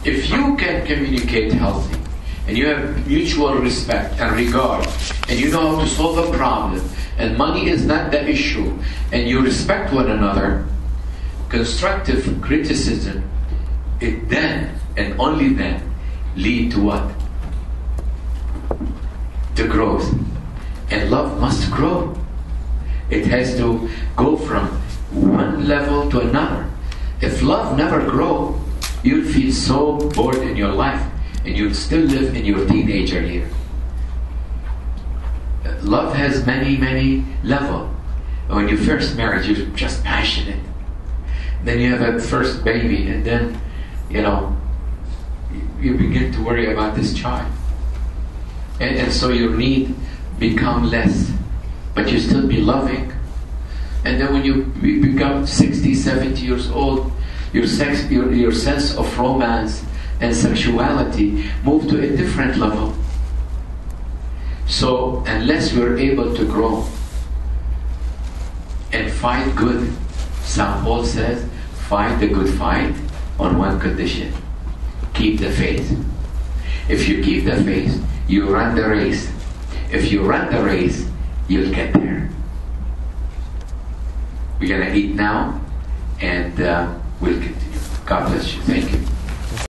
if you can communicate healthy, and you have mutual respect and regard, and you know how to solve a problem, and money is not the issue, and you respect one another, constructive criticism, it then, and only then, lead to what? To growth. And love must grow. It has to go from one level to another. If love never grows, you'll feel so bored in your life, and you'll still live in your teenager year. Love has many levels. When you first married, you're just passionate. Then you have a first baby, and then, you begin to worry about this child. And so your need become less, but you still be loving. And then when you become 60, 70 years old, your sense of romance and sexuality move to a different level. So unless we're able to grow and fight good, St. Paul says, fight the good fight on one condition: keep the faith. If you keep the faith, you run the race. If you run the race, you'll get there. We're going to eat now, and we'll continue. God bless you. Thank you.